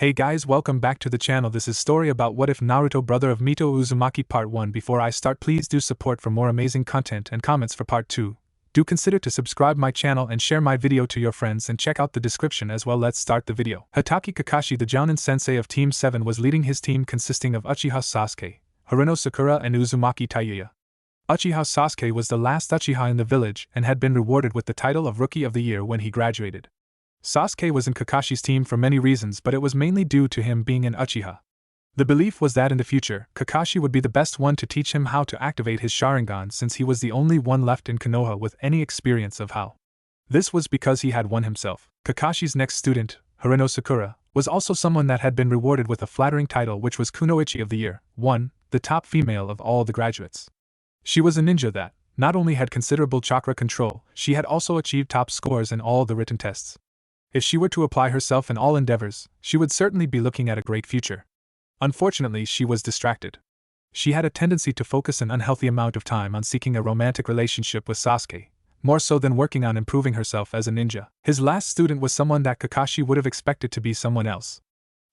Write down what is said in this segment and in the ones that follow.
Hey guys, welcome back to the channel. This is story about What If Naruto Brother of Mito Uzumaki Part 1. Before I start, please do support for more amazing content and comments for Part 2. Do consider to subscribe my channel and share my video to your friends and check out the description as well. Let's start the video. Hatake Kakashi, the Jounin sensei of Team 7, was leading his team consisting of Uchiha Sasuke, Haruno Sakura and Uzumaki Tayuya. Uchiha Sasuke was the last Uchiha in the village and had been rewarded with the title of Rookie of the Year when he graduated. Sasuke was in Kakashi's team for many reasons, but it was mainly due to him being an Uchiha. The belief was that in the future, Kakashi would be the best one to teach him how to activate his Sharingan, since he was the only one left in Konoha with any experience of how. This was because he had one himself. Kakashi's next student, Haruno Sakura, was also someone that had been rewarded with a flattering title, which was Kunoichi of the Year, the top female of all the graduates. She was a ninja that not only had considerable chakra control, she had also achieved top scores in all the written tests. If she were to apply herself in all endeavors, she would certainly be looking at a great future. Unfortunately, she was distracted. She had a tendency to focus an unhealthy amount of time on seeking a romantic relationship with Sasuke, more so than working on improving herself as a ninja. His last student was someone that Kakashi would have expected to be someone else.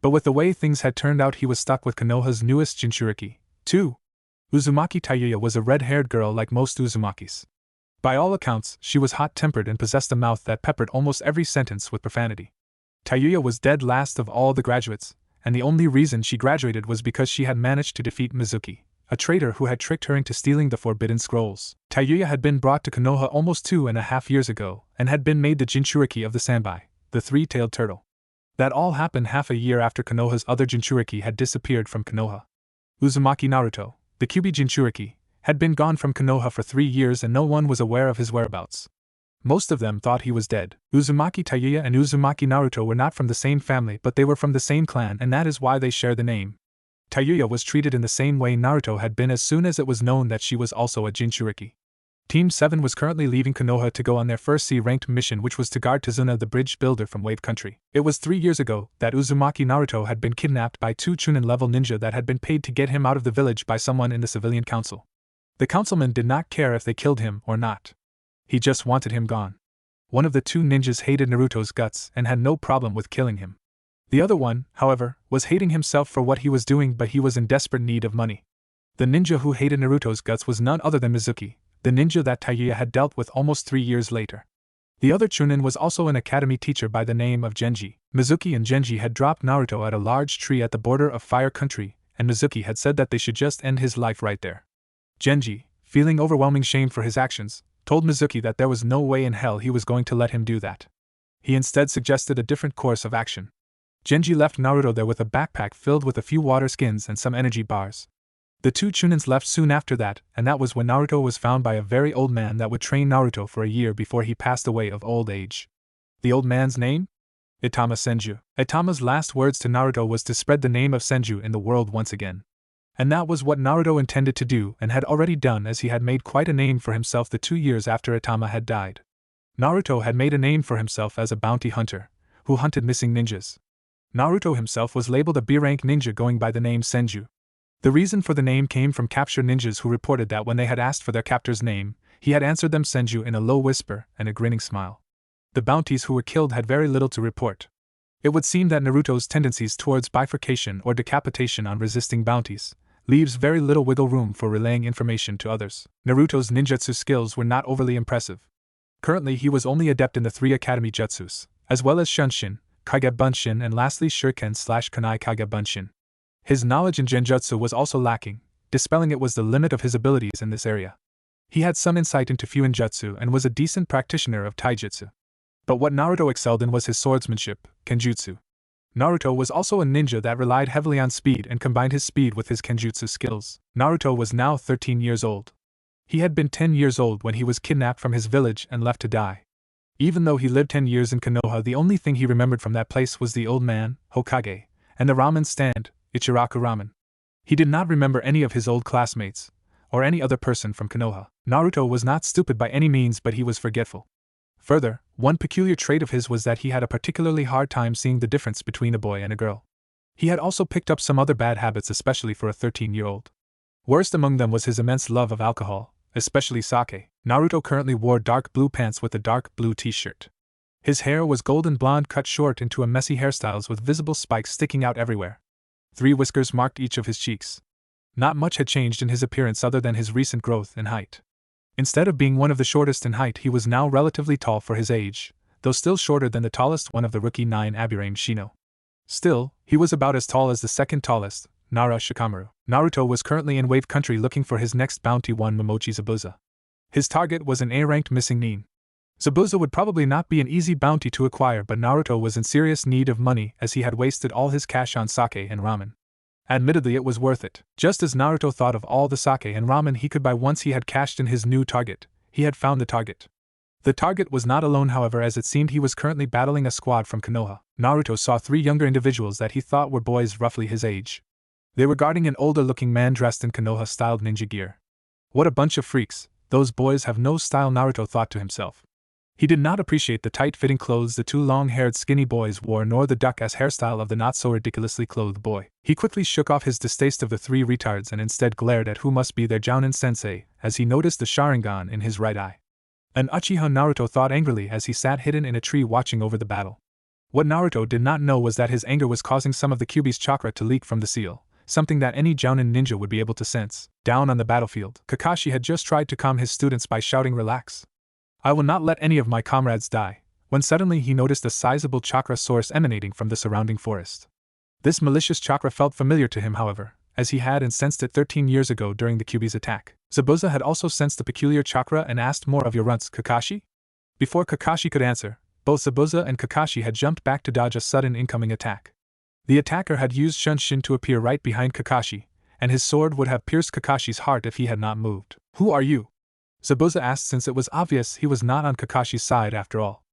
But with the way things had turned out, he was stuck with Konoha's newest Jinchuriki, too. Uzumaki Tayuya was a red-haired girl like most Uzumakis. By all accounts, she was hot-tempered and possessed a mouth that peppered almost every sentence with profanity. Tayuya was dead last of all the graduates, and the only reason she graduated was because she had managed to defeat Mizuki, a traitor who had tricked her into stealing the Forbidden Scrolls. Tayuya had been brought to Konoha almost 2.5 years ago, and had been made the Jinchuriki of the Sanbai, the three-tailed turtle. That all happened half a year after Konoha's other Jinchuriki had disappeared from Konoha. Uzumaki Naruto, the Kyuubi Jinchuriki, had been gone from Konoha for 3 years and no one was aware of his whereabouts. Most of them thought he was dead. Uzumaki Tayuya and Uzumaki Naruto were not from the same family, but they were from the same clan, and that is why they share the name. Tayuya was treated in the same way Naruto had been as soon as it was known that she was also a Jinchuriki. Team 7 was currently leaving Konoha to go on their first C-ranked mission, which was to guard Tazuna, the bridge builder from Wave Country. It was 3 years ago that Uzumaki Naruto had been kidnapped by 2 Chunin-level ninja that had been paid to get him out of the village by someone in the civilian council. The councilman did not care if they killed him or not. He just wanted him gone. One of the 2 ninjas hated Naruto's guts and had no problem with killing him. The other one, however, was hating himself for what he was doing, but he was in desperate need of money. The ninja who hated Naruto's guts was none other than Mizuki, the ninja that Tayuya had dealt with almost 3 years later. The other Chunin was also an academy teacher by the name of Genji. Mizuki and Genji had dropped Naruto at a large tree at the border of Fire Country, and Mizuki had said that they should just end his life right there. Genji, feeling overwhelming shame for his actions, told Mizuki that there was no way in hell he was going to let him do that. He instead suggested a different course of action. Genji left Naruto there with a backpack filled with a few water skins and some energy bars. The 2 Chunins left soon after that, and that was when Naruto was found by a very old man that would train Naruto for a year before he passed away of old age. The old man's name? Itama Senju. Itama's last words to Naruto was to spread the name of Senju in the world once again. And that was what Naruto intended to do and had already done, as he had made quite a name for himself the 2 years after Itama had died. Naruto had made a name for himself as a bounty hunter, who hunted missing ninjas. Naruto himself was labeled a B-rank ninja going by the name Senju. The reason for the name came from captured ninjas who reported that when they had asked for their captor's name, he had answered them Senju in a low whisper and a grinning smile. The bounties who were killed had very little to report. It would seem that Naruto's tendencies towards bifurcation or decapitation on resisting bounties leaves very little wiggle room for relaying information to others. Naruto's ninjutsu skills were not overly impressive. Currently he was only adept in the 3 academy jutsus, as well as Shunshin, Kage Bunshin, and lastly Shuriken/Kunai Kage Bunshin. His knowledge in genjutsu was also lacking, dispelling it was the limit of his abilities in this area. He had some insight into Fuinjutsu and was a decent practitioner of taijutsu. But what Naruto excelled in was his swordsmanship, kenjutsu. Naruto was also a ninja that relied heavily on speed and combined his speed with his kenjutsu skills. Naruto was now 13 years old. He had been 10 years old when he was kidnapped from his village and left to die. Even though he lived 10 years in Konoha, the only thing he remembered from that place was the old man, Hokage, and the ramen stand, Ichiraku Ramen. He did not remember any of his old classmates, or any other person from Konoha. Naruto was not stupid by any means, but he was forgetful. Further, one peculiar trait of his was that he had a particularly hard time seeing the difference between a boy and a girl. He had also picked up some other bad habits, especially for a 13-year-old. Worst among them was his immense love of alcohol, especially sake. Naruto currently wore dark blue pants with a dark blue t-shirt. His hair was golden blonde cut short into a messy hairstyles with visible spikes sticking out everywhere. 3 whiskers marked each of his cheeks. Not much had changed in his appearance other than his recent growth in height. Instead of being one of the shortest in height, he was now relatively tall for his age, though still shorter than the tallest one of the rookie 9 Aburame Shino. Still, he was about as tall as the second tallest, Nara Shikamaru. Naruto was currently in Wave Country looking for his next bounty, one Momochi Zabuza. His target was an A-ranked missing nin. Zabuza would probably not be an easy bounty to acquire, but Naruto was in serious need of money as he had wasted all his cash on sake and ramen. Admittedly, it was worth it. Just as Naruto thought of all the sake and ramen he could buy once he had cashed in his new target, he had found the target. The target was not alone, however, as it seemed he was currently battling a squad from Konoha. Naruto saw 3 younger individuals that he thought were boys roughly his age. They were guarding an older-looking man dressed in Konoha-styled ninja gear. What a bunch of freaks, those boys have no style, Naruto thought to himself. He did not appreciate the tight-fitting clothes the 2 long-haired skinny boys wore, nor the duck-ass hairstyle of the not-so-ridiculously clothed boy. He quickly shook off his distaste of the 3 retards and instead glared at who must be their Jounin-sensei as he noticed the Sharingan in his right eye. An Uchiha, Naruto thought angrily as he sat hidden in a tree watching over the battle. What Naruto did not know was that his anger was causing some of the Kyuubi's chakra to leak from the seal, something that any Jounin ninja would be able to sense. Down on the battlefield, Kakashi had just tried to calm his students by shouting, "Relax. I will not let any of my comrades die," when suddenly he noticed a sizable chakra source emanating from the surrounding forest. This malicious chakra felt familiar to him, however, as he had sensed it 13 years ago during the Kyuubi's attack. Zabuza had also sensed the peculiar chakra and asked, "More of your runts, Kakashi?" Before Kakashi could answer, both Zabuza and Kakashi had jumped back to dodge a sudden incoming attack. The attacker had used Shunshin to appear right behind Kakashi, and his sword would have pierced Kakashi's heart if he had not moved. "Who are you?" Zabuza asked, since it was obvious he was not on Kakashi's side after all.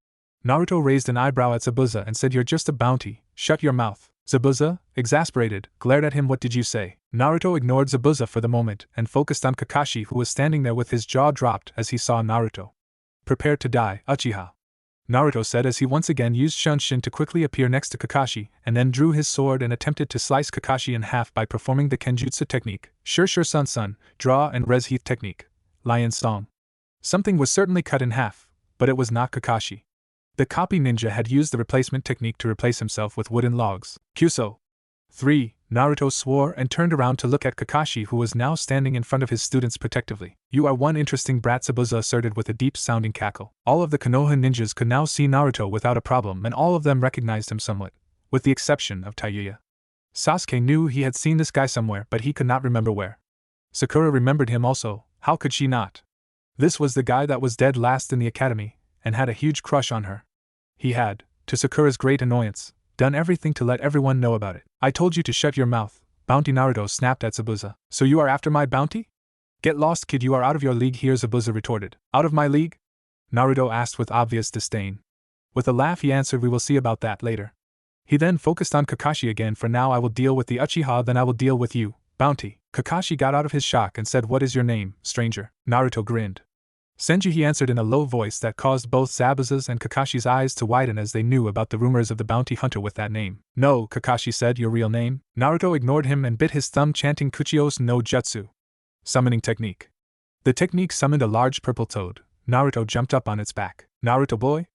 Naruto raised an eyebrow at Zabuza and said, "You're just a bounty, shut your mouth." Zabuza, exasperated, glared at him. "What did you say?" Naruto ignored Zabuza for the moment and focused on Kakashi, who was standing there with his jaw dropped as he saw Naruto. "Prepare to die, Uchiha," Naruto said as he once again used Shunshin to quickly appear next to Kakashi, and then drew his sword and attempted to slice Kakashi in half by performing the Kenjutsu technique, Shur Sun Sun, draw and res heath technique, Lion Song. Something was certainly cut in half, but it was not Kakashi. The copy ninja had used the replacement technique to replace himself with wooden logs. Kyuso. 3. Naruto swore and turned around to look at Kakashi, who was now standing in front of his students protectively. "You are one interesting brat," Zabuza asserted with a deep-sounding cackle. All of the Konoha ninjas could now see Naruto without a problem, and all of them recognized him somewhat, with the exception of Tayuya. Sasuke knew he had seen this guy somewhere, but he could not remember where. Sakura remembered him also, how could she not? This was the guy that was dead last in the academy, and had a huge crush on her. He had, to Sakura's great annoyance, done everything to let everyone know about it. "I told you to shut your mouth," Bounty Naruto snapped at Zabuza. "So you are after my bounty? Get lost, kid, you are out of your league here," Zabuza retorted. "Out of my league?" Naruto asked with obvious disdain. With a laugh he answered, "We will see about that later." He then focused on Kakashi again. "For now I will deal with the Uchiha, then I will deal with you, Bounty." Kakashi got out of his shock and said, "What is your name, stranger?" Naruto grinned. "Senju," he answered in a low voice that caused both Zabuza's and Kakashi's eyes to widen as they knew about the rumors of the bounty hunter with that name. "No," Kakashi said, "your real name?" Naruto ignored him and bit his thumb, chanting Kuchios no Jutsu. Summoning technique. The technique summoned a large purple toad. Naruto jumped up on its back. "Naruto boy?"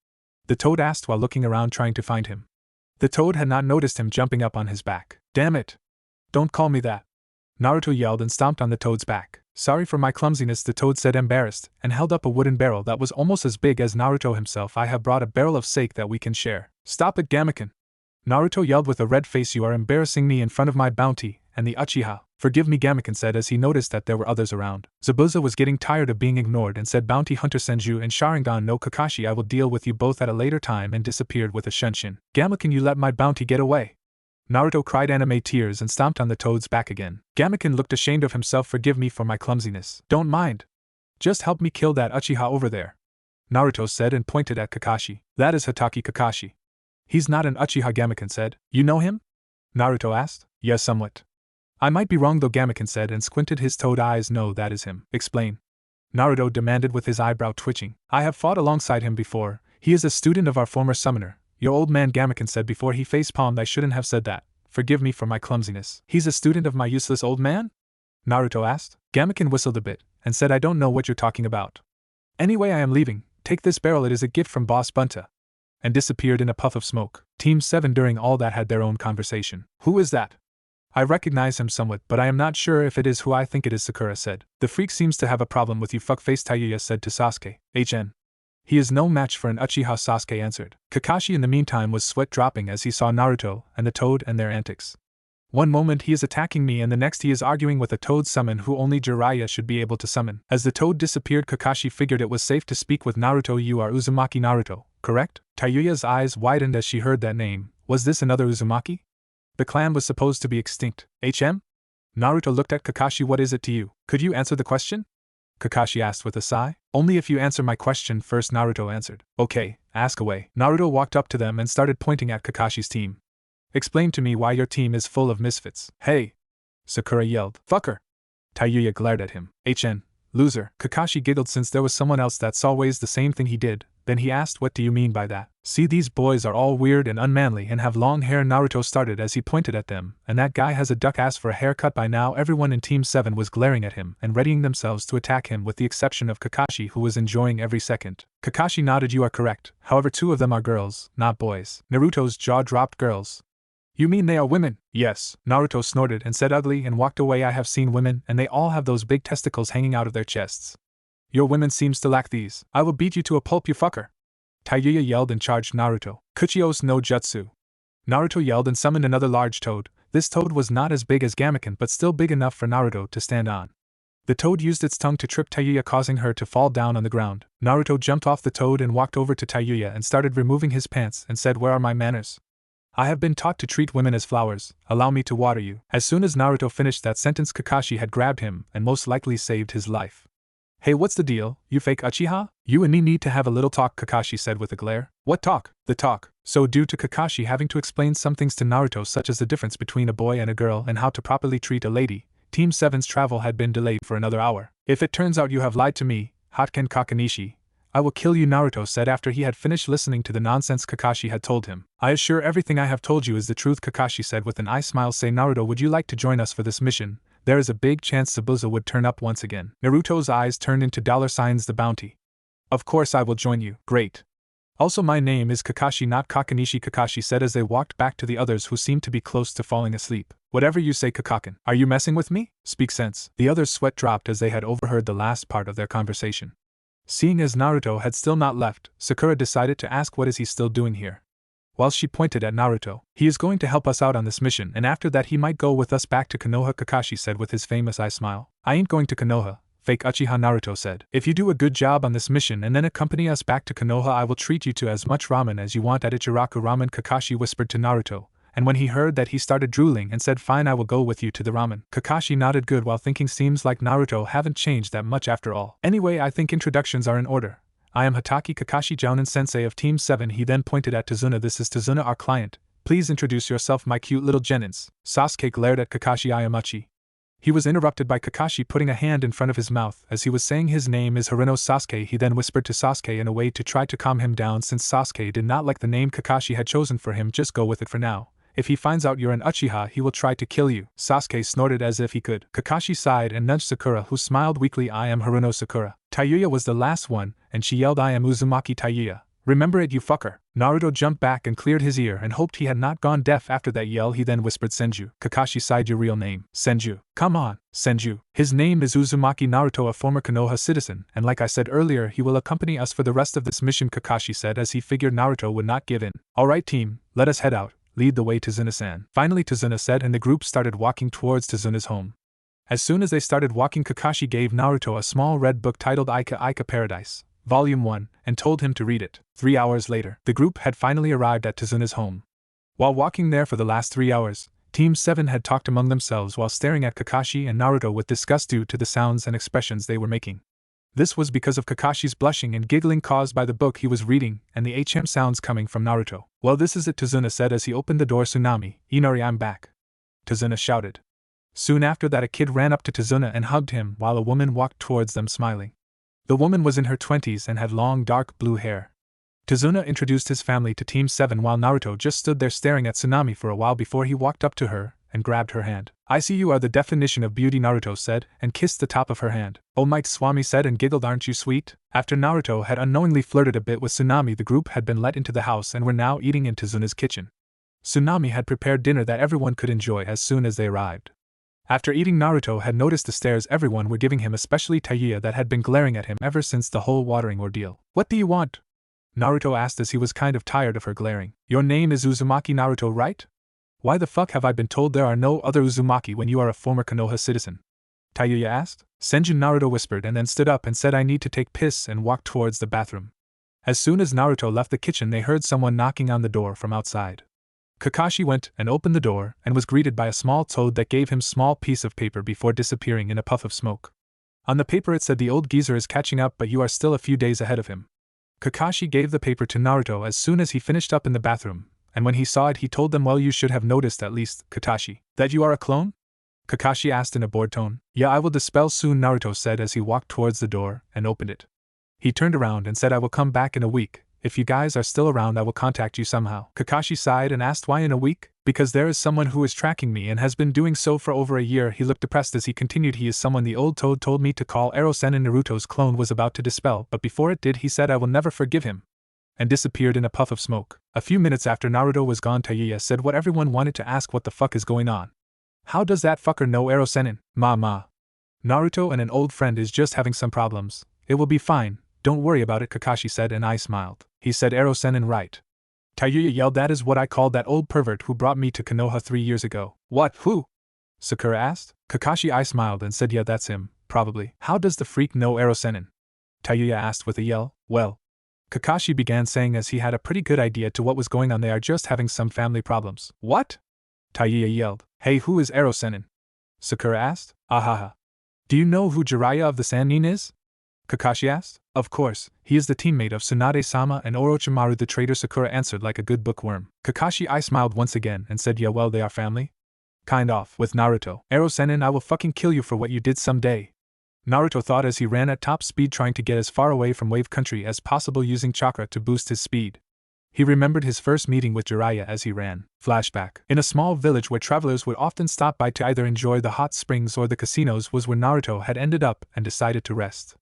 the toad asked while looking around trying to find him. The toad had not noticed him jumping up on his back. "Damn it! Don't call me that!" Naruto yelled and stomped on the toad's back. "Sorry for my clumsiness," the toad said, embarrassed, and held up a wooden barrel that was almost as big as Naruto himself. "I have brought a barrel of sake that we can share." "Stop it, Gamekin!" Naruto yelled with a red face. "You are embarrassing me in front of my bounty and the Uchiha." "Forgive me," Gamekin said as he noticed that there were others around. Zabuza was getting tired of being ignored and said, "Bounty Hunter Senju and Sharingan no Kakashi, I will deal with you both at a later time," and disappeared with a Shunshin. "Gamekin, you let my bounty get away!" Naruto cried anime tears and stomped on the toad's back again. Gamekin looked ashamed of himself. "Forgive me for my clumsiness." "Don't mind. Just help me kill that Uchiha over there," Naruto said and pointed at Kakashi. "That is Hatake Kakashi." "He's not an Uchiha," Gamekin said. "You know him?" Naruto asked. "Yes, somewhat." "I might be wrong though," Gamekin said and squinted his toad eyes. "No, that is him." "Explain," Naruto demanded with his eyebrow twitching. "I have fought alongside him before. He is a student of our former summoner, your old man," Gamekin said before he face-palmed. "I shouldn't have said that. Forgive me for my clumsiness." "He's a student of my useless old man?" Naruto asked. Gamekin whistled a bit and said, "I don't know what you're talking about. Anyway, I am leaving. Take this barrel, it is a gift from Boss Bunta." and disappeared in a puff of smoke. Team 7 during all that had their own conversation. Who is that? I recognize him somewhat, but I am not sure if it is who I think it is, Sakura said. The freak seems to have a problem with you, fuckface, Tayuya said to Sasuke. HN. He is no match for an Uchiha, Sasuke answered. Kakashi in the meantime was sweat dropping as he saw Naruto and the toad and their antics. One moment he is attacking me and the next he is arguing with a toad summon who only Jiraiya should be able to summon. As the toad disappeared, Kakashi figured it was safe to speak with Naruto. You are Uzumaki Naruto, correct? Tayuya's eyes widened as she heard that name. Was this another Uzumaki? The clan was supposed to be extinct. HM? Naruto looked at Kakashi. What is it to you? Could you answer the question? Kakashi asked with a sigh. Only if you answer my question first, Naruto answered. Okay, ask away. Naruto walked up to them and started pointing at Kakashi's team. Explain to me why your team is full of misfits. Hey! Sakura yelled. Fucker! Tayuya glared at him. HN, loser. Kakashi giggled since there was someone else that saw ways the same thing he did. Then he asked, what do you mean by that? See, these boys are all weird and unmanly and have long hair. Naruto started as he pointed at them, and that guy has a duck ass for a haircut. By now everyone in Team 7 was glaring at him and readying themselves to attack him with the exception of Kakashi, who was enjoying every second. Kakashi nodded. You are correct, however 2 of them are girls, not boys. Naruto's jaw dropped. Girls? You mean they are women? Yes. Naruto snorted and said ugly and walked away. I have seen women and they all have those big testicles hanging out of their chests. Your women seems to lack these. I will beat you to a pulp, you fucker. Tayuya yelled and charged Naruto. Kuchios no Jutsu. Naruto yelled and summoned another large toad. This toad was not as big as Gamaken but still big enough for Naruto to stand on. The toad used its tongue to trip Tayuya, causing her to fall down on the ground. Naruto jumped off the toad and walked over to Tayuya and started removing his pants and said, where are my manners? I have been taught to treat women as flowers. Allow me to water you. As soon as Naruto finished that sentence, Kakashi had grabbed him and most likely saved his life. Hey, what's the deal, you fake Uchiha? You and me need to have a little talk, Kakashi said with a glare. What talk? The talk. So due to Kakashi having to explain some things to Naruto, such as the difference between a boy and a girl and how to properly treat a lady, Team 7's travel had been delayed for another hour. If it turns out you have lied to me, Hotken Kakanishi, I will kill you, Naruto said after he had finished listening to the nonsense Kakashi had told him. I assure everything I have told you is the truth, Kakashi said with an eye smile. Say, Naruto, would you like to join us for this mission? There is a big chance Zabuza would turn up once again. Naruto's eyes turned into $signs. The bounty. Of course I will join you. Great. Also my name is Kakashi, not Kakanishi, Kakashi said as they walked back to the others who seemed to be close to falling asleep. Whatever you say, Kakakin. Are you messing with me? Speak sense. The others' sweat dropped as they had overheard the last part of their conversation. Seeing as Naruto had still not left, Sakura decided to ask what is he still doing here. While she pointed at Naruto, he is going to help us out on this mission and after that he might go with us back to Konoha, Kakashi said with his famous eye smile. I ain't going to Konoha, fake Uchiha, Naruto said. If you do a good job on this mission and then accompany us back to Konoha, I will treat you to as much ramen as you want at Ichiraku Ramen, Kakashi whispered to Naruto. And when he heard that, he started drooling and said, fine, I will go with you to the ramen. Kakashi nodded good while thinking, seems like Naruto haven't changed that much after all. Anyway, I think introductions are in order. I am Hataki Kakashi, Jounin sensei of Team 7. He then pointed at Tazuna. This is Tazuna, our client. Please introduce yourself, my cute little Genins. Sasuke glared at Kakashi. I am Uchi. He was interrupted by Kakashi putting a hand in front of his mouth as he was saying his name is Hirano Sasuke. He then whispered to Sasuke in a way to try to calm him down since Sasuke did not like the name Kakashi had chosen for him. Just go with it for now. If he finds out you're an Uchiha, he will try to kill you. Sasuke snorted as if he could. Kakashi sighed and nudged Sakura, who smiled weakly. I am Haruno Sakura. Tayuya was the last one, and she yelled, I am Uzumaki Tayuya. Remember it, you fucker. Naruto jumped back and cleared his ear and hoped he had not gone deaf after that yell. He then whispered, Senju. Kakashi sighed. Your real name? Senju. Come on, Senju. His name is Uzumaki Naruto, a former Konoha citizen, and like I said earlier, he will accompany us for the rest of this mission, Kakashi said as he figured Naruto would not give in. Alright team, let us head out. Lead the way, Tazuna-san. Finally Tazuna said, and the group started walking towards Tazuna's home. As soon as they started walking, Kakashi gave Naruto a small red book titled Ika Ika Paradise, Volume 1, and told him to read it. 3 hours later, the group had finally arrived at Tazuna's home. While walking there for the last 3 hours, Team 7 had talked among themselves while staring at Kakashi and Naruto with disgust due to the sounds and expressions they were making. This was because of Kakashi's blushing and giggling caused by the book he was reading and the HM sounds coming from Naruto. Well, this is it, Tazuna said as he opened the door. Tsunami, Inari, I'm back. Tazuna shouted. Soon after that, a kid ran up to Tazuna and hugged him while a woman walked towards them smiling. The woman was in her 20s and had long dark blue hair. Tazuna introduced his family to Team 7 while Naruto just stood there staring at Tsunami for a while before he walked up to her and grabbed her hand. I see you are the definition of beauty, Naruto said, and kissed the top of her hand. Oh, Mike, Swami said and giggled, aren't you sweet? After Naruto had unknowingly flirted a bit with Tsunami, the group had been let into the house and were now eating in Tazuna's kitchen. Tsunami had prepared dinner that everyone could enjoy as soon as they arrived. After eating, Naruto had noticed the stares everyone were giving him, especially Taiya, that had been glaring at him ever since the whole watering ordeal. What do you want? Naruto asked as he was kind of tired of her glaring. Your name is Uzumaki, Naruto, right? Why the fuck have I been told there are no other Uzumaki when you are a former Konoha citizen? Taiya asked. Senju, Naruto whispered and then stood up and said, I need to take piss, and walked towards the bathroom. As soon as Naruto left the kitchen, they heard someone knocking on the door from outside. Kakashi went and opened the door and was greeted by a small toad that gave him a small piece of paper before disappearing in a puff of smoke. On the paper it said, the old geezer is catching up, but you are still a few days ahead of him. Kakashi gave the paper to Naruto as soon as he finished up in the bathroom, and when he saw it he told them, well, you should have noticed at least, Katashi, that you are a clone? Kakashi asked in a bored tone. Yeah, I will dispel soon, Naruto said as he walked towards the door and opened it. He turned around and said, I will come back in a week. If you guys are still around, I will contact you somehow. Kakashi sighed and asked, why in a week? Because there is someone who is tracking me and has been doing so for over a year. He looked depressed as he continued, he is someone the old toad told me to call Ero-sen. Naruto's clone was about to dispel, but before it did he said, I will never forgive him, and disappeared in a puff of smoke. A few minutes after Naruto was gone, Taiya said what everyone wanted to ask, what the fuck is going on? How does that fucker know Ero-sen? Ma. Naruto and an old friend is just having some problems. It will be fine. Don't worry about it, Kakashi said, and I smiled. He said, Ero-sen, right? Taiya yelled, that is what I called that old pervert who brought me to Konoha 3 years ago. What, who? Sakura asked. Kakashi I smiled and said, yeah, that's him, probably. How does the freak know Ero-sen? Taiya asked with a yell. Well, Kakashi began saying as he had a pretty good idea to what was going on. They are just having some family problems. What? Taiya yelled. Hey, who is Ero-sen? Sakura asked. Ahaha. Do you know who Jiraiya of the Sannin is? Kakashi asked. Of course, he is the teammate of Tsunade-sama and Orochimaru the traitor, Sakura answered like a good bookworm. Kakashi I smiled once again and said, yeah, well, they are family? Kind of, with Naruto. Ero-sen, I will fucking kill you for what you did someday. Naruto thought as he ran at top speed, trying to get as far away from Wave Country as possible, using chakra to boost his speed. He remembered his first meeting with Jiraiya as he ran. Flashback. In a small village where travelers would often stop by to either enjoy the hot springs or the casinos was where Naruto had ended up and decided to rest.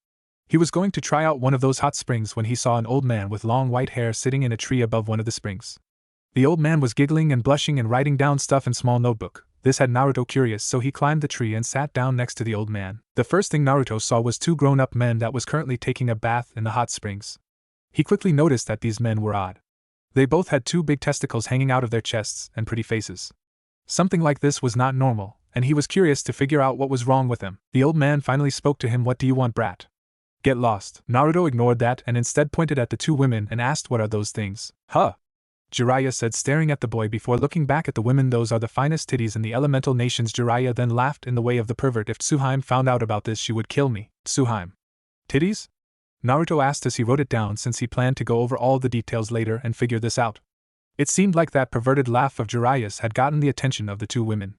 He was going to try out one of those hot springs when he saw an old man with long white hair sitting in a tree above one of the springs. The old man was giggling and blushing and writing down stuff in a small notebook. This had Naruto curious, so he climbed the tree and sat down next to the old man. The first thing Naruto saw was 2 grown-up men that was currently taking a bath in the hot springs. He quickly noticed that these men were odd. They both had 2 big testicles hanging out of their chests and pretty faces. Something like this was not normal, and he was curious to figure out what was wrong with them. The old man finally spoke to him. What do you want, brat? Get lost. Naruto ignored that and instead pointed at the 2 women and asked, what are those things? Huh? Jiraiya said, staring at the boy before looking back at the women. Those are the finest titties in the elemental nations. Jiraiya then laughed in the way of the pervert. If Tsuhime found out about this, she would kill me. Tsuhime. Titties? Naruto asked as he wrote it down, since he planned to go over all the details later and figure this out. It seemed like that perverted laugh of Jiraiya's had gotten the attention of the 2 women.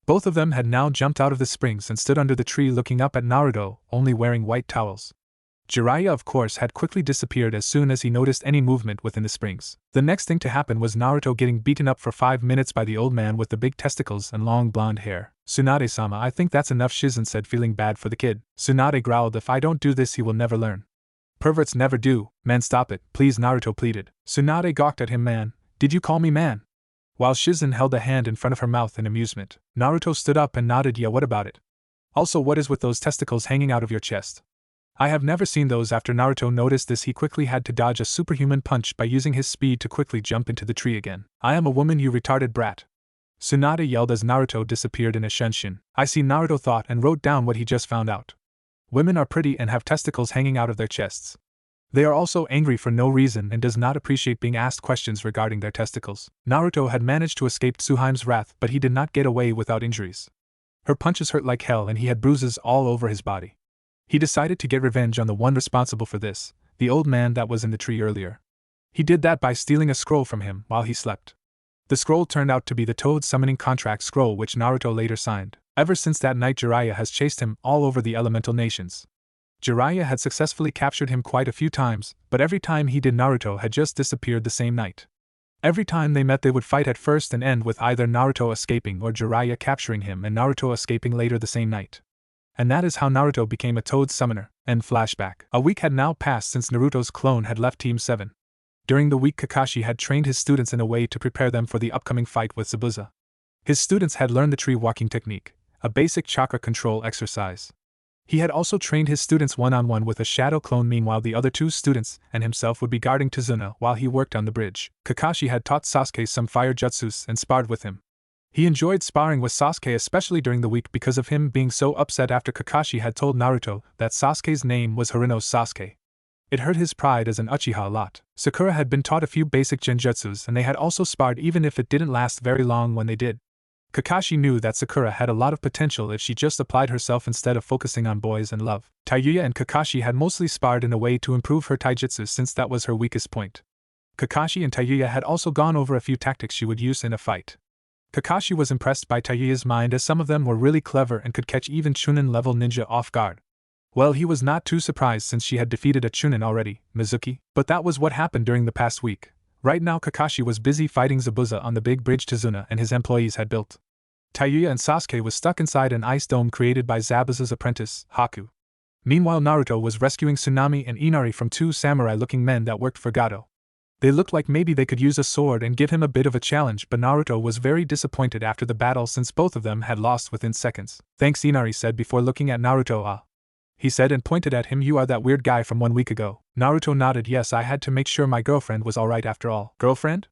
Both of them had now jumped out of the springs and stood under the tree looking up at Naruto, only wearing white towels. Jiraiya, of course, had quickly disappeared as soon as he noticed any movement within the springs. The next thing to happen was Naruto getting beaten up for 5 minutes by the old man with the big testicles and long blonde hair. Tsunade-sama, I think that's enough, Shizen said, feeling bad for the kid. Tsunade growled, if I don't do this, he will never learn. Perverts never do. Man, stop it, please, Naruto pleaded. Tsunade gawked at him. Man, did you call me man? While Shizen held a hand in front of her mouth in amusement. Naruto stood up and nodded. Yeah, what about it? Also, what is with those testicles hanging out of your chest? I have never seen those. After Naruto noticed this, he quickly had to dodge a superhuman punch by using his speed to quickly jump into the tree again. I am a woman, you retarded brat. Tsunade yelled as Naruto disappeared in a shenshin. I see, Naruto thought and wrote down what he just found out. Women are pretty and have testicles hanging out of their chests. They are also angry for no reason and does not appreciate being asked questions regarding their testicles. Naruto had managed to escape Tsuhime's wrath, but he did not get away without injuries. Her punches hurt like hell and he had bruises all over his body. He decided to get revenge on the one responsible for this, the old man that was in the tree earlier. He did that by stealing a scroll from him while he slept. The scroll turned out to be the Toad Summoning Contract scroll, which Naruto later signed. Ever since that night, Jiraiya has chased him all over the elemental nations. Jiraiya had successfully captured him quite a few times, but every time he did, Naruto had just disappeared the same night. Every time they met they would fight at first and end with either Naruto escaping or Jiraiya capturing him and Naruto escaping later the same night. And that is how Naruto became a Toad summoner. End flashback. A week had now passed since Naruto's clone had left Team 7. During the week Kakashi had trained his students in a way to prepare them for the upcoming fight with Zabuza. His students had learned the tree walking technique, a basic chakra control exercise. He had also trained his students one-on-one with a shadow clone. Meanwhile the other two students and himself would be guarding Tazuna while he worked on the bridge. Kakashi had taught Sasuke some fire jutsus and sparred with him. He enjoyed sparring with Sasuke especially during the week because of him being so upset after Kakashi had told Naruto that Sasuke's name was Haruno's Sasuke. It hurt his pride as an Uchiha a lot. Sakura had been taught a few basic genjutsus and they had also sparred even if it didn't last very long when they did. Kakashi knew that Sakura had a lot of potential if she just applied herself instead of focusing on boys and love. Tayuya and Kakashi had mostly sparred in a way to improve her taijutsu since that was her weakest point. Kakashi and Tayuya had also gone over a few tactics she would use in a fight. Kakashi was impressed by Tayuya's mind as some of them were really clever and could catch even Chunin-level ninja off guard. Well, he was not too surprised since she had defeated a Chunin already, Mizuki, but that was what happened during the past week. Right now Kakashi was busy fighting Zabuza on the big bridge Tazuna and his employees had built. Tayuya and Sasuke was stuck inside an ice dome created by Zabuza's apprentice, Haku. Meanwhile Naruto was rescuing Tsunami and Inari from two samurai-looking men that worked for Gato. They looked like maybe they could use a sword and give him a bit of a challenge, but Naruto was very disappointed after the battle since both of them had lost within seconds. Thanks, Inari said before looking at Naruto. Ah. He said and pointed at him. You are that weird guy from 1 week ago. Naruto nodded. Yes, I had to make sure my girlfriend was alright after all. Girlfriend?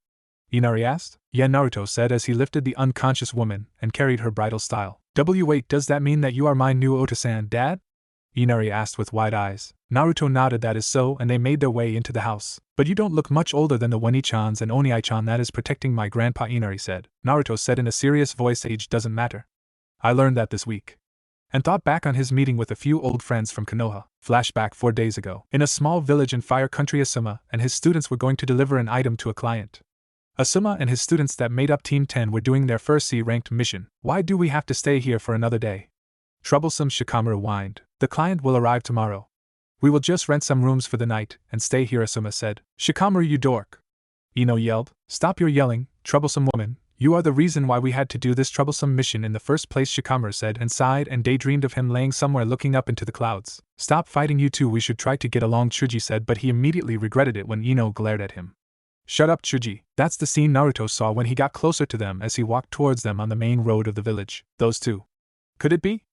Inari asked. Yeah, Naruto said as he lifted the unconscious woman and carried her bridal style. Wait, does that mean that you are my new Otosan, Dad? Inari asked with wide eyes. Naruto nodded. That is so, and they made their way into the house. But you don't look much older than the Wani-chans and Oni-chan that is protecting my grandpa, Inari said. Naruto said in a serious voice. Age doesn't matter. I learned that this week. And thought back on his meeting with a few old friends from Konoha. Flashback 4 days ago. In a small village in Fire Country, Asuma and his students were going to deliver an item to a client. Asuma and his students that made up Team 10 were doing their first C-ranked mission. Why do we have to stay here for another day? Troublesome, Shikamaru whined. The client will arrive tomorrow. We will just rent some rooms for the night and stay here, Asuma said. Shikamaru, you dork! Ino yelled. Stop your yelling, troublesome woman. You are the reason why we had to do this troublesome mission in the first place, Shikamaru said and sighed and daydreamed of him laying somewhere looking up into the clouds. Stop fighting, you two, we should try to get along, Chuji said, but he immediately regretted it when Ino glared at him. Shut up, Chuji. That's the scene Naruto saw when he got closer to them as he walked towards them on the main road of the village. Those two. Could it be?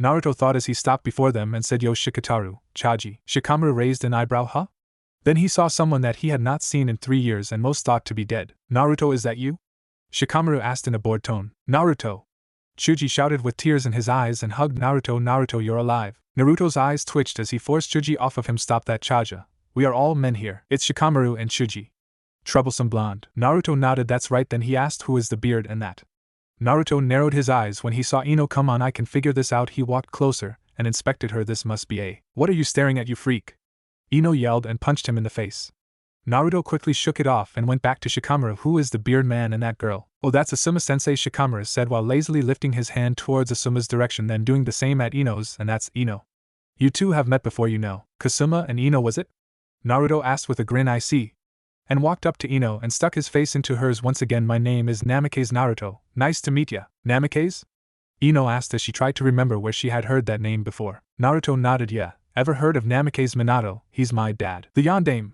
Naruto thought as he stopped before them and said, Yo, Shikataru, Chaji. Shikamaru raised an eyebrow. Huh? Then he saw someone that he had not seen in 3 years and most thought to be dead. Naruto, is that you? Shikamaru asked in a bored tone. Naruto! Chuji shouted with tears in his eyes and hugged Naruto. Naruto, you're alive. Naruto's eyes twitched as he forced Chuji off of him. Stop that, Chaja. We are all men here. It's Shikamaru and Chuji. Troublesome blonde. Naruto nodded. That's right. Then he asked who is the beard and that. Naruto narrowed his eyes when he saw Ino. Come on, I can figure this out. He walked closer and inspected her. This must be a. What are you staring at, you freak? Ino yelled and punched him in the face. Naruto quickly shook it off and went back to Shikamaru. Who is the beard man and that girl? Oh, that's Asuma-sensei, Shikamaru said while lazily lifting his hand towards Asuma's direction, then doing the same at Ino's, and that's Ino. You two have met before, you know. Kasuma and Ino, was it? Naruto asked with a grin. I see. And walked up to Ino and stuck his face into hers once again. My name is Namikaze Naruto. Nice to meet ya. Namikaze? Ino asked as she tried to remember where she had heard that name before. Naruto nodded. Yeah, ever heard of Namikaze Minato? He's my dad. The yandame.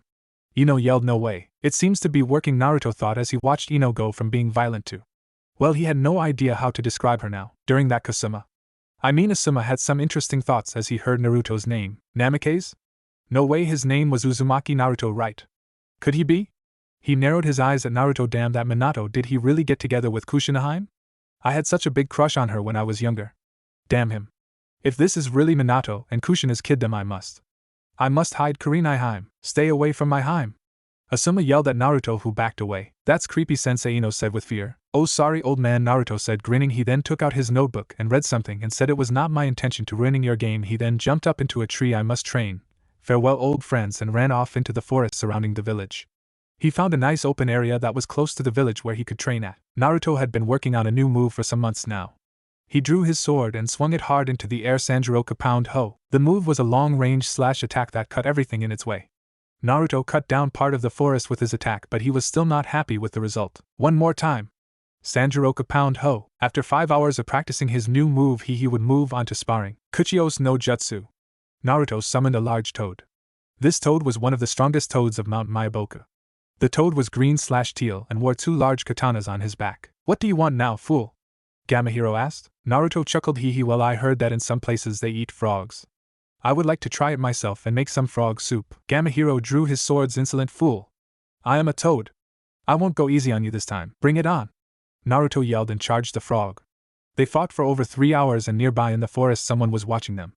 Ino yelled. No way. It seems to be working, Naruto thought as he watched Ino go from being violent to. Well, he had no idea how to describe her now. During that Asuma had some interesting thoughts as he heard Naruto's name. Namikaze? No way, his name was Uzumaki. Naruto, right? Could he be? He narrowed his eyes at Naruto. Damn, that Minato, did he really get together with Kushinaheim? I had such a big crush on her when I was younger. Damn him. If this is really Minato and Kushina's kid, then I must hide Kurenaheim. Stay away from my Heim. Asuma yelled at Naruto, who backed away. That's creepy, Sensei, Ino said with fear. Oh, sorry, old man, Naruto said, grinning. He then took out his notebook and read something and said, it was not my intention to ruining your game. He then jumped up into a tree. I must train. Farewell, old friends, and ran off into the forest surrounding the village. He found a nice open area that was close to the village where he could train at. Naruto had been working on a new move for some months now. He drew his sword and swung it hard into the air. Sanjiroku Pound Ho. The move was a long-range slash attack that cut everything in its way. Naruto cut down part of the forest with his attack, but he was still not happy with the result. One more time. Sanjiroku pound ho. After 5 hours of practicing his new move, he would move on to sparring. Kuchios no Jutsu. Naruto summoned a large toad. This toad was one of the strongest toads of Mount Myoboku. The toad was green/teal and wore 2 large katanas on his back. What do you want now, fool? Gamahiro asked. Naruto chuckled. Well, I heard that in some places they eat frogs. I would like to try it myself and make some frog soup. Gamahiro drew his swords. Insolent fool. I am a toad. I won't go easy on you this time. Bring it on. Naruto yelled and charged the frog. They fought for over 3 hours, and nearby in the forest someone was watching them.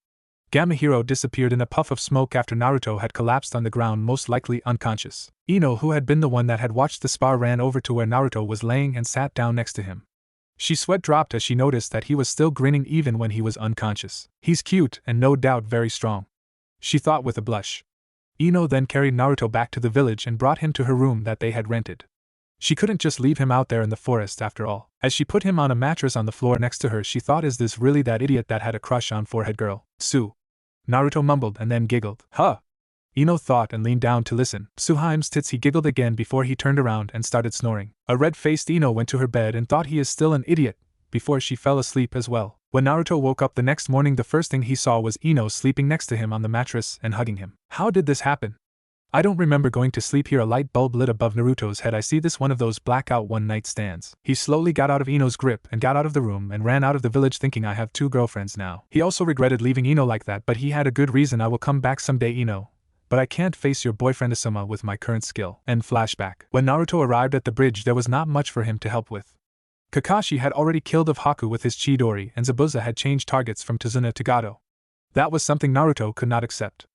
Gamahiro disappeared in a puff of smoke after Naruto had collapsed on the ground, most likely unconscious. Ino, who had been the one that had watched the spar, ran over to where Naruto was laying and sat down next to him. She sweat dropped as she noticed that he was still grinning even when he was unconscious. He's cute and no doubt very strong, she thought with a blush. Ino then carried Naruto back to the village and brought him to her room that they had rented. She couldn't just leave him out there in the forest after all. As she put him on a mattress on the floor next to her, she thought, is this really that idiot that had a crush on forehead girl? Tsu. Naruto mumbled and then giggled. Huh. Ino thought and leaned down to listen. Suhaim's tits. He giggled again before he turned around and started snoring. A red-faced Ino went to her bed and thought he is still an idiot, before she fell asleep as well. When Naruto woke up the next morning, the first thing he saw was Ino sleeping next to him on the mattress and hugging him. How did this happen? I don't remember going to sleep here. A light bulb lit above Naruto's head. I see this one of those blackout one-night stands. He slowly got out of Ino's grip and got out of the room and ran out of the village thinking, I have 2 girlfriends now. He also regretted leaving Ino like that, but he had a good reason. I will come back someday, Ino. But I can't face your boyfriend Asuma with my current skill. End flashback. When Naruto arrived at the bridge, there was not much for him to help with. Kakashi had already killed of Haku with his Chidori, and Zabuza had changed targets from Tazuna to Gato. That was something Naruto could not accept.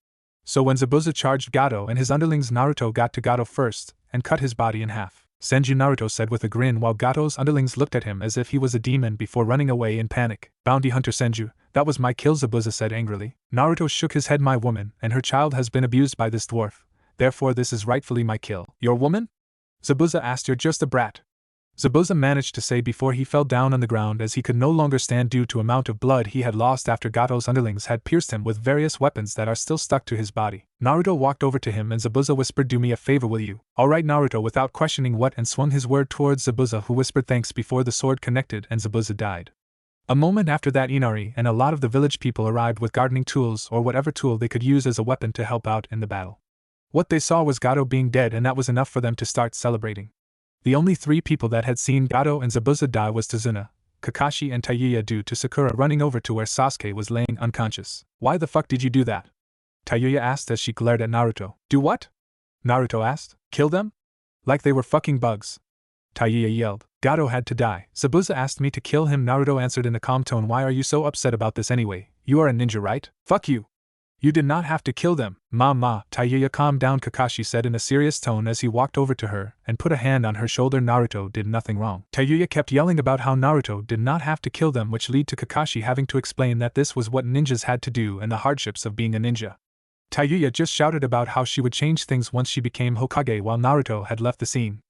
So when Zabuza charged Gato and his underlings, Naruto got to Gato first and cut his body in half. Senju, Naruto said with a grin, while Gato's underlings looked at him as if he was a demon before running away in panic. Bounty Hunter Senju, that was my kill, Zabuza said angrily. Naruto shook his head. My woman and her child has been abused by this dwarf, therefore this is rightfully my kill. Your woman? Zabuza asked. You're just a brat, Zabuza managed to say before he fell down on the ground, as he could no longer stand due to amount of blood he had lost after Gato's underlings had pierced him with various weapons that are still stuck to his body. Naruto walked over to him and Zabuza whispered, do me a favor, will you? Alright, Naruto, without questioning what, and swung his word towards Zabuza, who whispered thanks before the sword connected and Zabuza died. A moment after that, Inari and a lot of the village people arrived with gardening tools or whatever tool they could use as a weapon to help out in the battle. What they saw was Gato being dead, and that was enough for them to start celebrating. The only 3 people that had seen Gato and Zabuza die was Tazuna, Kakashi and Tayuya, due to Sakura running over to where Sasuke was laying unconscious. Why the fuck did you do that? Tayuya asked as she glared at Naruto. Do what? Naruto asked. Kill them? Like they were fucking bugs. Tayuya yelled. Gato had to die. Zabuza asked me to kill him, Naruto answered in a calm tone. Why are you so upset about this anyway? You are a ninja, right? Fuck you. You did not have to kill them. Ma, Tayuya, calm down, Kakashi said in a serious tone as he walked over to her and put a hand on her shoulder. Naruto did nothing wrong. Tayuya kept yelling about how Naruto did not have to kill them, which led to Kakashi having to explain that this was what ninjas had to do and the hardships of being a ninja. Tayuya just shouted about how she would change things once she became Hokage while Naruto had left the scene.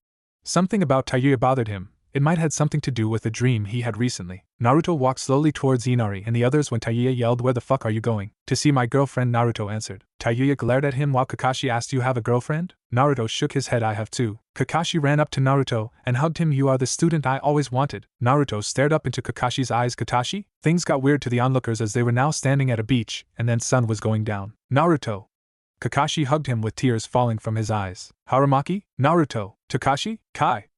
Something about Tayuya bothered him. It might have something to do with a dream he had recently. Naruto walked slowly towards Inari and the others when Tayuya yelled, where the fuck are you going? To see my girlfriend, Naruto answered. Tayuya glared at him while Kakashi asked, you have a girlfriend? Naruto shook his head. I have 2. Kakashi ran up to Naruto and hugged him. You are the student I always wanted. Naruto stared up into Kakashi's eyes. Katashi? Things got weird to the onlookers as they were now standing at a beach and then sun was going down. Naruto. Kakashi hugged him with tears falling from his eyes. Harumaki? Naruto. Takashi? Kai.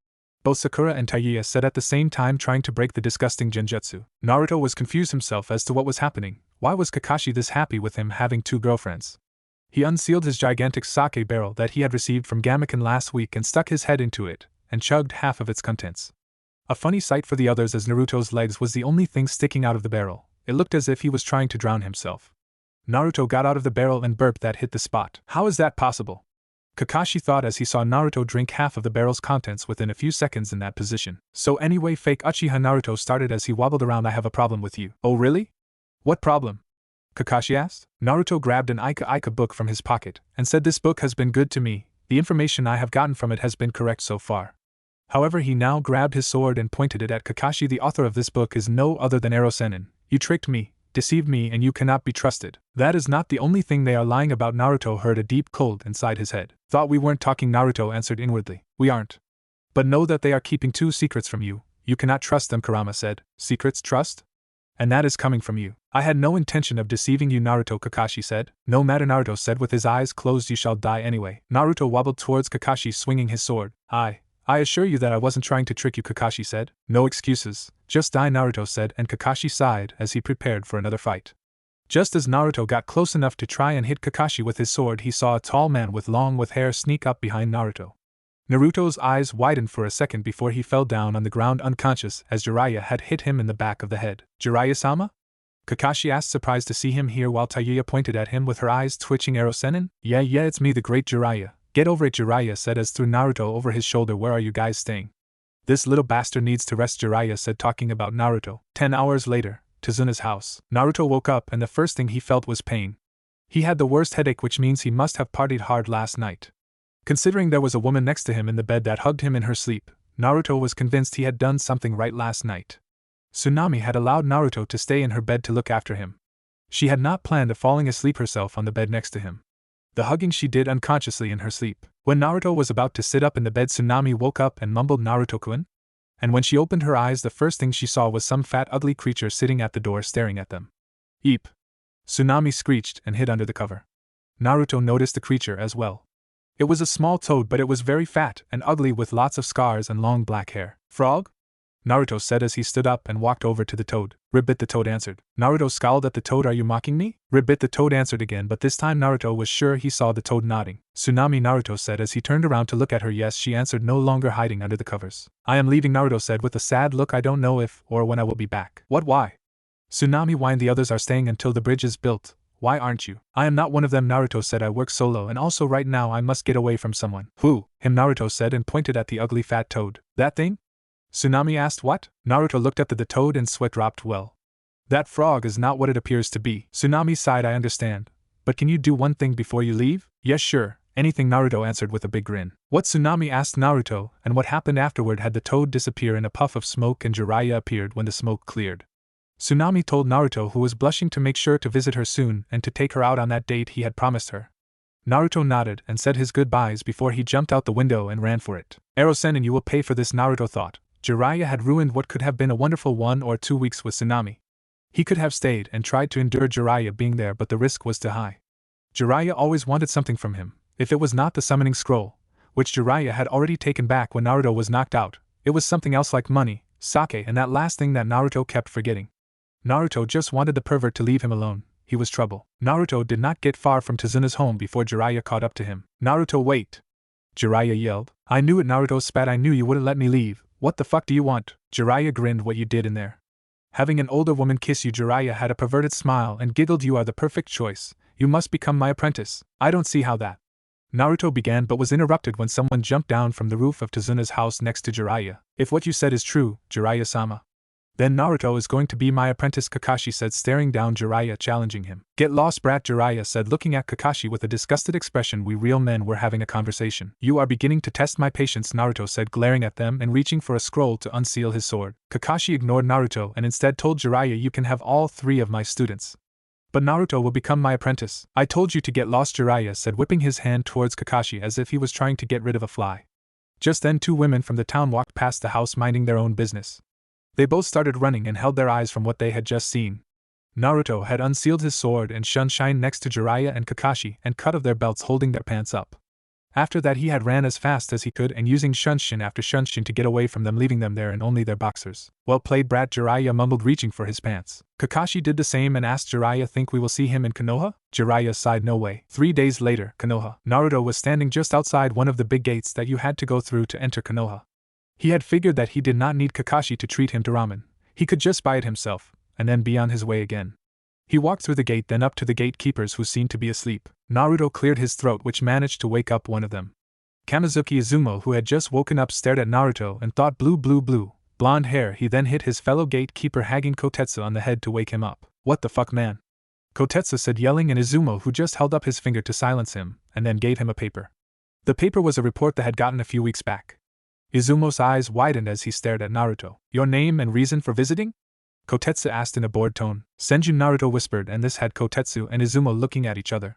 Both Sakura and Tayuya said at the same time, trying to break the disgusting genjutsu. Naruto was confused himself as to what was happening. Why was Kakashi this happy with him having 2 girlfriends? He unsealed his gigantic sake barrel that he had received from Gamaken last week and stuck his head into it, and chugged half of its contents. A funny sight for the others, as Naruto's legs was the only thing sticking out of the barrel. It looked as if he was trying to drown himself. Naruto got out of the barrel and burped that hit the spot. How is that possible? Kakashi thought as he saw Naruto drink half of the barrel's contents within a few seconds in that position. So anyway, fake Uchiha, Naruto started as he wobbled around. I have a problem with you. Oh really? What problem? Kakashi asked. Naruto grabbed an Ika book from his pocket and said, this book has been good to me. The information I have gotten from it has been correct so far. However, he now grabbed his sword and pointed it at Kakashi. The author of this book is no other than Ero Sennin. You tricked me, deceived me and you cannot be trusted. That is not the only thing they are lying about. Naruto heard a deep cold inside his head. Thought we weren't talking. Naruto answered inwardly. We aren't. But know that they are keeping 2 secrets from you. You cannot trust them, Kurama said. Secrets, trust? And that is coming from you. I had no intention of deceiving you, Naruto, Kakashi said. No matter, Naruto said with his eyes closed. You shall die anyway. Naruto wobbled towards Kakashi swinging his sword. I assure you that I wasn't trying to trick you, Kakashi said. No excuses. Just die, Naruto said, and Kakashi sighed as he prepared for another fight. Just as Naruto got close enough to try and hit Kakashi with his sword, he saw a tall man with hair sneak up behind Naruto. Naruto's eyes widened for a second before he fell down on the ground unconscious as Jiraiya had hit him in the back of the head. Jiraiya-sama? Kakashi asked, surprised to see him here while Tayuya pointed at him with her eyes twitching. Arrow Sennin? Yeah, it's me, the great Jiraiya. Get over it, Jiraiya said as threw Naruto over his shoulder. Where are you guys staying? This little bastard needs to rest, Jiraiya said, talking about Naruto. 10 hours later, Tsuna's house. Naruto woke up and the first thing he felt was pain. He had the worst headache, which means he must have partied hard last night. Considering there was a woman next to him in the bed that hugged him in her sleep, Naruto was convinced he had done something right last night. Tsunami had allowed Naruto to stay in her bed to look after him. She had not planned of falling asleep herself on the bed next to him. The hugging she did unconsciously in her sleep. When Naruto was about to sit up in the bed, Tsunami woke up and mumbled, Naruto-kun? And when she opened her eyes, the first thing she saw was some fat, ugly creature sitting at the door staring at them. Eep! Tsunami screeched and hid under the cover. Naruto noticed the creature as well. It was a small toad, but it was very fat and ugly with lots of scars and long black hair. Frog? Naruto said as he stood up and walked over to the toad. Ribbit, the toad answered. Naruto scowled at the toad. Are you mocking me? Ribbit, the toad answered again, but this time Naruto was sure he saw the toad nodding. Tsunami, Naruto said as he turned around to look at her. Yes, she answered, no longer hiding under the covers. I am leaving, Naruto said with a sad look. I don't know if or when I will be back. What, why? Tsunami whined. The others are staying until the bridge is built. Why aren't you? I am not one of them, Naruto said. I work solo and also right now I must get away from someone. Who? Him, Naruto said and pointed at the ugly fat toad. That thing? Tsunami asked. What? Naruto looked at the toad and sweat dropped. Well, that frog is not what it appears to be. Tsunami sighed. I understand. But can you do one thing before you leave? Yes, sure. Anything, Naruto answered with a big grin. What? Tsunami asked Naruto, and what happened afterward? Had the toad disappear in a puff of smoke and Jiraiya appeared when the smoke cleared. Tsunami told Naruto, who was blushing, to make sure to visit her soon and to take her out on that date he had promised her. Naruto nodded and said his goodbyes before he jumped out the window and ran for it. Arrow Sennin, you will pay for this, Naruto thought. Jiraiya had ruined what could have been a wonderful 1 or 2 weeks with Tsunami. He could have stayed and tried to endure Jiraiya being there, but the risk was too high. Jiraiya always wanted something from him. If it was not the summoning scroll, which Jiraiya had already taken back when Naruto was knocked out, it was something else like money, sake, and that last thing that Naruto kept forgetting. Naruto just wanted the pervert to leave him alone. He was trouble. Naruto did not get far from Tsuna's home before Jiraiya caught up to him. Naruto, wait! Jiraiya yelled. I knew it, Naruto spat. I knew you wouldn't let me leave. What the fuck do you want? Jiraiya grinned. What you did in there? Having an older woman kiss you. Jiraiya had a perverted smile and giggled. You are the perfect choice. You must become my apprentice. I don't see how that. Naruto began but was interrupted when someone jumped down from the roof of Tsuna's house next to Jiraiya. If what you said is true, Jiraiya-sama, then Naruto is going to be my apprentice, Kakashi said, staring down Jiraiya, challenging him. Get lost, brat, Jiraiya said, looking at Kakashi with a disgusted expression. We real men were having a conversation. You are beginning to test my patience, Naruto said, glaring at them and reaching for a scroll to unseal his sword. Kakashi ignored Naruto and instead told Jiraiya, you can have all 3 of my students. But Naruto will become my apprentice. I told you to get lost, Jiraiya said, whipping his hand towards Kakashi as if he was trying to get rid of a fly. Just then 2 women from the town walked past the house minding their own business. They both started running and held their eyes from what they had just seen. Naruto had unsealed his sword and Shunshin next to Jiraiya and Kakashi and cut off their belts, holding their pants up. After that he had ran as fast as he could and using Shunshin after Shunshin to get away from them, leaving them there in only their boxers. Well played, brat, Jiraiya mumbled, reaching for his pants. Kakashi did the same and asked Jiraiya, think we will see him in Konoha? Jiraiya sighed, no way. 3 days later, Konoha. Naruto was standing just outside one of the big gates that you had to go through to enter Konoha. He had figured that he did not need Kakashi to treat him to ramen. He could just buy it himself, and then be on his way again. He walked through the gate, then up to the gatekeepers who seemed to be asleep. Naruto cleared his throat, which managed to wake up one of them. Kamizuki Izumo, who had just woken up, stared at Naruto and thought blue, blonde hair. He then hit his fellow gatekeeper Hagen Kotetsu on the head to wake him up. What the fuck, man? Kotetsu said, yelling, and Izumo, who just held up his finger to silence him, and then gave him a paper. The paper was a report that had gotten a few weeks back. Izumo's eyes widened as he stared at Naruto. Your name and reason for visiting? Kotetsu asked in a bored tone. Senju Naruto whispered, and this had Kotetsu and Izumo looking at each other.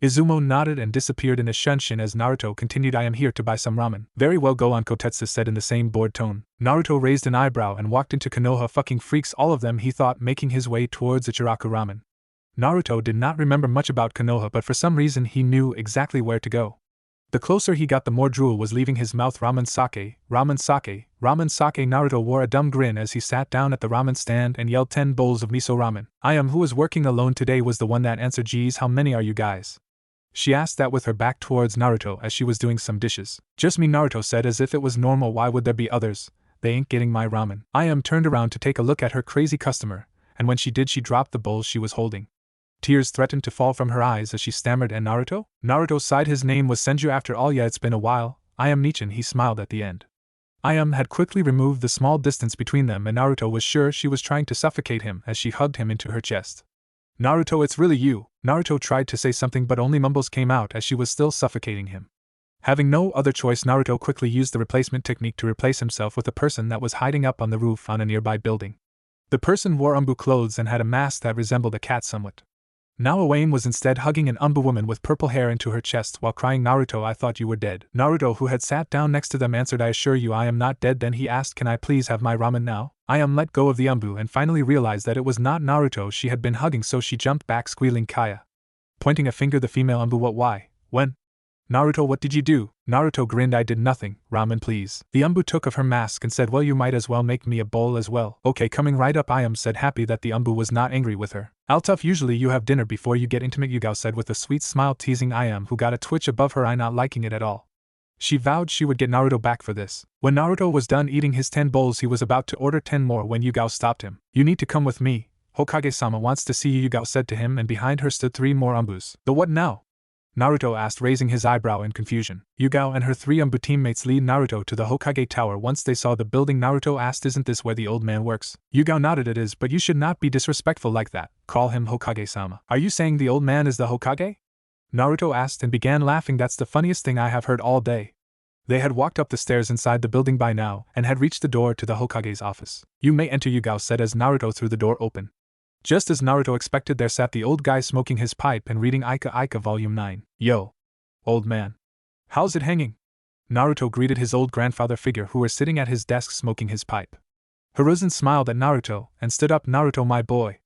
Izumo nodded and disappeared in a shunshin as Naruto continued. I am here to buy some ramen. Very well, go on, Kotetsu said in the same bored tone. Naruto raised an eyebrow and walked into Konoha. Fucking freaks, all of them, he thought, making his way towards Ichiraku Ramen. Naruto did not remember much about Konoha, but for some reason he knew exactly where to go. The closer he got, the more drool was leaving his mouth. Ramen sake, ramen sake, ramen sake. Naruto wore a dumb grin as he sat down at the ramen stand and yelled 10 bowls of miso ramen. I am who is working alone today was the one that answered. Geez, how many are you guys? She asked that with her back towards Naruto as she was doing some dishes. Just me, Naruto said as if it was normal. Why would there be others? They ain't getting my ramen. I am turned around to take a look at her crazy customer, and when she did, she dropped the bowl she was holding. Tears threatened to fall from her eyes as she stammered, and Naruto? Naruto sighed. His name was Senju after all. Yeah, it's been a while. I am Nichin, he smiled at the end. I am had quickly removed the small distance between them, and Naruto was sure she was trying to suffocate him as she hugged him into her chest. Naruto, it's really you. Naruto tried to say something but only mumbles came out as she was still suffocating him. Having no other choice, Naruto quickly used the replacement technique to replace himself with a person that was hiding up on the roof on a nearby building. The person wore umbu clothes and had a mask that resembled a cat somewhat. Now Owain was instead hugging an umbu woman with purple hair into her chest while crying, Naruto, I thought you were dead. Naruto, who had sat down next to them, answered, I assure you I am not dead. Then he asked, can I please have my ramen now? I am let go of the umbu and finally realized that it was not Naruto she had been hugging, so she jumped back squealing, Kaya. Pointing a finger the female umbu, what, why, when? Naruto, what did you do? Naruto grinned, I did nothing, ramen please. The umbu took of her mask and said, well, you might as well make me a bowl as well. Okay, coming right up, I am, said, happy that the umbu was not angry with her. Altuf, usually you have dinner before you get intimate, Yugao said with a sweet smile, teasing I am, who got a twitch above her eye, not liking it at all. She vowed she would get Naruto back for this. When Naruto was done eating his 10 bowls, he was about to order 10 more when Yugao stopped him. You need to come with me. Hokage-sama wants to see you, Yugao said to him, and behind her stood 3 more umbus. The what now? Naruto asked, raising his eyebrow in confusion. Yugao and her 3 umbu teammates lead Naruto to the Hokage Tower. Once they saw the building, Naruto asked, isn't this where the old man works? Yugao nodded, it is, but you should not be disrespectful like that. Call him Hokage-sama. Are you saying the old man is the Hokage? Naruto asked and began laughing. That's the funniest thing I have heard all day. They had walked up the stairs inside the building by now and had reached the door to the Hokage's office. You may enter, Yugao said as Naruto threw the door open. Just as Naruto expected, there sat the old guy smoking his pipe and reading Ika Ika Volume 9. Yo. Old man. How's it hanging? Naruto greeted his old grandfather figure who was sitting at his desk smoking his pipe. Hiruzen smiled at Naruto and stood up. Naruto, my boy.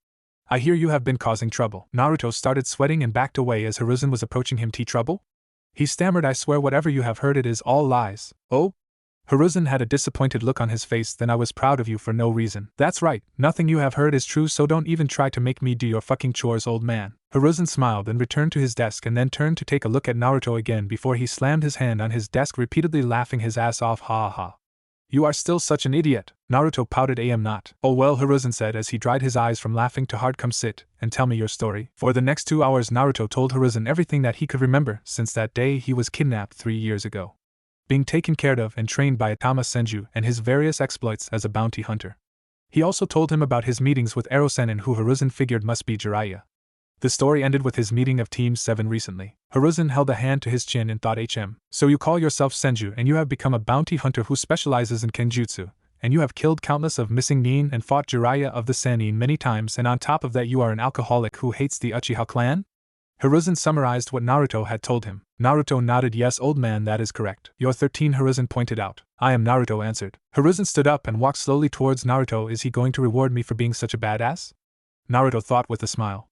I hear you have been causing trouble. Naruto started sweating and backed away as Hiruzen was approaching him. Trouble? He stammered, I swear whatever you have heard, it is all lies. Oh? Hiruzen had a disappointed look on his face. Then I was proud of you for no reason. That's right, nothing you have heard is true, so don't even try to make me do your fucking chores, old man. Hiruzen smiled and returned to his desk and then turned to take a look at Naruto again before he slammed his hand on his desk, repeatedly laughing his ass off. Ha ha. You are still such an idiot. Naruto pouted. I am not. Oh well, Hiruzen said as he dried his eyes from laughing too hard. Come sit and tell me your story. For the next 2 hours Naruto told Hiruzen everything that he could remember since that day he was kidnapped 3 years ago, being taken care of and trained by Itama Senju and his various exploits as a bounty hunter. He also told him about his meetings with Ero-Sennin, who Hiruzen figured must be Jiraiya. The story ended with his meeting of Team 7 recently. Hiruzen held a hand to his chin and thought, So you call yourself Senju and you have become a bounty hunter who specializes in kenjutsu, and you have killed countless of missing nin and fought Jiraiya of the Sannin many times, and on top of that you are an alcoholic who hates the Uchiha clan? Hiruzen summarized what Naruto had told him. Naruto nodded. Yes, old man, that is correct. You're 13, Hiruzen pointed out. I am, Naruto answered. Hiruzen stood up and walked slowly towards Naruto. Is he going to reward me for being such a badass? Naruto thought with a smile.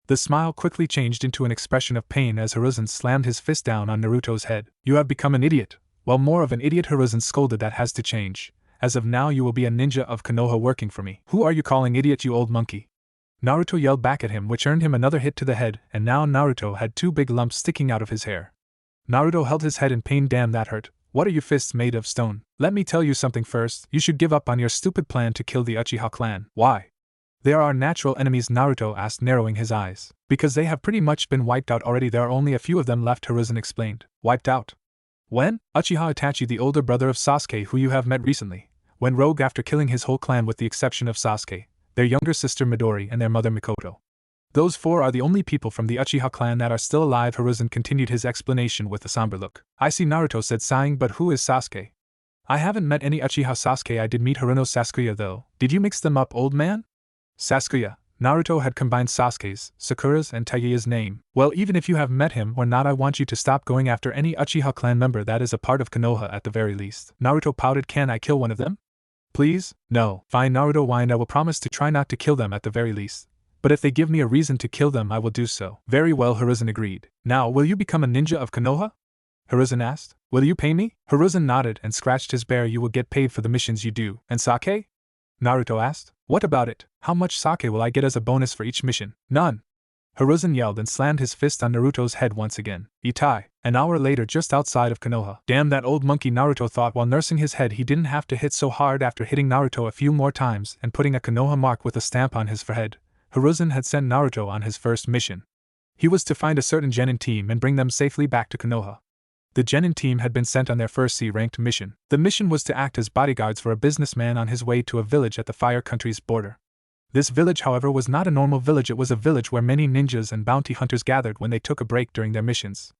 The smile quickly changed into an expression of pain as Hiruzen slammed his fist down on Naruto's head. You have become an idiot. Well, more of an idiot, Hiruzen scolded. That has to change. As of now you will be a ninja of Konoha working for me. Who are you calling idiot, you old monkey? Naruto yelled back at him, which earned him another hit to the head, and now Naruto had 2 big lumps sticking out of his hair. Naruto held his head in pain. Damn, that hurt. What are your fists made of, stone? Let me tell you something first. You should give up on your stupid plan to kill the Uchiha clan. Why? They are our natural enemies, Naruto asked, narrowing his eyes. Because they have pretty much been wiped out already. There are only a few of them left, Hiruzen explained. Wiped out? When? Uchiha Itachi, the older brother of Sasuke, who you have met recently, went rogue after killing his whole clan with the exception of Sasuke, their younger sister Midori, and their mother Mikoto. Those 4 are the only people from the Uchiha clan that are still alive. Hiruzen continued his explanation with a somber look. I see, Naruto said, sighing, but who is Sasuke? I haven't met any Uchiha Sasuke. I did meet Haruno Sasuke though. Did you mix them up, old man? Sasuke. Naruto had combined Sasuke's, Sakura's, and Taiya's name. Well, even if you have met him or not, I want you to stop going after any Uchiha clan member that is a part of Konoha at the very least. Naruto pouted. Can I kill one of them? Please? No. Fine, Naruto whined. I will promise to try not to kill them at the very least. But if they give me a reason to kill them, I will do so. Very well, Hiruzen agreed. Now, will you become a ninja of Konoha? Hiruzen asked. Will you pay me? Hiruzen nodded and scratched his bear. You will get paid for the missions you do. And sake? Naruto asked. What about it? How much sake will I get as a bonus for each mission? None. Hiruzen yelled and slammed his fist on Naruto's head once again. Itai. An hour later, just outside of Konoha. Damn that old monkey, Naruto thought while nursing his head. He didn't have to hit so hard. After hitting Naruto a few more times and putting a Konoha mark with a stamp on his forehead, Hiruzen had sent Naruto on his first mission. He was to find a certain genin team and bring them safely back to Konoha. The genin team had been sent on their first C-ranked mission. The mission was to act as bodyguards for a businessman on his way to a village at the Fire Country's border. This village, however, was not a normal village. It was a village where many ninjas and bounty hunters gathered when they took a break during their missions.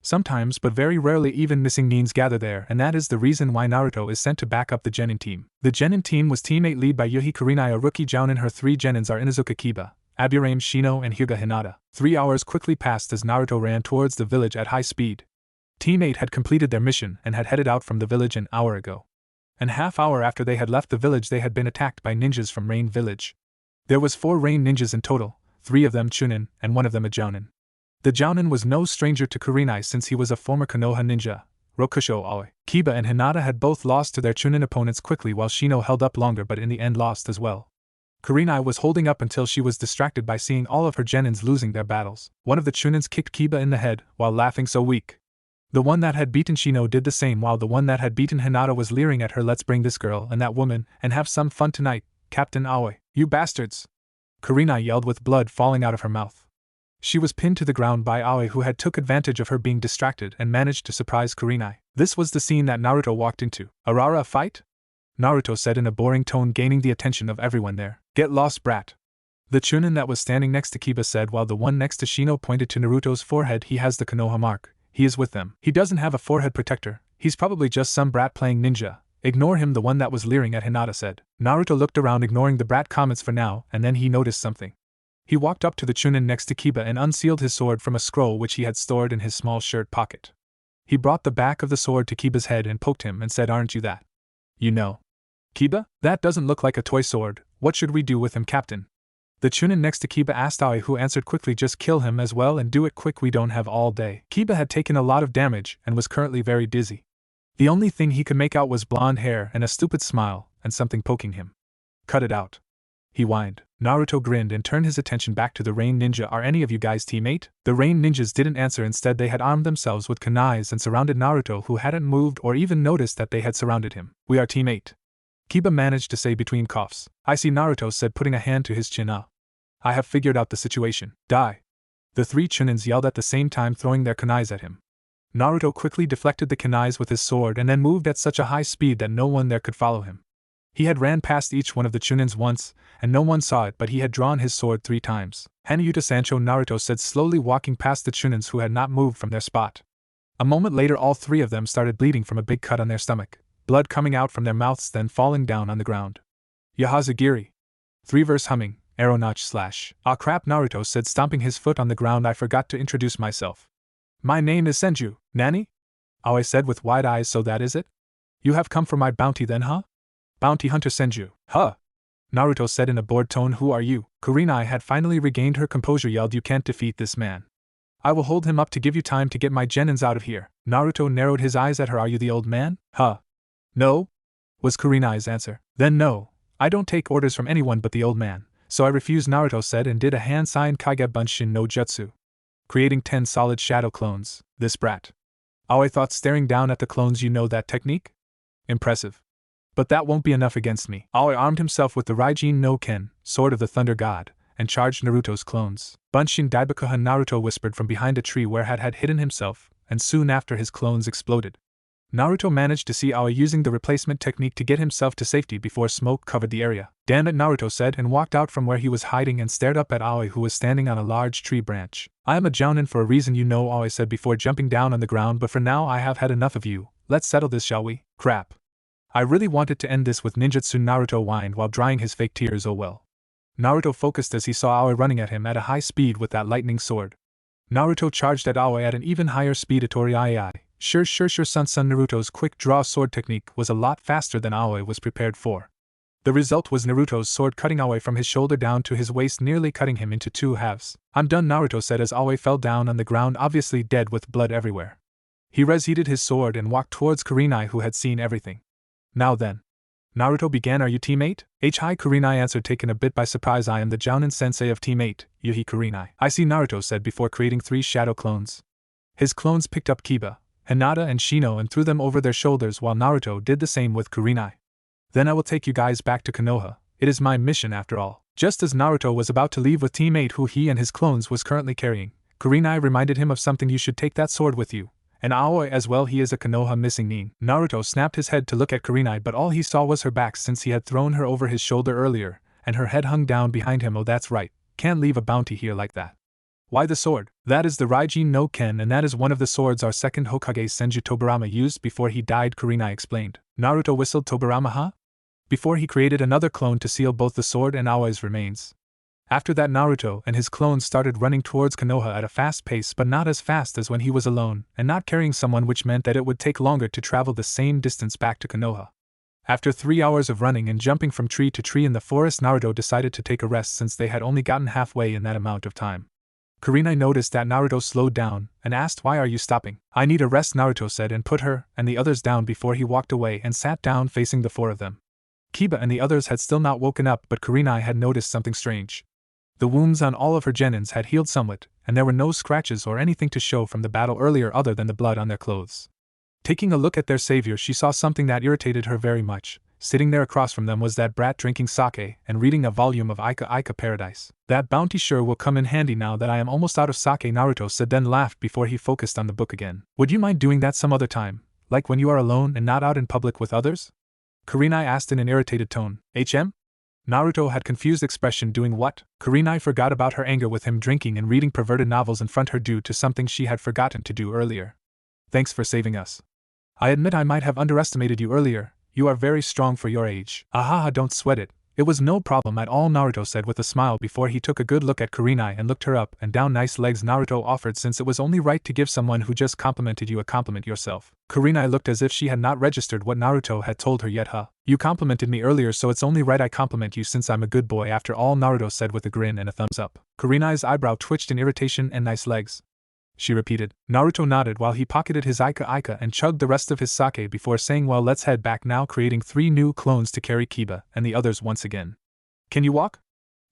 Sometimes, but very rarely, even missing nins gather there, and that is the reason why Naruto is sent to back up the genin team. The genin team was teammate lead by Yuhi Kurenai, a rookie jounin. Her three genins are Inuzuka Kiba, Aburame Shino, and Hyuga Hinata. 3 hours quickly passed as Naruto ran towards the village at high speed. Team 8 had completed their mission and had headed out from the village an hour ago. An half hour after they had left the village, they had been attacked by ninjas from Rain Village. There was 4 Rain ninjas in total, 3 of them Chunin, and 1 of them a Jounin. The Jounin was no stranger to Kurenai since he was a former Konoha ninja, Rokusho Aoi. Kiba and Hinata had both lost to their Chunin opponents quickly, while Shino held up longer but in the end lost as well. Kurenai was holding up until she was distracted by seeing all of her genins losing their battles. One of the Chunins kicked Kiba in the head, while laughing so weak. The one that had beaten Shino did the same, while the one that had beaten Hinata was leering at her. Let's bring this girl and that woman and have some fun tonight, Captain Aoi. You bastards! Kurenai yelled with blood falling out of her mouth. She was pinned to the ground by Aoi, who had took advantage of her being distracted and managed to surprise Kurenai. This was the scene that Naruto walked into. Arara, a fight? Naruto said in a boring tone, gaining the attention of everyone there. Get lost, brat. The Chunin that was standing next to Kiba said, while the one next to Shino pointed to Naruto's forehead. He has the Konoha mark. He is with them. He doesn't have a forehead protector. He's probably just some brat playing ninja. Ignore him, the one that was leering at Hinata said. Naruto looked around, ignoring the brat comments for now, and then he noticed something. He walked up to the Chunin next to Kiba and unsealed his sword from a scroll which he had stored in his small shirt pocket. He brought the back of the sword to Kiba's head and poked him and said, Aren't you that? You know. Kiba? That doesn't look like a toy sword. What should we do with him, Captain? The Chunin next to Kiba asked Aoi, who answered quickly, Just kill him as well and do it quick, we don't have all day. Kiba had taken a lot of damage and was currently very dizzy. The only thing he could make out was blonde hair and a stupid smile and something poking him. Cut it out. He whined. Naruto grinned and turned his attention back to the Rain Ninja. Are any of you guys teammate? The Rain Ninjas didn't answer. Instead, they had armed themselves with kunais and surrounded Naruto, who hadn't moved or even noticed that they had surrounded him. We are teammate. Kiba managed to say between coughs. I see, Naruto said, putting a hand to his chin. I have figured out the situation. Die. The 3 Chunins yelled at the same time, throwing their kunais at him. Naruto quickly deflected the kunais with his sword and then moved at such a high speed that no one there could follow him. He had ran past each one of the Chunins once, and no one saw it, but he had drawn his sword 3 times. Hanayuta Sancho, Naruto said, slowly walking past the Chunins who had not moved from their spot. A moment later, all 3 of them started bleeding from a big cut on their stomach, blood coming out from their mouths, then falling down on the ground. Yahazagiri. 3-verse humming. Arrow notch slash. Ah crap, Naruto said, stomping his foot on the ground. I forgot to introduce myself. My name is Senju. Nani? Aoi said with wide eyes. So that is it? You have come for my bounty then, huh? Bounty hunter Senju. Huh? Naruto said in a bored tone. Who are you? Kurenai had finally regained her composure, yelled, You can't defeat this man. I will hold him up to give you time to get my genins out of here. Naruto narrowed his eyes at her. Are you the old man? Huh? No? Was Kurenai's answer. Then no. I don't take orders from anyone but the old man. So I refuse, Naruto said and did a hand sign. Kage Bunshin no Jutsu. Creating 10 solid shadow clones. This brat. Aoi thought, staring down at the clones. You know that technique? Impressive. But that won't be enough against me. Aoi armed himself with the Raijin no Ken, sword of the Thunder God, and charged Naruto's clones. Bunshin Daibakuha, Naruto whispered from behind a tree where had hidden himself, and soon after his clones exploded. Naruto managed to see Aoi using the replacement technique to get himself to safety before smoke covered the area. Damn it, Naruto said, and walked out from where he was hiding and stared up at Aoi, who was standing on a large tree branch. I am a jounin for a reason, you know, Aoi said before jumping down on the ground, but for now I have had enough of you. Let's settle this, shall we? Crap. I really wanted to end this with ninjutsu, Naruto whined while drying his fake tears. Oh well. Naruto focused as he saw Aoi running at him at a high speed with that lightning sword. Naruto charged at Aoi at an even higher speed. Atori ai. Sure son. Naruto's quick draw sword technique was a lot faster than Aoi was prepared for. The result was Naruto's sword cutting Aoi from his shoulder down to his waist, nearly cutting him into two halves. I'm done, Naruto said as Aoi fell down on the ground, obviously dead with blood everywhere. He reseated his sword and walked towards Kurenai, who had seen everything. Now then. Naruto began. Are you teammate? Hi, Kurenai answered, taken a bit by surprise. I am the Jounin sensei of teammate, Yuhi Kurenai. I see, Naruto said before creating 3 shadow clones. His clones picked up Kiba, Hinata and Shino and threw them over their shoulders while Naruto did the same with Kurenai. Then I will take you guys back to Konoha. It is my mission after all. Just as Naruto was about to leave with teammate who he and his clones was currently carrying, Kurenai reminded him of something. You should take that sword with you. And Aoi as well, he is a Konoha missing nin. Naruto snapped his head to look at Kurenai, but all he saw was her back since he had thrown her over his shoulder earlier, and her head hung down behind him. Oh, that's right, can't leave a bounty here like that. Why the sword? That is the Raijin no Ken, and that is one of the swords our second Hokage Senju Tobirama used before he died, Kurenai explained. Naruto whistled. Tobirama, huh? Before he created another clone to seal both the sword and Aoi's remains. After that, Naruto and his clones started running towards Konoha at a fast pace, but not as fast as when he was alone and not carrying someone, which meant that it would take longer to travel the same distance back to Konoha. After 3 hours of running and jumping from tree to tree in the forest, Naruto decided to take a rest since they had only gotten halfway in that amount of time. Kurenai noticed that Naruto slowed down and asked, "Why are you stopping?" "I need a rest," Naruto said, and put her and the others down before he walked away and sat down facing the 4 of them. Kiba and the others had still not woken up, but Kurenai had noticed something strange. The wounds on all of her genins had healed somewhat, and there were no scratches or anything to show from the battle earlier other than the blood on their clothes. Taking a look at their savior, she saw something that irritated her very much. Sitting there across from them was that brat drinking sake and reading a volume of Ika Paradise. That bounty sure will come in handy now that I am almost out of sake, Naruto said, then laughed before he focused on the book again. Would you mind doing that some other time, like when you are alone and not out in public with others? Kurenai asked in an irritated tone. Naruto had confused expression. Doing what? Kurenai forgot about her anger with him drinking and reading perverted novels in front of her due to something she had forgotten to do earlier. Thanks for saving us. I admit I might have underestimated you earlier. You are very strong for your age. Ahaha, don't sweat it. It was no problem at all, Naruto said with a smile before he took a good look at Kurenai and looked her up and down. Nice legs, Naruto offered, since it was only right to give someone who just complimented you a compliment yourself. Kurenai looked as if she had not registered what Naruto had told her yet. Huh? You complimented me earlier, so it's only right I compliment you since I'm a good boy after all, Naruto said with a grin and a thumbs up. Kurenai's eyebrow twitched in irritation. And nice legs, she repeated. Naruto nodded while he pocketed his Ika and chugged the rest of his sake before saying, well, let's head back now, creating 3 new clones to carry Kiba and the others once again. Can you walk?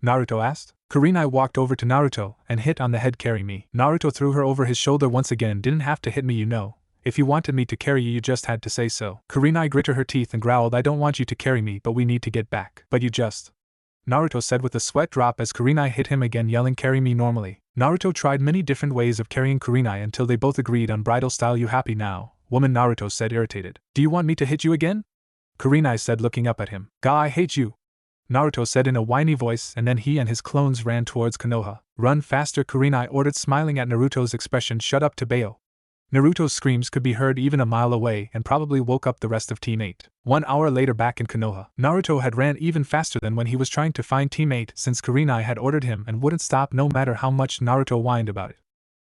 Naruto asked. Kurenai walked over to Naruto and hit on the head. Carry me. Naruto threw her over his shoulder once again. Didn't have to hit me, you know. If you wanted me to carry you, you just had to say so. Kurenai gritted her teeth and growled, I don't want you to carry me, but we need to get back. But you just... Naruto said with a sweat drop as Kurenai hit him again, yelling, carry me normally. Naruto tried many different ways of carrying Kurenai until they both agreed on bridal style. You happy now, woman? Naruto said, irritated. Do you want me to hit you again? Kurenai said, looking up at him. Ga, I hate you, Naruto said in a whiny voice, and then he and his clones ran towards Konoha. Run faster, Kurenai ordered, smiling at Naruto's expression. Shut up, Tobeo. Naruto's screams could be heard even a mile away and probably woke up the rest of Team 8. 1 hour later, back in Konoha, Naruto had ran even faster than when he was trying to find Team 8 since Kurenai had ordered him and wouldn't stop no matter how much Naruto whined about it.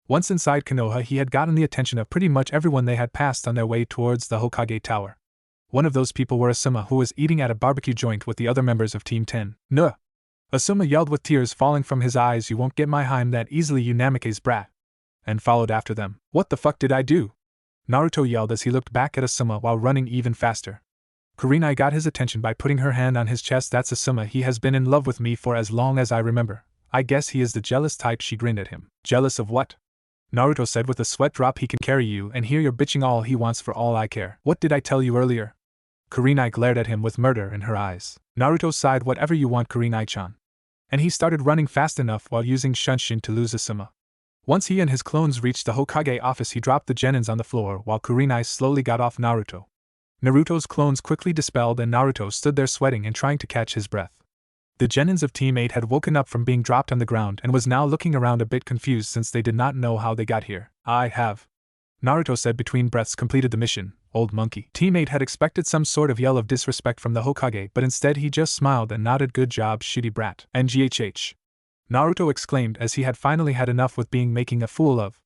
Once inside Konoha, he had gotten the attention of pretty much everyone they had passed on their way towards the Hokage Tower. One of those people were Asuma, who was eating at a barbecue joint with the other members of Team 10. Nuh! Asuma yelled with tears falling from his eyes. You won't get my Heim that easily, you Namake's brat. And followed after them. What the fuck did I do? Naruto yelled as he looked back at Asuma while running even faster. Kurenai got his attention by putting her hand on his chest. That's Asuma, he has been in love with me for as long as I remember. I guess he is the jealous type. She grinned at him. Jealous of what? Naruto said with a sweat drop. He can carry you and here you're bitching all he wants for all I care. What did I tell you earlier? Kurenai glared at him with murder in her eyes. Naruto sighed. Whatever you want, Kurenai-chan. And he started running fast enough while using Shunshin to lose Asuma. Once he and his clones reached the Hokage office, he dropped the genins on the floor while Kurenai slowly got off Naruto. Naruto's clones quickly dispelled and Naruto stood there sweating and trying to catch his breath. The genins of Team 8 had woken up from being dropped on the ground and was now looking around a bit confused since they did not know how they got here. I have. Naruto said between breaths. Completed the mission, old monkey. Teammate had expected some sort of yell of disrespect from the Hokage, but instead he just smiled and nodded. Good job, shitty brat. NGHH. Naruto exclaimed as he had finally had enough with being making a fool of.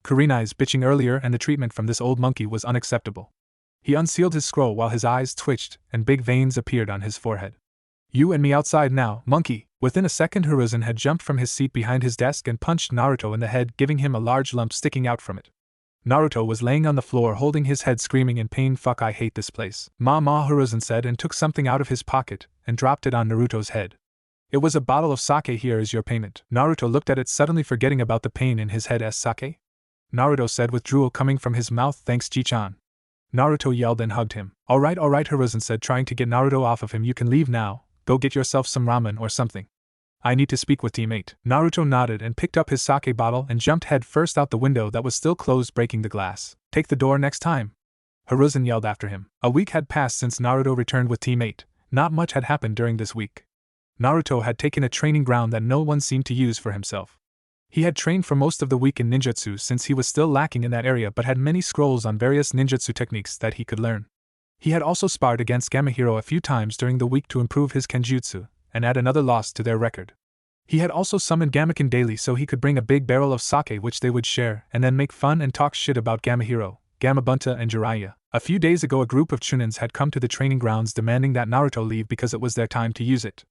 Kurenai's bitching earlier, and the treatment from this old monkey was unacceptable. He unsealed his scroll while his eyes twitched and big veins appeared on his forehead. You and me outside now, monkey. Within a second, Hiruzen had jumped from his seat behind his desk and punched Naruto in the head, giving him a large lump sticking out from it. Naruto was laying on the floor holding his head, screaming in pain. Fuck, I hate this place. Ma, Hiruzen said and took something out of his pocket and dropped it on Naruto's head. It was a bottle of sake. Here is your payment. Naruto looked at it, suddenly forgetting about the pain in his head. As sake? Naruto said with drool coming from his mouth. Thanks, Ji-chan. Naruto yelled and hugged him. Alright, Hiruzen said, trying to get Naruto off of him. You can leave now. Go get yourself some ramen or something. I need to speak with teammate. Naruto nodded and picked up his sake bottle and jumped head first out the window that was still closed, breaking the glass. Take the door next time. Hiruzen yelled after him. A week had passed since Naruto returned with teammate. Not much had happened during this week. Naruto had taken a training ground that no one seemed to use for himself. He had trained for most of the week in ninjutsu since he was still lacking in that area, but had many scrolls on various ninjutsu techniques that he could learn. He had also sparred against Gamahiro a few times during the week to improve his kenjutsu and add another loss to their record. He had also summoned Gamaken daily so he could bring a big barrel of sake which they would share and then make fun and talk shit about Gamahiro, Gamabunta and Jiraiya. A few days ago, a group of Chunins had come to the training grounds demanding that Naruto leave because it was their time to use it.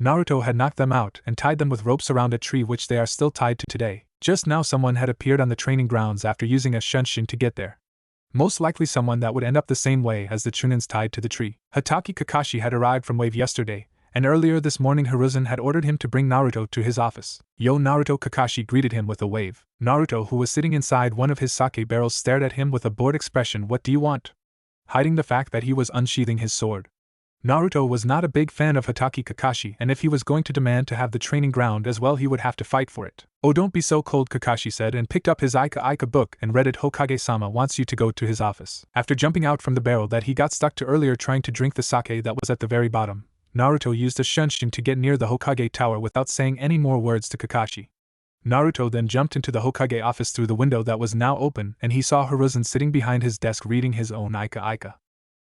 Naruto had knocked them out and tied them with ropes around a tree which they are still tied to today. Just now someone had appeared on the training grounds after using a shunshin to get there. Most likely someone that would end up the same way as the Chunins tied to the tree. Hatake Kakashi had arrived from Wave yesterday, and earlier this morning Hiruzen had ordered him to bring Naruto to his office. Yo Naruto, Kakashi greeted him with a wave. Naruto, who was sitting inside one of his sake barrels, stared at him with a bored expression. What do you want? Hiding the fact that he was unsheathing his sword. Naruto was not a big fan of Hatake Kakashi, and if he was going to demand to have the training ground as well, he would have to fight for it. Oh, don't be so cold, Kakashi said and picked up his Aika book and read it. Hokage-sama wants you to go to his office. After jumping out from the barrel that he got stuck to earlier trying to drink the sake that was at the very bottom, Naruto used a shunshin to get near the Hokage tower without saying any more words to Kakashi. Naruto then jumped into the Hokage office through the window that was now open, and he saw Hiruzen sitting behind his desk reading his own Aika.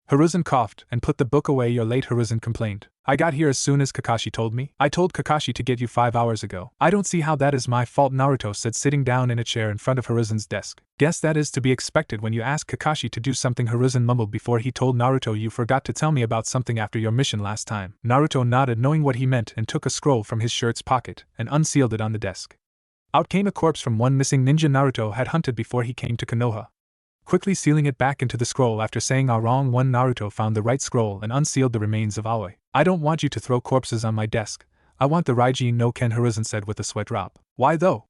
Hiruzen coughed and put the book away. You're late, Hiruzen complained. I got here as soon as Kakashi told me. I told Kakashi to get you 5 hours ago. I don't see how that is my fault, Naruto said, sitting down in a chair in front of Hiruzen's desk. Guess that is to be expected when you ask Kakashi to do something, Hiruzen mumbled before he told Naruto. You forgot to tell me about something after your mission last time. Naruto nodded, knowing what he meant, and took a scroll from his shirt's pocket and unsealed it on the desk. Out came a corpse from one missing ninja Naruto had hunted before he came to Konoha. Quickly sealing it back into the scroll after saying a wrong one, Naruto found the right scroll and unsealed the remains of Aoi. I don't want you to throw corpses on my desk. I want the Raijin no Ken, Hiruzen said with a sweat drop. Why though?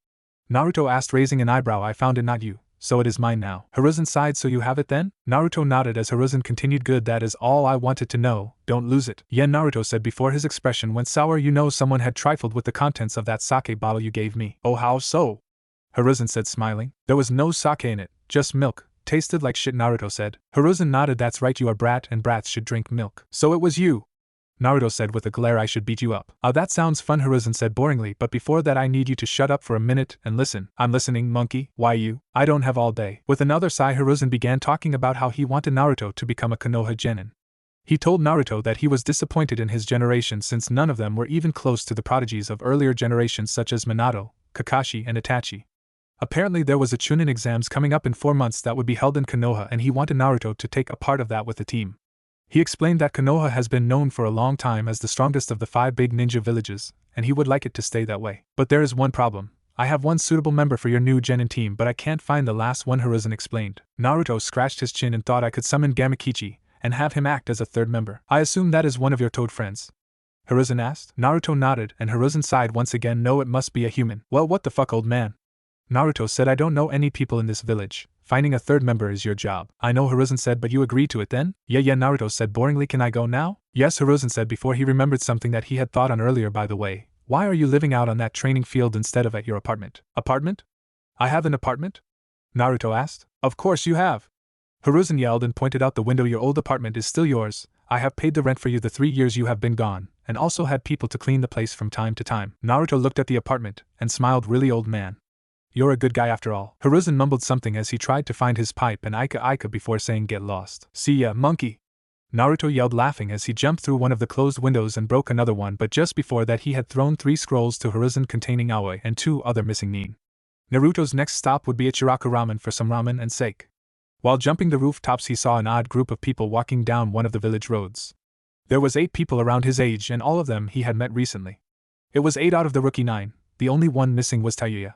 Naruto asked, raising an eyebrow. I found it, not you, so it is mine now. Hiruzen sighed. So you have it then? Naruto nodded as Hiruzen continued. Good, that is all I wanted to know, don't lose it. Yeah, Naruto said before his expression went sour. You know, someone had trifled with the contents of that sake bottle you gave me. Oh, how so? Hiruzen said, smiling. There was no sake in it, just milk. Tasted like shit, Naruto said. Hiruzen nodded. That's right, you are brat and brats should drink milk. So it was you, Naruto said with a glare. I should beat you up. Oh, that sounds fun, Hiruzen said boringly, but before that I need you to shut up for a minute and listen. I'm listening, monkey. Why you? I don't have all day. With another sigh, Hiruzen began talking about how he wanted Naruto to become a Konoha genin. He told Naruto that he was disappointed in his generation since none of them were even close to the prodigies of earlier generations such as Minato, Kakashi and Itachi. Apparently there was a Chunin exams coming up in 4 months that would be held in Konoha, and he wanted Naruto to take a part of that with the team. He explained that Konoha has been known for a long time as the strongest of the 5 big ninja villages, and he would like it to stay that way. But there is one problem. I have one suitable member for your new genin team, but I can't find the last one, Hiruzen explained. Naruto scratched his chin and thought I could summon Gamakichi and have him act as a third member. I assume that is one of your toad friends? Hiruzen asked. Naruto nodded and Hiruzen sighed once again. No, it must be a human. Well, what the fuck, old man? Naruto said, I don't know any people in this village. Finding a third member is your job. I know, Hiruzen said, but you agreed to it then? Yeah, Naruto said boringly. Can I go now? Yes, Hiruzen said before he remembered something that he had thought on earlier. By the way, why are you living out on that training field instead of at your apartment? Apartment? I have an apartment? Naruto asked. Of course you have. Hiruzen yelled and pointed out the window. Your old apartment is still yours. I have paid the rent for you the 3 years you have been gone, and also had people to clean the place from time to time. Naruto looked at the apartment and smiled. Really, old man? You're a good guy after all. Hiruzen mumbled something as he tried to find his pipe and Ika before saying get lost. See ya, monkey! Naruto yelled laughing as he jumped through one of the closed windows and broke another one, but just before that he had thrown 3 scrolls to Hiruzen containing Aoi and 2 other missing nin. Naruto's next stop would be Ichiraku Ramen for some ramen and sake. While jumping the rooftops he saw an odd group of people walking down one of the village roads. There was 8 people around his age and all of them he had met recently. It was 8 out of the rookie 9, the only one missing was Tayuya.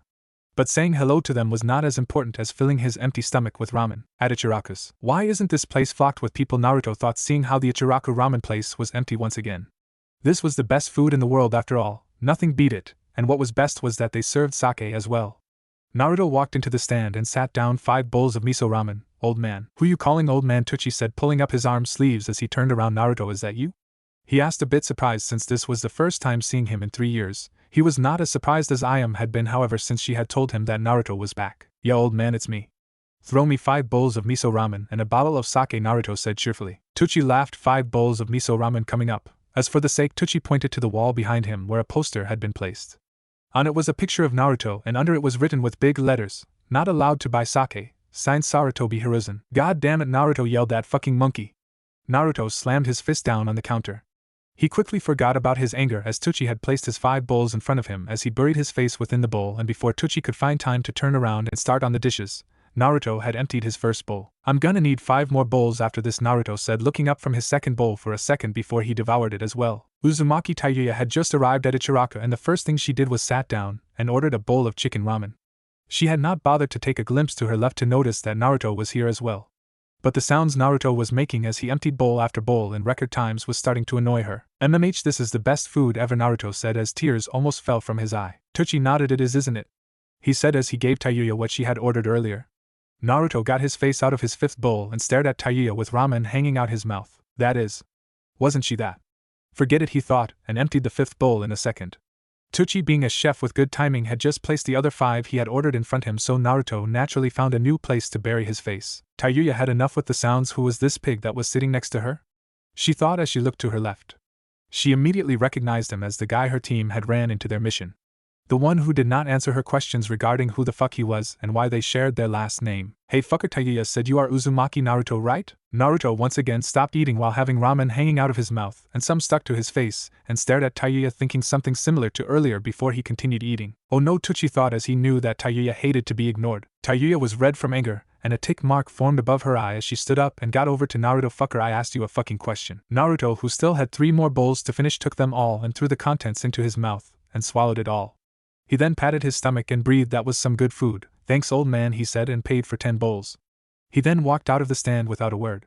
But saying hello to them was not as important as filling his empty stomach with ramen at Ichiraku's. Why isn't this place flocked with people? Naruto thought, seeing how the Ichiraku ramen place was empty once again. This was the best food in the world after all, nothing beat it, and what was best was that they served sake as well. Naruto walked into the stand and sat down 5 bowls of miso ramen. Old man. Who you calling old man? Tucci said, pulling up his arm sleeves as he turned around. Naruto, is that you? He asked, a bit surprised since this was the first time seeing him in 3 years. He was not as surprised as Ayame had been, however, since she had told him that Naruto was back. Yeah, old man, it's me. Throw me 5 bowls of miso ramen and a bottle of sake, Naruto said cheerfully. Tucci laughed. 5 bowls of miso ramen coming up. As for the sake, Tucci pointed to the wall behind him where a poster had been placed. On it was a picture of Naruto and under it was written with big letters, not allowed to buy sake, signed Sarutobi Hiruzen. God damn it, Naruto yelled, that fucking monkey. Naruto slammed his fist down on the counter. He quickly forgot about his anger as Tucci had placed his 5 bowls in front of him as he buried his face within the bowl, and before Tucci could find time to turn around and start on the dishes, Naruto had emptied his first bowl. I'm gonna need 5 more bowls after this, Naruto said, looking up from his second bowl for a second before he devoured it as well. Uzumaki Tayuya had just arrived at Ichiraku and the first thing she did was sat down and ordered a bowl of chicken ramen. She had not bothered to take a glimpse to her left to notice that Naruto was here as well. But the sounds Naruto was making as he emptied bowl after bowl in record times was starting to annoy her. This is the best food ever, Naruto said as tears almost fell from his eye. Tucci nodded. It is, isn't it? He said as he gave Tayuya what she had ordered earlier. Naruto got his face out of his 5th bowl and stared at Tayuya with ramen hanging out his mouth. That is. Wasn't she that? Forget it, he thought, and emptied the 5th bowl in a second. Tucci, being a chef with good timing, had just placed the other 5 he had ordered in front him, so Naruto naturally found a new place to bury his face. Tayuya had enough with the sounds. Who was this pig that was sitting next to her? She thought as she looked to her left. She immediately recognized him as the guy her team had ran into their mission. The one who did not answer her questions regarding who the fuck he was and why they shared their last name. Hey fucker, Tayuya said, you are Uzumaki Naruto, right? Naruto once again stopped eating while having ramen hanging out of his mouth, and some stuck to his face, and stared at Tayuya thinking something similar to earlier before he continued eating. Oh no, Tucci thought as he knew that Tayuya hated to be ignored. Tayuya was red from anger, and a tick mark formed above her eye as she stood up and got over to Naruto. Fucker, I asked you a fucking question. Naruto, who still had 3 more bowls to finish, took them all and threw the contents into his mouth, and swallowed it all. He then patted his stomach and breathed. That was some good food. Thanks, old man, he said, and paid for 10 bowls. He then walked out of the stand without a word.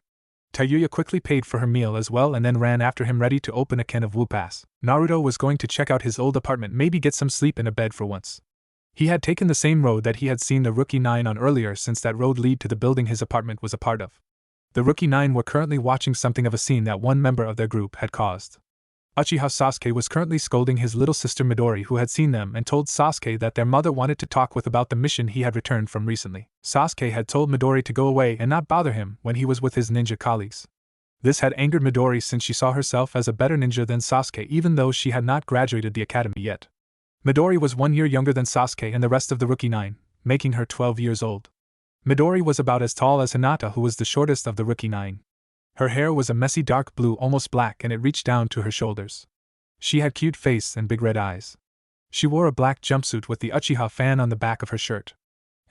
Tayuya quickly paid for her meal as well and then ran after him, ready to open a can of Wu-Pass. Naruto was going to check out his old apartment, maybe get some sleep in a bed for once. He had taken the same road that he had seen the Rookie 9 on earlier, since that road lead to the building his apartment was a part of. The Rookie 9 were currently watching something of a scene that one member of their group had caused. Uchiha Sasuke was currently scolding his little sister Midori, who had seen them and told Sasuke that their mother wanted to talk with about the mission he had returned from recently. Sasuke had told Midori to go away and not bother him when he was with his ninja colleagues. This had angered Midori since she saw herself as a better ninja than Sasuke, even though she had not graduated the academy yet. Midori was 1 year younger than Sasuke and the rest of the Rookie 9, making her 12 years old. Midori was about as tall as Hinata, who was the shortest of the Rookie 9. Her hair was a messy dark blue, almost black, and it reached down to her shoulders. She had cute face and big red eyes. She wore a black jumpsuit with the Uchiha fan on the back of her shirt.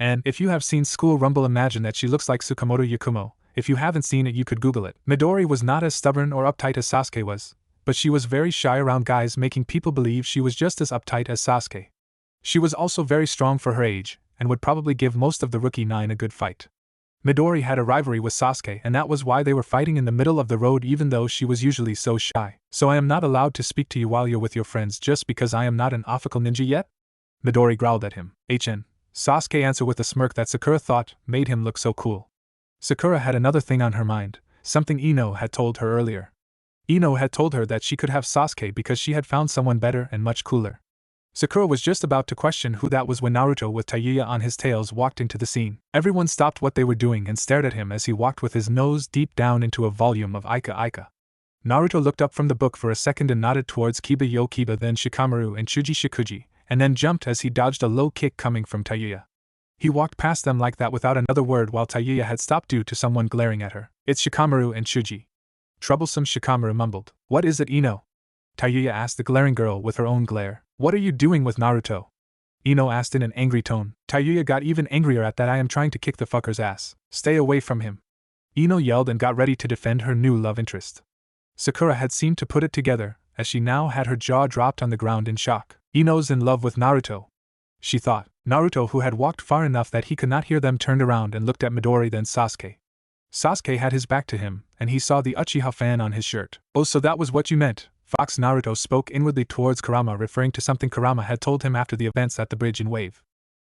And, if you have seen School Rumble, imagine that she looks like Tsukamoto Yakumo. If you haven't seen it, you could Google it. Midori was not as stubborn or uptight as Sasuke was, but she was very shy around guys, making people believe she was just as uptight as Sasuke. She was also very strong for her age, and would probably give most of the Rookie 9 a good fight. Midori had a rivalry with Sasuke, and that was why they were fighting in the middle of the road, even though she was usually so shy. So I am not allowed to speak to you while you're with your friends just because I am not an official ninja yet? Midori growled at him. Sasuke answered with a smirk that Sakura thought made him look so cool. Sakura had another thing on her mind, something Ino had told her earlier. Ino had told her that she could have Sasuke because she had found someone better and much cooler. Sakura was just about to question who that was when Naruto with Tayuya on his tails walked into the scene. Everyone stopped what they were doing and stared at him as he walked with his nose deep down into a volume of Ika. Naruto looked up from the book for a second and nodded towards Kiba yo Kiba, then Shikamaru and Chuji Shikuji, and then jumped as he dodged a low kick coming from Tayuya. He walked past them like that without another word while Tayuya had stopped due to someone glaring at her. It's Shikamaru and Shuji. Troublesome Shikamaru mumbled. What is it, Ino? Tayuya asked the glaring girl with her own glare. What are you doing with Naruto? Ino asked in an angry tone. Tayuya got even angrier at that. I am trying to kick the fucker's ass. Stay away from him. Ino yelled and got ready to defend her new love interest. Sakura had seemed to put it together, as she now had her jaw dropped on the ground in shock. Ino's in love with Naruto, she thought. Naruto, who had walked far enough that he could not hear them, turned around and looked at Midori, then Sasuke. Sasuke had his back to him, and he saw the Uchiha fan on his shirt. Oh, so that was what you meant, Fox. Naruto spoke inwardly towards Kurama, referring to something Kurama had told him after the events at the bridge in Wave.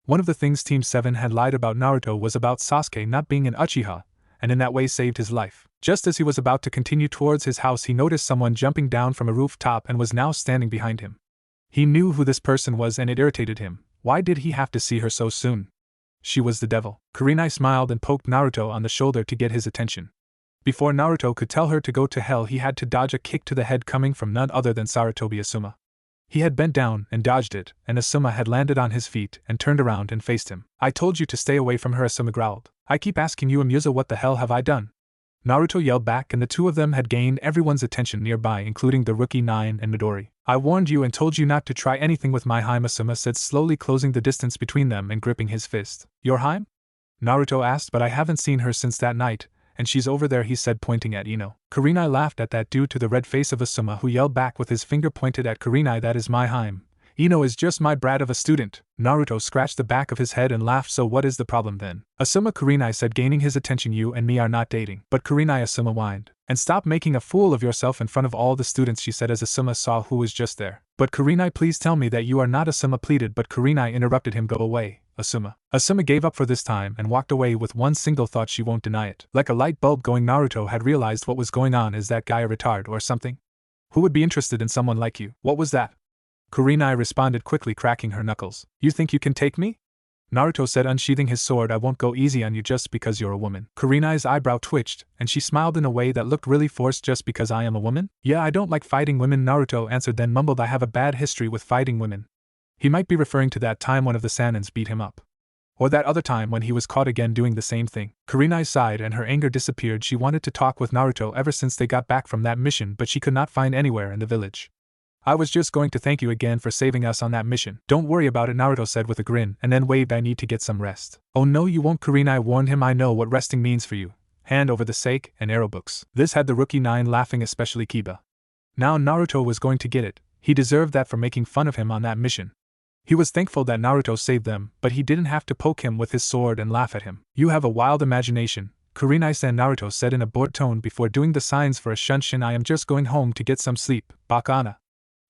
One of the things Team 7 had lied about Naruto was about Sasuke not being an Uchiha, and in that way saved his life. Just as he was about to continue towards his house, he noticed someone jumping down from a rooftop and was now standing behind him. He knew who this person was and it irritated him. Why did he have to see her so soon? She was the devil. Kurenai smiled and poked Naruto on the shoulder to get his attention. Before Naruto could tell her to go to hell, he had to dodge a kick to the head coming from none other than Sarutobi Asuma. He had bent down and dodged it, and Asuma had landed on his feet and turned around and faced him. I told you to stay away from her, Asuma growled. I keep asking you, Amusa, what the hell have I done? Naruto yelled back, and the two of them had gained everyone's attention nearby, including the rookie Nine and Midori. I warned you and told you not to try anything with my Haim, Asuma said, slowly closing the distance between them and gripping his fist. Your Haim? Naruto asked, but I haven't seen her since that night, and she's over there, he said, pointing at Ino. Kurenai laughed at that due to the red face of Asuma, who yelled back with his finger pointed at Kurenai, that is my Haim. Ino is just my brat of a student. Naruto scratched the back of his head and laughed. So what is the problem then? Asuma, Kurenai said, gaining his attention. You and me are not dating. But Kurenai, Asuma whined. And stop making a fool of yourself in front of all the students, she said as Asuma saw who was just there. But Kurenai, please tell me that you are not, Asuma pleaded, but Kurenai interrupted him. Go away, Asuma. Asuma gave up for this time and walked away with one single thought, she won't deny it. Like a light bulb going, Naruto had realized what was going on. Is that guy a retard or something? Who would be interested in someone like you? What was that? Kurenai responded quickly, cracking her knuckles. You think you can take me? Naruto said, unsheathing his sword. I won't go easy on you just because you're a woman. Kurenai's eyebrow twitched, and she smiled in a way that looked really forced. Just because I am a woman? Yeah, I don't like fighting women, Naruto answered, then mumbled, I have a bad history with fighting women. He might be referring to that time one of the Sanins beat him up. Or that other time when he was caught again doing the same thing. Kurenai sighed and her anger disappeared. She wanted to talk with Naruto ever since they got back from that mission, but she could not find anywhere in the village. I was just going to thank you again for saving us on that mission. Don't worry about it, Naruto said with a grin, and then waved. I need to get some rest. Oh no, you won't, Kurenai warned him. I know what resting means for you. Hand over the sake and arrow books. This had the rookie Nine laughing, especially Kiba. Now Naruto was going to get it. He deserved that for making fun of him on that mission. He was thankful that Naruto saved them, but he didn't have to poke him with his sword and laugh at him. You have a wild imagination, Kurenai-san, Naruto said in a bored tone before doing the signs for a shunshin. I am just going home to get some sleep, Bakana.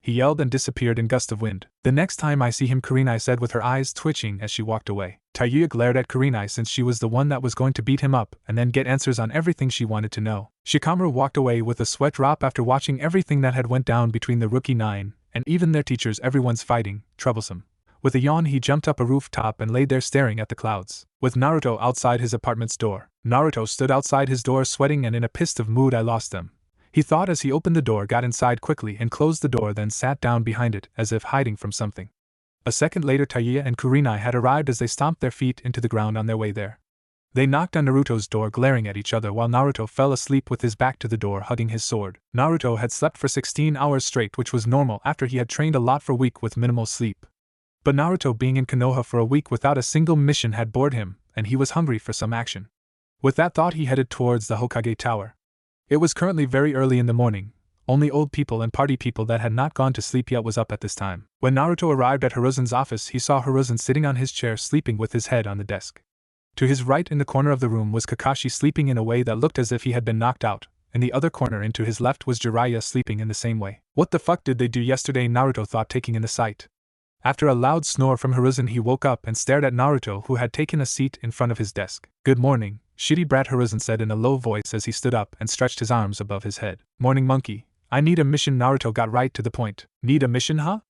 He yelled and disappeared in gust of wind. The next time I see him, Kurenai said with her eyes twitching as she walked away. Tayuya glared at Kurenai since she was the one that was going to beat him up and then get answers on everything she wanted to know. Shikamaru walked away with a sweat drop after watching everything that had went down between the rookie Nine and even their teachers. Everyone's fighting, troublesome. With a yawn, he jumped up a rooftop and lay there staring at the clouds. With Naruto outside his apartment's door. Naruto stood outside his door sweating and in a pissed of mood. I lost them, he thought as he opened the door, got inside quickly and closed the door, then sat down behind it as if hiding from something. A second later, Tayuya and Kurenai had arrived as they stomped their feet into the ground on their way there. They knocked on Naruto's door, glaring at each other while Naruto fell asleep with his back to the door, hugging his sword. Naruto had slept for 16 hours straight, which was normal after he had trained a lot for a week with minimal sleep. But Naruto being in Konoha for a week without a single mission had bored him, and he was hungry for some action. With that thought, he headed towards the Hokage Tower. It was currently very early in the morning. Only old people and party people that had not gone to sleep yet was up at this time. When Naruto arrived at Hiruzen's office, he saw Hiruzen sitting on his chair sleeping with his head on the desk. To his right in the corner of the room was Kakashi sleeping in a way that looked as if he had been knocked out. In the other corner and to his left was Jiraiya sleeping in the same way. What the fuck did they do yesterday, Naruto thought, taking in the sight. After a loud snore from Hiruzen, he woke up and stared at Naruto, who had taken a seat in front of his desk. Good morning, shitty brat, Hiruzen said in a low voice as he stood up and stretched his arms above his head. Morning, monkey. I need a mission, Naruto got right to the point. Need a mission, huh?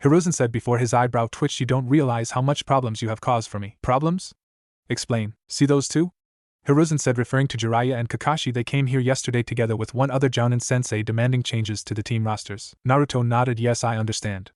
Hiruzen said before his eyebrow twitched. You don't realize how much problems you have caused for me. Problems? Explain. See those two? Hiruzen said, referring to Jiraiya and Kakashi. They came here yesterday together with one other Jounin sensei demanding changes to the team rosters. Naruto nodded. Yes, I understand.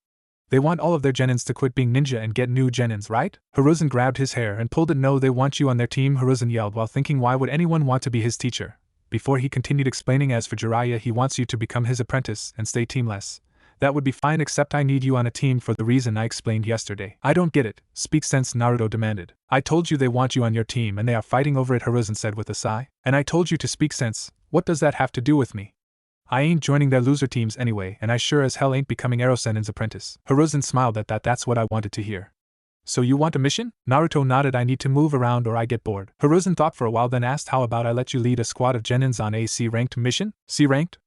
They want all of their genins to quit being ninja and get new genins, right? Hiruzen grabbed his hair and pulled it. No, they want you on their team, Hiruzen yelled while thinking why would anyone want to be his teacher. Before he continued explaining, as for Jiraiya, he wants you to become his apprentice and stay teamless. That would be fine, except I need you on a team for the reason I explained yesterday. I don't get it. Speak sense, Naruto demanded. I told you they want you on your team and they are fighting over it, Hiruzen said with a sigh. And I told you to speak sense. What does that have to do with me? I ain't joining their loser teams anyway, and I sure as hell ain't becoming Erosenin's apprentice. Hiruzen smiled at that. That's what I wanted to hear. So you want a mission? Naruto nodded. I need to move around or I get bored. Hiruzen thought for a while, then asked, how about I let you lead a squad of genins on a C-ranked mission? C-ranked?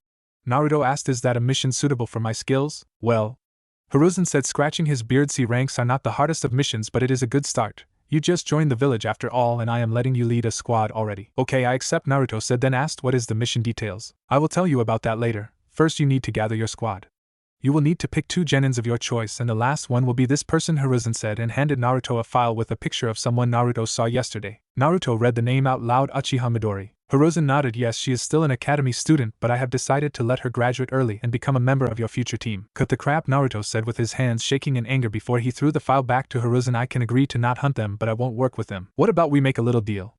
Naruto asked, is that a mission suitable for my skills? Well, Hiruzen said, scratching his beard, C ranks are not the hardest of missions, but it is a good start. You just joined the village after all, and I am letting you lead a squad already. Okay, I accept, Naruto said, then asked, what is the mission details? I will tell you about that later. First you need to gather your squad. You will need to pick 2 genins of your choice, and the last one will be this person, Hiruzen said, and handed Naruto a file with a picture of someone Naruto saw yesterday. Naruto read the name out loud, Uchiha Midori. Hiruzen nodded. Yes, she is still an academy student, but I have decided to let her graduate early and become a member of your future team. Cut the crap, Naruto said with his hands shaking in anger before he threw the file back to Hiruzen. I can agree to not hunt them, but I won't work with them. What about we make a little deal?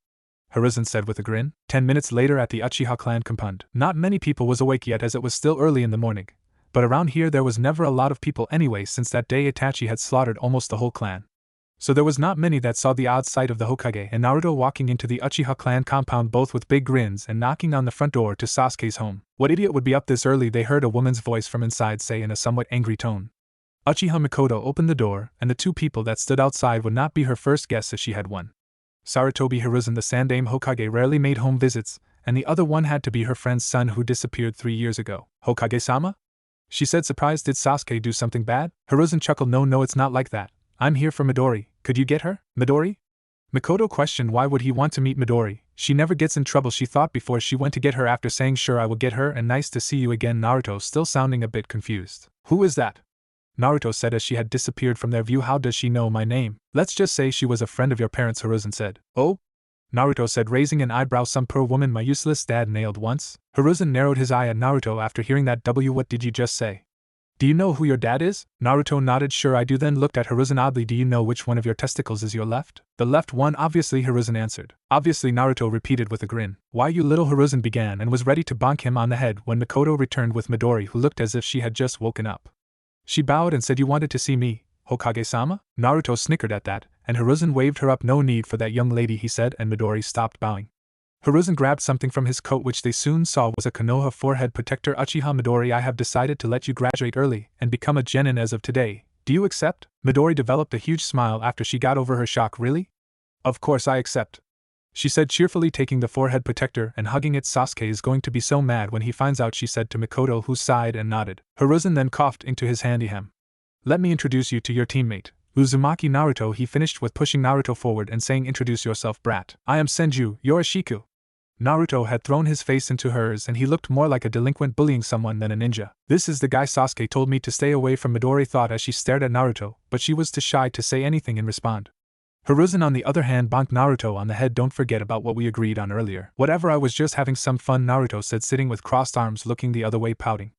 Hiruzen said with a grin. 10 minutes later at the Uchiha clan compound. Not many people was awake yet as it was still early in the morning. But around here there was never a lot of people anyway, since that day Itachi had slaughtered almost the whole clan. So there was not many that saw the odd sight of the Hokage and Naruto walking into the Uchiha clan compound both with big grins and knocking on the front door to Sasuke's home. What idiot would be up this early? They heard a woman's voice from inside say in a somewhat angry tone. Uchiha Mikoto opened the door, and the 2 people that stood outside would not be her first guess as she had one. Sarutobi Hiruzen, the Sandaime Hokage, rarely made home visits, and the other one had to be her friend's son who disappeared 3 years ago. Hokage-sama? She said, surprised. Did Sasuke do something bad? Hiruzen chuckled. No, it's not like that. I'm here for Midori. Could you get her? Midori? Mikoto questioned. Why would he want to meet Midori? She never gets in trouble, she thought before she went to get her, after saying sure I will get her and nice to see you again. Naruto still sounding a bit confused. Who is that? Naruto said as she had disappeared from their view. How does she know my name? Let's just say she was a friend of your parents, Hiruzen said. Oh? Naruto said, raising an eyebrow. Some poor woman my useless dad nailed once. Hiruzen narrowed his eye at Naruto after hearing that. What did you just say? Do you know who your dad is? Naruto nodded. Sure I do, then looked at Hiruzen oddly. Do you know which one of your testicles is your left? The left one, obviously, Hiruzen answered. Obviously, Naruto repeated with a grin. Why, you little, Hiruzen began and was ready to bonk him on the head when Mikoto returned with Midori, who looked as if she had just woken up. She bowed and said, you wanted to see me, Hokage-sama? Naruto snickered at that, and Hiruzen waved her up. No need for that, young lady, he said, and Midori stopped bowing. Hiruzen grabbed something from his coat, which they soon saw was a Konoha forehead protector. Uchiha Midori, I have decided to let you graduate early and become a genin as of today. Do you accept? Midori developed a huge smile after she got over her shock. Really? Of course I accept, she said cheerfully, taking the forehead protector and hugging it. Sasuke is going to be so mad when he finds out, she said to Mikoto, who sighed and nodded. Hiruzen then coughed into his handy ham. Let me introduce you to your teammate, Uzumaki. Naruto, he finished with pushing Naruto forward and saying, introduce yourself, brat. I am Senju, Yoroshiku. Naruto had thrown his face into hers and he looked more like a delinquent bullying someone than a ninja. This is the guy Sasuke told me to stay away from, Midori thought as she stared at Naruto, but she was too shy to say anything and respond. Hiruzen on the other hand bonked Naruto on the head. Don't forget about what we agreed on earlier. Whatever, I was just having some fun, Naruto said, sitting with crossed arms looking the other way, pouting.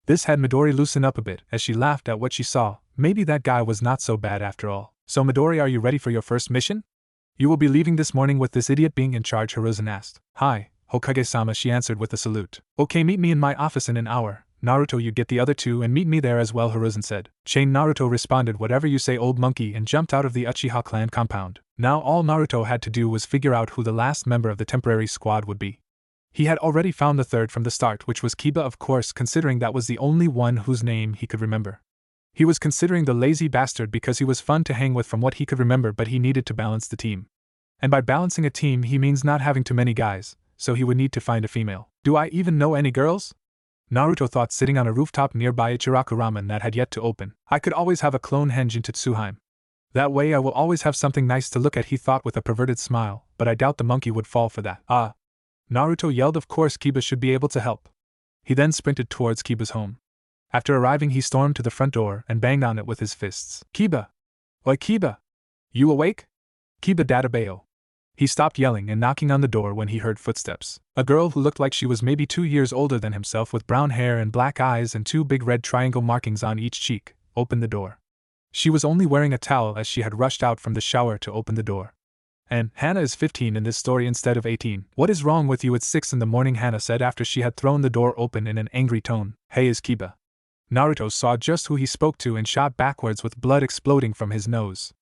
This had Midori loosen up a bit as she laughed at what she saw. Maybe that guy was not so bad after all. So Midori, are you ready for your first mission? You will be leaving this morning with this idiot being in charge, Hiruzen asked. Hi, Hokage-sama, she answered with a salute. Okay, meet me in my office in an hour. Naruto, you get the other 2 and meet me there as well, Hiruzen said. Chain, Naruto responded. Whatever you say, old monkey, and jumped out of the Uchiha clan compound. Now all Naruto had to do was figure out who the last member of the temporary squad would be. He had already found the third from the start, which was Kiba, of course, considering that was the only one whose name he could remember. He was considering the lazy bastard because he was fun to hang with from what he could remember, but he needed to balance the team. And by balancing a team he means not having too many guys, so he would need to find a female. Do I even know any girls? Naruto thought, sitting on a rooftop nearby Ichiraku Ramen that had yet to open. I could always have a clone henge into Tsuheim. That way I will always have something nice to look at, he thought with a perverted smile, but I doubt the monkey would fall for that. Ah! Naruto yelled. Of course Kiba should be able to help. He then sprinted towards Kiba's home. After arriving he stormed to the front door and banged on it with his fists. Kiba! Oi Kiba! You awake? Kiba Databeo. He stopped yelling and knocking on the door when he heard footsteps. A girl who looked like she was maybe 2 years older than himself, with brown hair and black eyes and 2 big red triangle markings on each cheek, opened the door. She was only wearing a towel as she had rushed out from the shower to open the door. And Hana is 15 in this story instead of 18. What is wrong with you? It's 6 in the morning, Hana said after she had thrown the door open in an angry tone. Hey, is Kiba. Naruto saw just who he spoke to and shot backwards with blood exploding from his nose.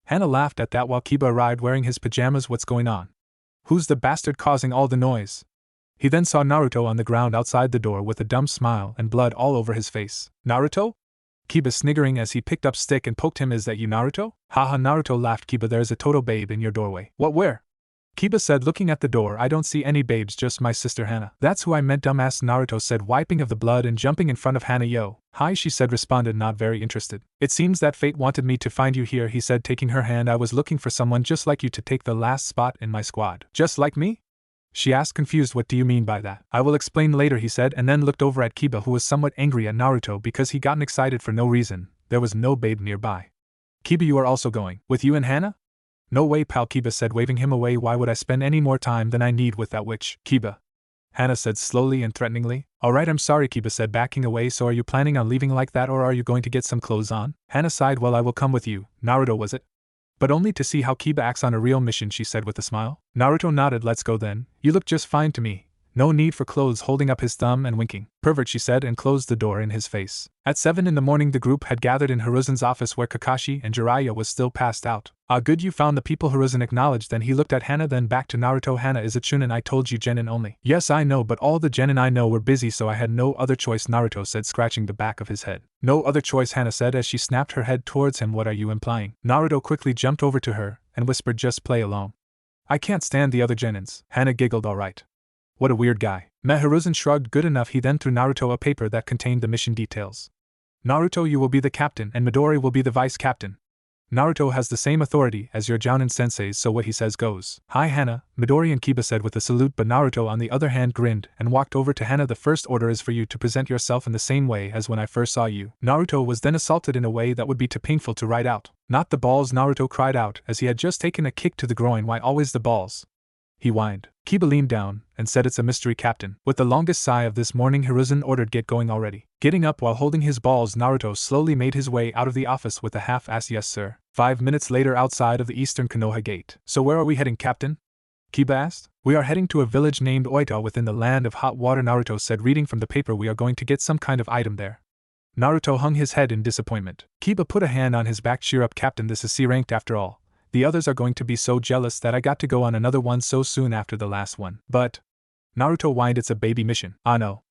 Hana laughed at that while Kiba arrived wearing his pajamas. What's going on? Who's the bastard causing all the noise? He then saw Naruto on the ground outside the door with a dumb smile and blood all over his face. Naruto? Kiba sniggering as he picked up stick and poked him. Is that you, Naruto? Haha, Naruto laughed. Kiba, there's a total babe in your doorway. What, where? Kiba said, looking at the door. I don't see any babes, just my sister Hana. That's who I meant, dumbass, Naruto said, wiping of the blood and jumping in front of Hana. Yo. Hi, she said, responded, not very interested. It seems that fate wanted me to find you here, he said, taking her hand. I was looking for someone just like you to take the last spot in my squad. Just like me? She asked, confused. What do you mean by that? I will explain later, he said, and then looked over at Kiba, who was somewhat angry at Naruto because he gotten excited for no reason. There was no babe nearby. Kiba, you are also going? With you and Hana? No way, pal, Kiba said, waving him away. Why would I spend any more time than I need with that witch? Kiba, Hana said slowly and threateningly. Alright, I'm sorry, Kiba said, backing away. So are you planning on leaving like that, or are you going to get some clothes on? Hana sighed. Well, I will come with you. Naruto, was it? But only to see how Kiba acts on a real mission, she said with a smile. Naruto nodded. Let's go then. You look just fine to me. No need for clothes, holding up his thumb and winking. Pervert, she said, and closed the door in his face. At 7 in the morning, the group had gathered in Hiruzen's office where Kakashi and Jiraiya was still passed out. Ah, good, you found the people, Hiruzen acknowledged. Then he looked at Hana, then back to Naruto. Hana is a chunin. I told you genin only. Yes, I know, but all the genin I know were busy, so I had no other choice, Naruto said, scratching the back of his head. No other choice, Hana said as she snapped her head towards him. What are you implying? Naruto quickly jumped over to her and whispered, just play along. I can't stand the other genins. Hana giggled. Alright. What a weird guy. Hiruzen shrugged. Good enough. He then threw Naruto a paper that contained the mission details. Naruto, you will be the captain and Midori will be the vice captain. Naruto has the same authority as your Jounin senseis, so what he says goes. Hi, Hana, Midori and Kiba said with a salute, but Naruto on the other hand grinned and walked over to Hana. The first order is for you to present yourself in the same way as when I first saw you. Naruto was then assaulted in a way that would be too painful to write out. Not the balls, Naruto cried out as he had just taken a kick to the groin. Why always the balls? He whined. Kiba leaned down and said, it's a mystery, captain. With the longest sigh of this morning, Hiruzen ordered, get going already. Getting up while holding his balls, Naruto slowly made his way out of the office with a half-assed yes sir. 5 minutes later, outside of the eastern Konoha gate. So where are we heading, captain? Kiba asked. We are heading to a village named Oita within the land of hot water, Naruto said, reading from the paper. We are going to get some kind of item there. Naruto hung his head in disappointment. Kiba put a hand on his back. Cheer up, captain, this is C-ranked after all. The others are going to be so jealous that I got to go on another one so soon after the last one. But Naruto whined, it's a baby mission. Ah no.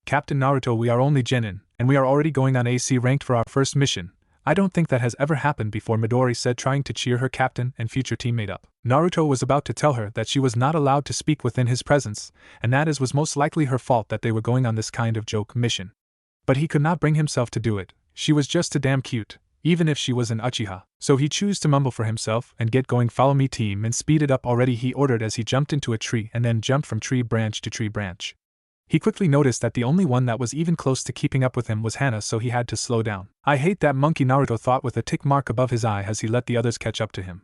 Captain Naruto, we are only genin, and we are already going on AC ranked for our first mission. I don't think that has ever happened before, Midori said, trying to cheer her captain and future teammate up. Naruto was about to tell her that she was not allowed to speak within his presence, and that it was most likely her fault that they were going on this kind of joke mission. But he could not bring himself to do it. She was just too damn cute, even if she was an Uchiha. So he chose to mumble for himself and get going. Follow me, team, and speed it up already, he ordered as he jumped into a tree and then jumped from tree branch to tree branch. He quickly noticed that the only one that was even close to keeping up with him was Hana, so he had to slow down. I hate that monkey, Naruto thought with a tick mark above his eye as he let the others catch up to him.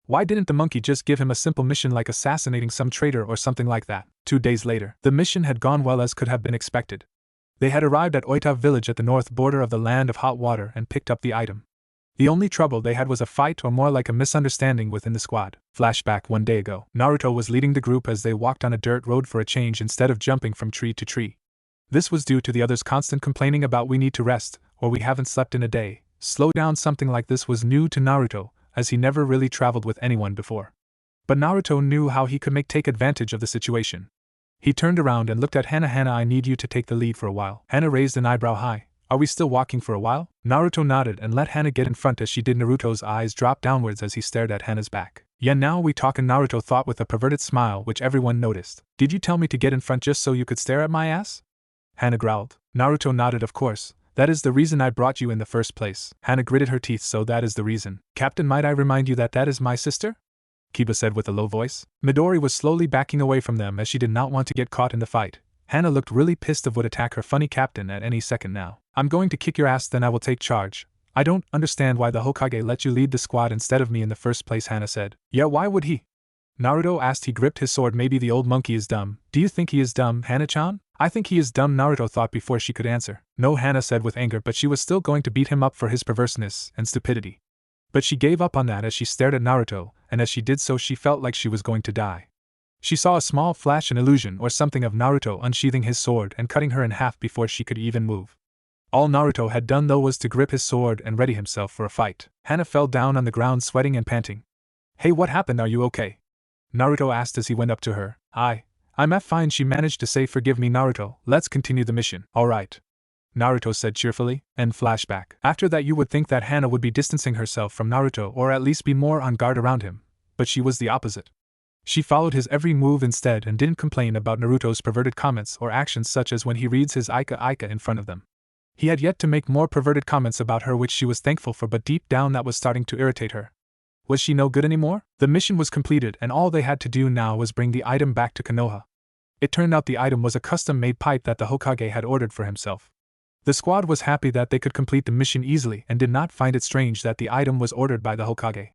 Why didn't the monkey just give him a simple mission like assassinating some traitor or something like that? 2 days later, the mission had gone well as could have been expected. They had arrived at Oita village at the north border of the land of hot water and picked up the item. The only trouble they had was a fight, or more like a misunderstanding within the squad. Flashback 1 day ago. Naruto was leading the group as they walked on a dirt road for a change instead of jumping from tree to tree. This was due to the others' constant complaining about we need to rest, or we haven't slept in a day. Slow down, something like this was new to Naruto, as he never really traveled with anyone before. But Naruto knew how he could take advantage of the situation. He turned around and looked at Hana. Hana, I need you to take the lead for a while. Hana raised an eyebrow high. Are we still walking for a while? Naruto nodded and let Hana get in front as she did. Naruto's eyes dropped downwards as he stared at Hana's back. Yeah, now we talkin', Naruto thought with a perverted smile which everyone noticed. Did you tell me to get in front just so you could stare at my ass? Hana growled. Naruto nodded. Of course. That is the reason I brought you in the first place. Hana gritted her teeth. So that is the reason. Captain, might I remind you that is my sister? Kiba said with a low voice. Midori was slowly backing away from them as she did not want to get caught in the fight. Hana looked really pissed of would attack her funny captain at any second now. I'm going to kick your ass, then I will take charge. I don't understand why the Hokage let you lead the squad instead of me in the first place, Hana said. Yeah, why would he? Naruto asked. He gripped his sword. Maybe the old monkey is dumb. Do you think he is dumb, Hana-chan? I think he is dumb, Naruto thought before she could answer. No, Hana said with anger, but she was still going to beat him up for his perverseness and stupidity. But she gave up on that as she stared at Naruto, and as she did so she felt like she was going to die. She saw a small flash, an illusion or something of Naruto unsheathing his sword and cutting her in half before she could even move. All Naruto had done though was to grip his sword and ready himself for a fight. Hana fell down on the ground sweating and panting. Hey, what happened? Are you okay? Naruto asked as he went up to her. I'm fine, she managed to say. Forgive me, Naruto, let's continue the mission. Alright, Naruto said cheerfully. End flashback. After that you would think that Hana would be distancing herself from Naruto or at least be more on guard around him, but she was the opposite. She followed his every move instead and didn't complain about Naruto's perverted comments or actions, such as when he reads his Ika in front of them. He had yet to make more perverted comments about her, which she was thankful for, but deep down that was starting to irritate her. Was she no good anymore? The mission was completed and all they had to do now was bring the item back to Konoha. It turned out the item was a custom-made pipe that the Hokage had ordered for himself. The squad was happy that they could complete the mission easily and did not find it strange that the item was ordered by the Hokage.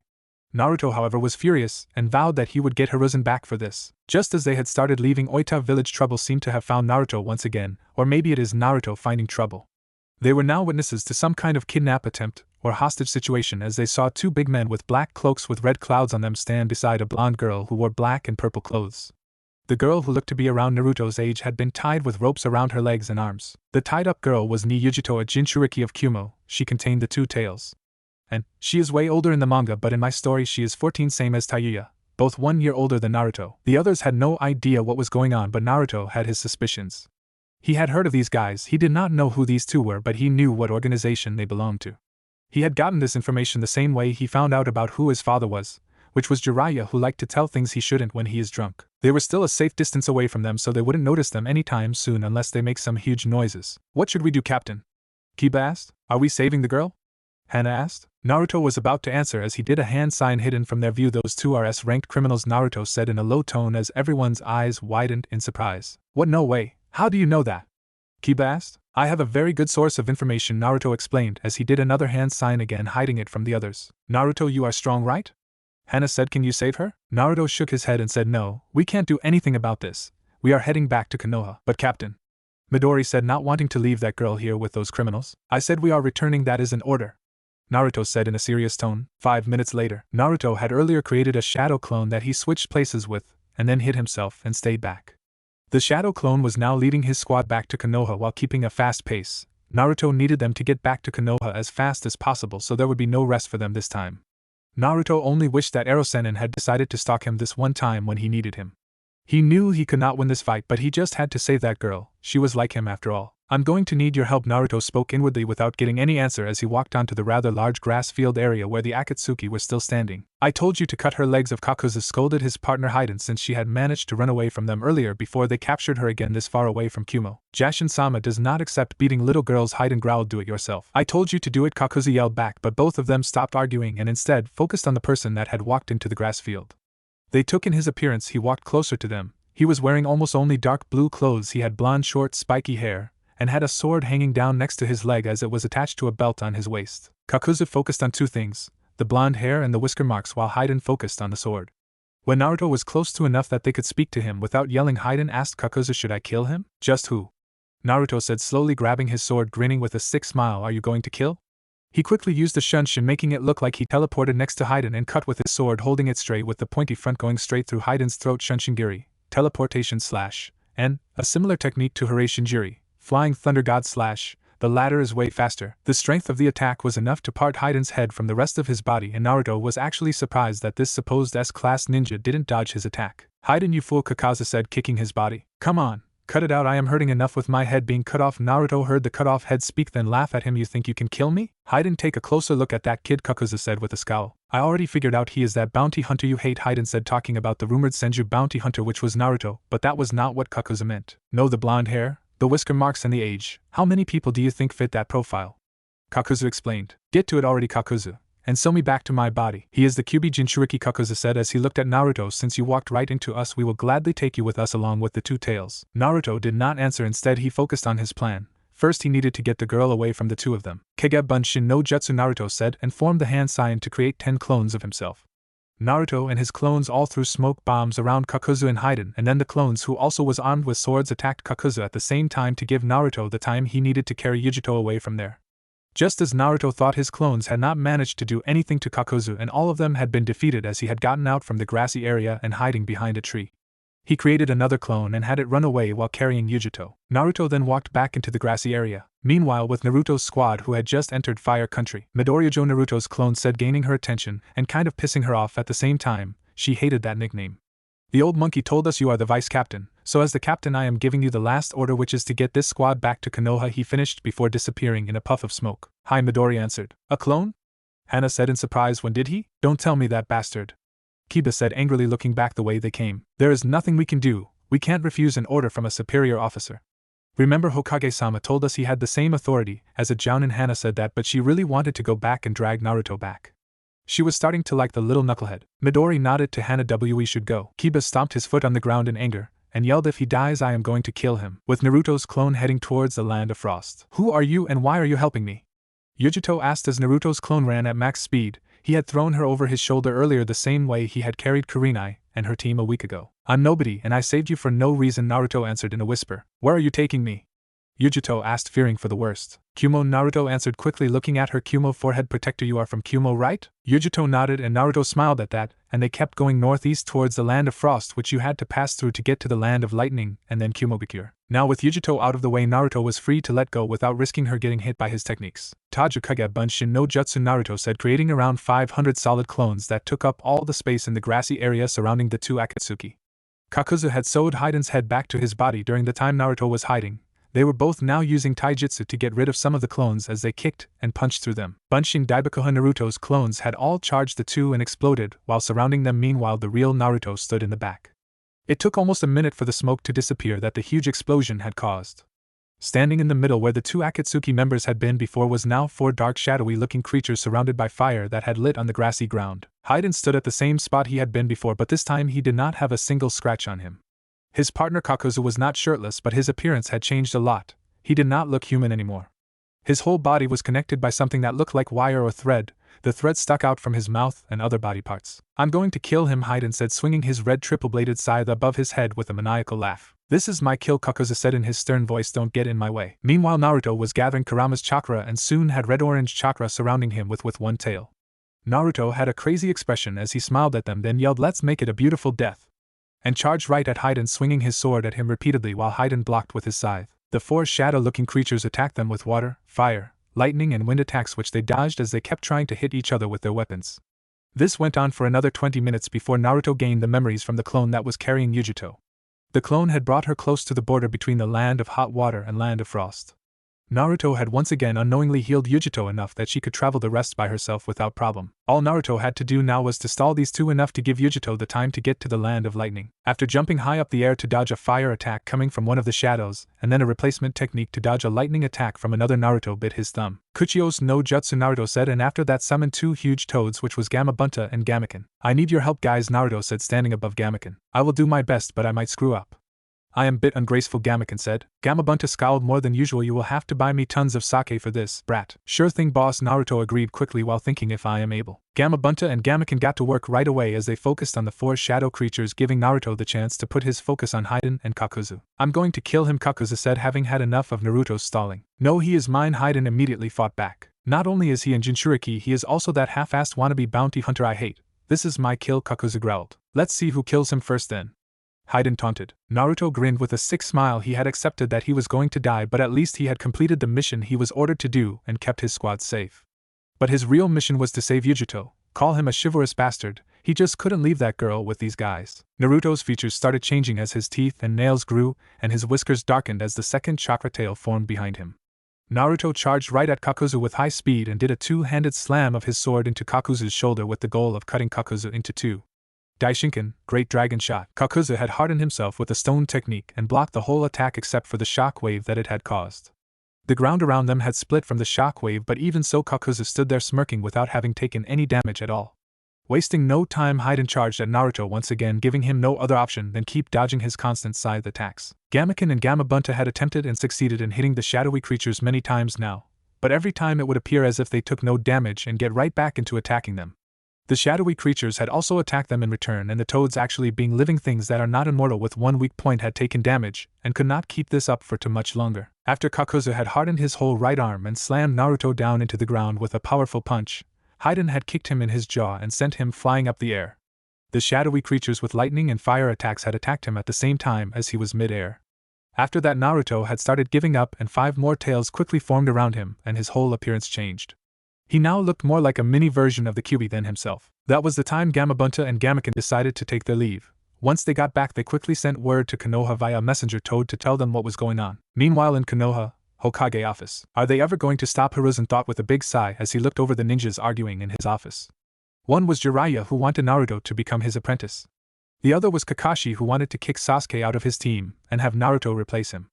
Naruto, however, was furious and vowed that he would get Hiruzen back for this. Just as they had started leaving Oita village, trouble seemed to have found Naruto once again, or maybe it is Naruto finding trouble. They were now witnesses to some kind of kidnap attempt or hostage situation as they saw two big men with black cloaks with red clouds on them stand beside a blonde girl who wore black and purple clothes. The girl, who looked to be around Naruto's age, had been tied with ropes around her legs and arms. The tied-up girl was Niyujito, a Jinchuriki of Kumo. She contained the two tails. And she is way older in the manga, but in my story she is 14, same as Tayuya, both 1 year older than Naruto. The others had no idea what was going on, but Naruto had his suspicions. He had heard of these guys. He did not know who these two were, but he knew what organization they belonged to. He had gotten this information the same way he found out about who his father was, which was Jiraiya, who liked to tell things he shouldn't when he is drunk. They were still a safe distance away from them, so they wouldn't notice them anytime soon unless they make some huge noises. What should we do, Captain? Kiba asked. Are we saving the girl? Hana asked. Naruto was about to answer as he did a hand sign hidden from their view. Those two are S-ranked criminals, Naruto said in a low tone as everyone's eyes widened in surprise. What? No way. How do you know that? Kiba asked. I have a very good source of information, Naruto explained as he did another hand sign again, hiding it from the others. Naruto, you are strong, right? Hana said. Can you save her? Naruto shook his head and said, no, we can't do anything about this. We are heading back to Konoha. But Captain, Midori said, not wanting to leave that girl here with those criminals. I said we are returning, that is an order, Naruto said in a serious tone. 5 minutes later, Naruto had earlier created a shadow clone that he switched places with, and then hid himself and stayed back. The shadow clone was now leading his squad back to Konoha while keeping a fast pace. Naruto needed them to get back to Konoha as fast as possible, so there would be no rest for them this time. Naruto only wished that Erosenin had decided to stalk him this one time when he needed him. He knew he could not win this fight, but he just had to save that girl. She was like him after all. I'm going to need your help, Naruto spoke inwardly without getting any answer as he walked onto the rather large grass field area where the Akatsuki were still standing. I told you to cut her legs of, Kakuzu scolded his partner Haiden, since she had managed to run away from them earlier before they captured her again this far away from Kumo. Jashin-sama does not accept beating little girls, Haiden growled. Do it yourself. I told you to do it, Kakuzu yelled back, but both of them stopped arguing and instead focused on the person that had walked into the grass field. They took in his appearance. He walked closer to them. He was wearing almost only dark blue clothes. He had blonde short spiky hair, and had a sword hanging down next to his leg as it was attached to a belt on his waist. Kakuzu focused on two things, the blonde hair and the whisker marks, while Haiden focused on the sword. When Naruto was close to enough that they could speak to him without yelling, Haiden asked Kakuzu, should I kill him? Just who? Naruto said, slowly grabbing his sword, grinning with a sick smile. Are you going to kill? He quickly used a shunshin, making it look like he teleported next to Haiden and cut with his sword, holding it straight with the pointy front going straight through Haiden's throat. Shunshin-giri, teleportation slash, and a similar technique to Hiraishin-jiri, Flying Thunder God slash. The latter is way faster. The strength of the attack was enough to part Haiden's head from the rest of his body, and Naruto was actually surprised that this supposed S-class ninja didn't dodge his attack. Haiden, you fool, Kakaza said, kicking his body. Come on, cut it out, I am hurting enough with my head being cut off. Naruto heard the cut off head speak, then laugh at him. You think you can kill me? Haiden, take a closer look at that kid, Kakaza said with a scowl. I already figured out he is that bounty hunter you hate, Haiden said, talking about the rumored Senju bounty hunter, which was Naruto, but that was not what Kakaza meant. No, the blonde hair, the whisker marks, and the age. How many people do you think fit that profile? Kakuzu explained. Get to it already, Kakuzu, and sew me back to my body. He is the Kyuubi Jinchuriki, Kakuzu said as he looked at Naruto. Since you walked right into us, we will gladly take you with us along with the two tails. Naruto did not answer. Instead, he focused on his plan. First, he needed to get the girl away from the two of them. Kege Bunshin no Jutsu, Naruto said, and formed the hand sign to create 10 clones of himself. Naruto and his clones all threw smoke bombs around Kakuzu and Haiden, and then the clones who also was armed with swords attacked Kakuzu at the same time to give Naruto the time he needed to carry Yujito away from there. Just as Naruto thought, his clones had not managed to do anything to Kakuzu, and all of them had been defeated as he had gotten out from the grassy area and hiding behind a tree. He created another clone and had it run away while carrying Yujito. Naruto then walked back into the grassy area, meanwhile with Naruto's squad who had just entered Fire Country. Midoriya, Naruto's clone, said, gaining her attention and kind of pissing her off at the same time. She hated that nickname. The old monkey told us you are the vice captain, so as the captain I am giving you the last order, which is to get this squad back to Konoha, he finished before disappearing in a puff of smoke. Hi, Midori answered. A clone? Hana said in surprise. When did he? Don't tell me that bastard. Kiba said angrily, looking back the way they came. There is nothing we can do. We can't refuse an order from a superior officer. Remember, Hokage-sama told us he had the same authority as a Jounin. Hana said that, but she really wanted to go back and drag Naruto back. She was starting to like the little knucklehead. Midori nodded to Hana. We should go. Kiba stomped his foot on the ground in anger and yelled, if he dies I am going to kill him, with Naruto's clone heading towards the land of frost. Who are you and why are you helping me? Yujito asked as Naruto's clone ran at max speed. He had thrown her over his shoulder earlier the same way he had carried Kurenai and her team a week ago. I'm nobody and I saved you for no reason, Naruto answered in a whisper. Where are you taking me? Yujito asked, fearing for the worst. Kumo, Naruto answered quickly, looking at her. Kumo, forehead protector, you are from Kumo, right? Yujito nodded and Naruto smiled at that, and they kept going northeast towards the land of frost, which you had to pass through to get to the land of lightning and then Kumobikure. Now with Yujito out of the way, Naruto was free to let go without risking her getting hit by his techniques. Tajukage Bunshin no Jutsu, Naruto said, creating around 500 solid clones that took up all the space in the grassy area surrounding the two Akatsuki. Kakuzu had sewed Haiden's head back to his body during the time Naruto was hiding. They were both now using taijutsu to get rid of some of the clones as they kicked and punched through them. Bunshin Daibakuha, Naruto's clones had all charged the two and exploded while surrounding them. Meanwhile, the real Naruto stood in the back. It took almost a minute for the smoke to disappear that the huge explosion had caused. Standing in the middle where the two Akatsuki members had been before was now 4 dark shadowy-looking creatures surrounded by fire that had lit on the grassy ground. Haiden stood at the same spot he had been before, but this time he did not have a single scratch on him. His partner Kakuzu was not shirtless, but his appearance had changed a lot. He did not look human anymore. His whole body was connected by something that looked like wire or thread. The thread stuck out from his mouth and other body parts. I'm going to kill him, Haiden said, swinging his red triple-bladed scythe above his head with a maniacal laugh. This is my kill, Kakuzu said in his stern voice, don't get in my way. Meanwhile, Naruto was gathering Kurama's chakra and soon had red-orange chakra surrounding him with one tail. Naruto had a crazy expression as he smiled at them, then yelled, let's make it a beautiful death, and charged right at Haiden, swinging his sword at him repeatedly while Haiden blocked with his scythe. The 4 shadow-looking creatures attacked them with water, fire, lightning and wind attacks, which they dodged as they kept trying to hit each other with their weapons. This went on for another 20 minutes before Naruto gained the memories from the clone that was carrying Yujito. The clone had brought her close to the border between the land of hot water and land of frost. Naruto had once again unknowingly healed Yujito enough that she could travel the rest by herself without problem. All Naruto had to do now was to stall these two enough to give Yujito the time to get to the land of lightning. After jumping high up the air to dodge a fire attack coming from one of the shadows, and then a replacement technique to dodge a lightning attack from another, Naruto bit his thumb. Kuchio's no jutsu, Naruto said, and after that summoned 2 huge toads, which was Gamabunta and Gamaken. I need your help, guys, Naruto said, standing above Gamaken. I will do my best, but I might screw up. I am bit ungraceful, Gamaken said. Gamabunta scowled more than usual. You will have to buy me tons of sake for this, brat. Sure thing, boss, Naruto agreed quickly while thinking, if I am able. Gamabunta and Gamaken got to work right away as they focused on the 4 shadow creatures, giving Naruto the chance to put his focus on Haiden and Kakuzu. I'm going to kill him, Kakuzu said, having had enough of Naruto's stalling. No, he is mine, Haiden immediately fought back. Not only is he in Jinchuriki, he is also that half-assed wannabe bounty hunter I hate. This is my kill, Kakuzu growled. Let's see who kills him first then. Haiden taunted. Naruto grinned with a sick smile. He had accepted that he was going to die, but at least he had completed the mission he was ordered to do and kept his squad safe. But his real mission was to save Yujito. Call him a chivalrous bastard, he just couldn't leave that girl with these guys. Naruto's features started changing as his teeth and nails grew, and his whiskers darkened as the second chakra tail formed behind him. Naruto charged right at Kakuzu with high speed and did a 2-handed slam of his sword into Kakuzu's shoulder with the goal of cutting Kakuzu into 2. Daishinken, Great Dragon Shot. Kakuzu had hardened himself with the stone technique and blocked the whole attack except for the shock wave that it had caused. The ground around them had split from the shock wave, but even so Kakuzu stood there smirking without having taken any damage at all. Wasting no time, Haiden charged at Naruto once again, giving him no other option than keep dodging his constant scythe attacks. Gamaken and Gamabunta had attempted and succeeded in hitting the shadowy creatures many times now, but every time it would appear as if they took no damage and get right back into attacking them. The shadowy creatures had also attacked them in return, and the toads, actually being living things that are not immortal with one weak point, had taken damage, and could not keep this up for too much longer. After Kakuzu had hardened his whole right arm and slammed Naruto down into the ground with a powerful punch, Haiden had kicked him in his jaw and sent him flying up the air. The shadowy creatures with lightning and fire attacks had attacked him at the same time as he was mid-air. After that, Naruto had started giving up, and 5 more tails quickly formed around him, and his whole appearance changed. He now looked more like a mini version of the Kyuubi than himself. That was the time Gamabunta and Gamaken decided to take their leave. Once they got back, they quickly sent word to Konoha via messenger toad to tell them what was going on. Meanwhile, in Konoha Hokage office, "Are they ever going to stop?" Hiruzen thought with a big sigh as he looked over the ninjas arguing in his office. One was Jiraiya, who wanted Naruto to become his apprentice. The other was Kakashi, who wanted to kick Sasuke out of his team and have Naruto replace him.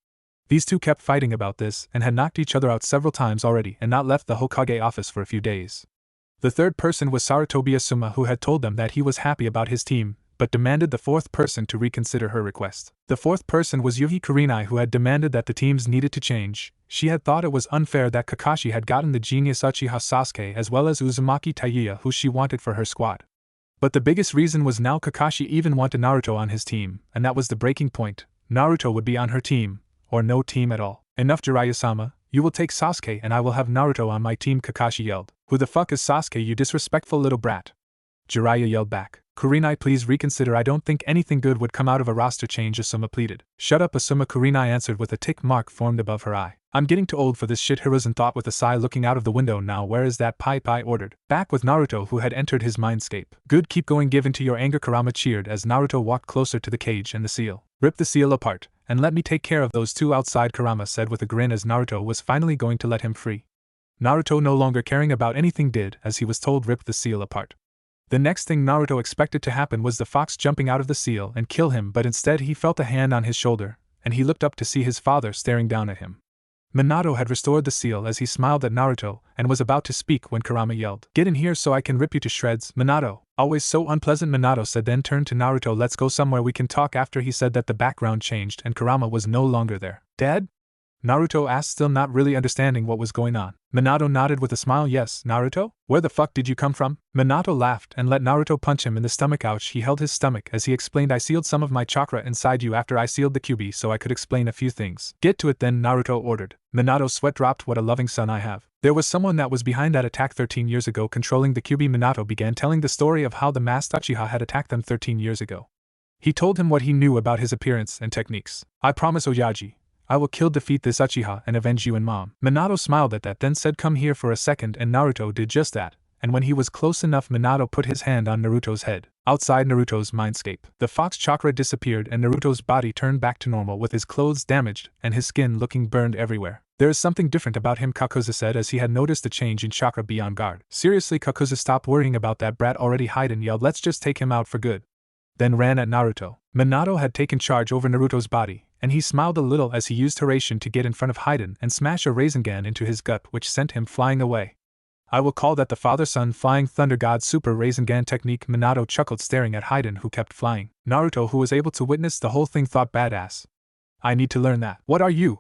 These two kept fighting about this and had knocked each other out several times already and not left the Hokage office for a few days. The third person was Sarutobi Asuma, who had told them that he was happy about his team, but demanded the fourth person to reconsider her request. The fourth person was Yuhi Kurenai, who had demanded that the teams needed to change. She had thought it was unfair that Kakashi had gotten the genius Uchiha Sasuke as well as Uzumaki Taiya, who she wanted for her squad. But the biggest reason was now Kakashi even wanted Naruto on his team, and that was the breaking point. Naruto would be on her team, or no team at all. "Enough, Jiraiya-sama, you will take Sasuke and I will have Naruto on my team," Kakashi yelled. "Who the fuck is Sasuke, you disrespectful little brat?" Jiraiya yelled back. "Kurenai, please reconsider. I don't think anything good would come out of a roster change," Asuma pleaded. "Shut up, Asuma," Kurenai answered with a tick mark formed above her eye. "I'm getting too old for this shit," Hiruzen thought with a sigh, looking out of the window. "Now where is that pipe I ordered?" Back with Naruto, who had entered his mindscape. "Good, keep going, give in to your anger," Kurama cheered as Naruto walked closer to the cage and the seal. "Rip the seal apart, and let me take care of those two outside," Kurama said with a grin as Naruto was finally going to let him free. Naruto, no longer caring about anything, did as he was told, rip the seal apart. The next thing Naruto expected to happen was the fox jumping out of the seal and kill him, but instead he felt a hand on his shoulder, and he looked up to see his father staring down at him. Minato had restored the seal as he smiled at Naruto and was about to speak when Kurama yelled, "Get in here so I can rip you to shreds, Minato." "Always so unpleasant," Minato said, then turned to Naruto. "Let's go somewhere we can talk." After he said that, the background changed and Kurama was no longer there. "Dad?" Naruto asked, still not really understanding what was going on. Minato nodded with a smile. "Yes, Naruto? Where the fuck did you come from?" Minato laughed and let Naruto punch him in the stomach. Ouch. He held his stomach as he explained, "I sealed some of my chakra inside you after I sealed the Kyuubi so I could explain a few things." "Get to it then," Naruto ordered. Minato's sweat dropped. "What a loving son I have." "There was someone that was behind that attack 13 years ago controlling the Kyuubi." Minato began telling the story of how the masked Uchiha had attacked them 13 years ago. He told him what he knew about his appearance and techniques. "I promise, Oyaji, I will defeat this Uchiha and avenge you and Mom." Minato smiled at that, then said, "Come here for a second," and Naruto did just that, and when he was close enough, Minato put his hand on Naruto's head. Outside Naruto's mindscape, the fox chakra disappeared and Naruto's body turned back to normal with his clothes damaged and his skin looking burned everywhere. "There is something different about him," Kakuzu said as he had noticed a change in chakra. "Be on guard." "Seriously, Kakuzu, stop worrying about that brat already," Haiden yelled. "Let's just take him out for good." Then ran at Naruto. Minato had taken charge over Naruto's body, and he smiled a little as he used Hiraishin to get in front of Haiden and smash a Rasengan into his gut, which sent him flying away. "I will call that the father-son flying thunder god super Rasengan technique," Minato chuckled, staring at Haiden, who kept flying. Naruto, who was able to witness the whole thing, thought, "Badass. I need to learn that." "What are you?"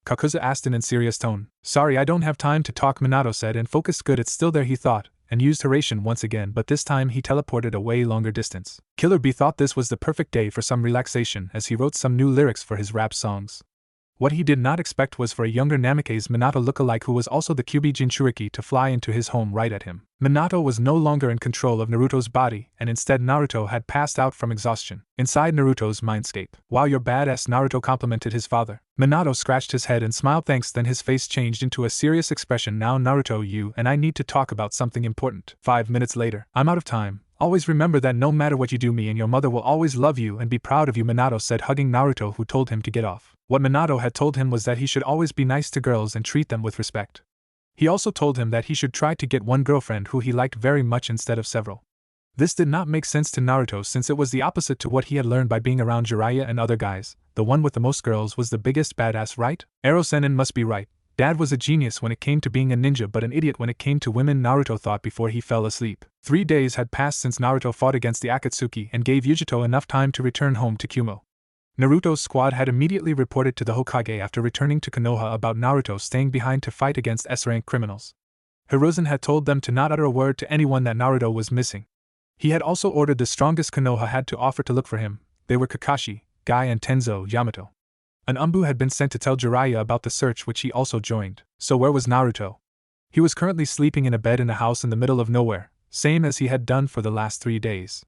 Kakuzu asked in a serious tone. "Sorry, I don't have time to talk," Minato said and focused. Good, it's still there, he thought, and used Hiraishin once again, but this time he teleported a way longer distance. Killer Bee thought this was the perfect day for some relaxation as he wrote some new lyrics for his rap songs. What he did not expect was for a younger Namikaze Minato lookalike who was also the Kyuubi Jinchuriki to fly into his home right at him. Minato was no longer in control of Naruto's body, and instead Naruto had passed out from exhaustion. Inside Naruto's mindscape. "Wow, you're badass," Naruto complimented his father. Minato scratched his head and smiled. "Thanks." Then his face changed into a serious expression. "Now Naruto, you and I need to talk about something important." 5 minutes later. "I'm out of time. Always remember that no matter what you do, me and your mother will always love you and be proud of you," Minato said, hugging Naruto, who told him to get off. What Minato had told him was that he should always be nice to girls and treat them with respect. He also told him that he should try to get one girlfriend who he liked very much instead of several. This did not make sense to Naruto since it was the opposite to what he had learned by being around Jiraiya and other guys. The one with the most girls was the biggest badass, right? Erosenin must be right. Dad was a genius when it came to being a ninja, but an idiot when it came to women, Naruto thought before he fell asleep. 3 days had passed since Naruto fought against the Akatsuki and gave Yujito enough time to return home to Kumo. Naruto's squad had immediately reported to the Hokage after returning to Konoha about Naruto staying behind to fight against S-rank criminals. Hiruzen had told them to not utter a word to anyone that Naruto was missing. He had also ordered the strongest Konoha had to offer to look for him. They were Kakashi, Guy and Tenzo Yamato. An Umbu had been sent to tell Jiraiya about the search, which he also joined. So where was Naruto? He was currently sleeping in a bed in a house in the middle of nowhere, same as he had done for the last 3 days.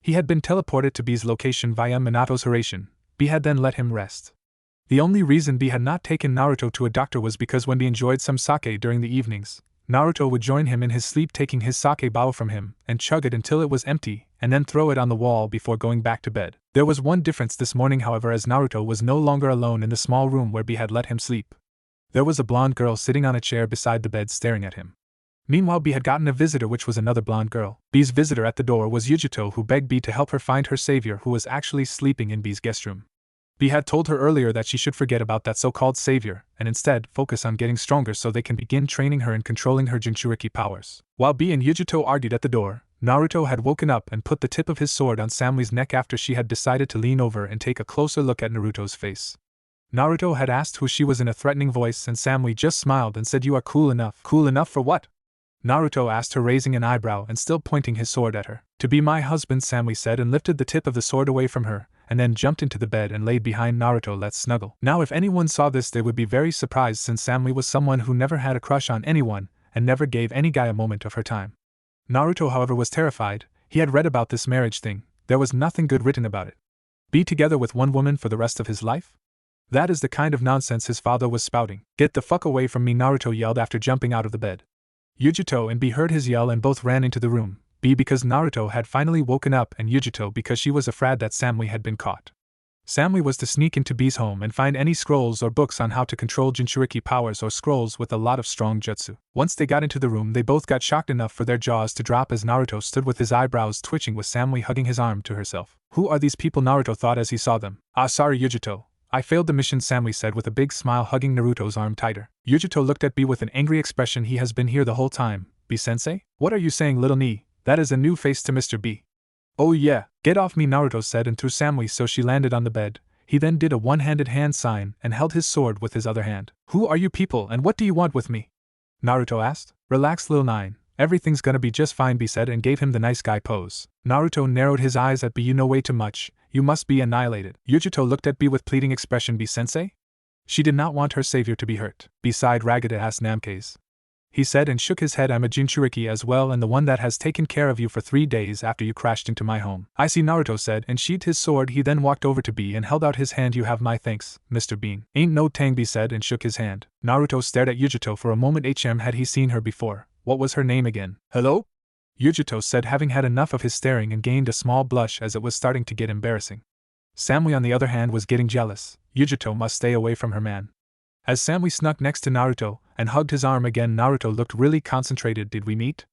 He had been teleported to B's location via Minato's Hiraishin. B had then let him rest. The only reason B had not taken Naruto to a doctor was because when B enjoyed some sake during the evenings, Naruto would join him in his sleep, taking his sake bowl from him and chug it until it was empty, and then throw it on the wall before going back to bed. There was one difference this morning, however, as Naruto was no longer alone in the small room where B had let him sleep. There was a blonde girl sitting on a chair beside the bed staring at him. Meanwhile, B had gotten a visitor, which was another blonde girl. B's visitor at the door was Yujito, who begged B to help her find her savior, who was actually sleeping in B's guest room. B had told her earlier that she should forget about that so-called savior, and instead focus on getting stronger so they can begin training her and controlling her Jinchuriki powers. While B and Yujito argued at the door, Naruto had woken up and put the tip of his sword on Samui's neck after she had decided to lean over and take a closer look at Naruto's face. Naruto had asked who she was in a threatening voice, and Samui just smiled and said, "You are cool enough." "Cool enough for what?" Naruto asked her, raising an eyebrow and still pointing his sword at her. "To be my husband," Samui said, and lifted the tip of the sword away from her, and then jumped into the bed and laid behind Naruto. "Let's snuggle." Now if anyone saw this, they would be very surprised, since Samui was someone who never had a crush on anyone, and never gave any guy a moment of her time. Naruto, however, was terrified. He had read about this marriage thing. There was nothing good written about it. Be together with one woman for the rest of his life? That is the kind of nonsense his father was spouting. "Get the fuck away from me," Naruto yelled after jumping out of the bed. Yujito and B heard his yell and both ran into the room. B because Naruto had finally woken up, and Yujito because she was afraid that Samui had been caught. Samui was to sneak into B's home and find any scrolls or books on how to control Jinchuriki powers, or scrolls with a lot of strong jutsu. Once they got into the room, they both got shocked enough for their jaws to drop as Naruto stood with his eyebrows twitching, with Samui hugging his arm to herself. "Who are these people?" Naruto thought as he saw them. "Ah, sorry Yujito. I failed the mission," Samui said with a big smile, hugging Naruto's arm tighter. Yujito looked at B with an angry expression. "He has been here the whole time, B-sensei? What are you saying, little knee? That is a new face to Mr. B." "Oh yeah, get off me," Naruto said, and threw Samui so she landed on the bed. He then did a one-handed hand sign and held his sword with his other hand. "Who are you people and what do you want with me?" Naruto asked. "Relax, Lil Nine. Everything's gonna be just fine," B said, and gave him the nice guy pose. Naruto narrowed his eyes at B. "You know way too much. You must be annihilated." Yujito looked at B with pleading expression. "B-sensei?" She did not want her savior to be hurt. "B sighed ragged-ass Namcase," he said, and shook his head. "I'm a Jinchuriki as well, and the one that has taken care of you for 3 days after you crashed into my home." "I see," Naruto said, and sheathed his sword. He then walked over to B and held out his hand. "You have my thanks, Mr. Bean." "Ain't no tang," B said, and shook his hand. Naruto stared at Yujito for a moment. Had he seen her before? What was her name again? "Hello?" Yujito said, having had enough of his staring, and gained a small blush as it was starting to get embarrassing. Samui, on the other hand, was getting jealous. Yujito must stay away from her man. As Samui snuck next to Naruto and hugged his arm again, Naruto looked really concentrated. "Did we meet?"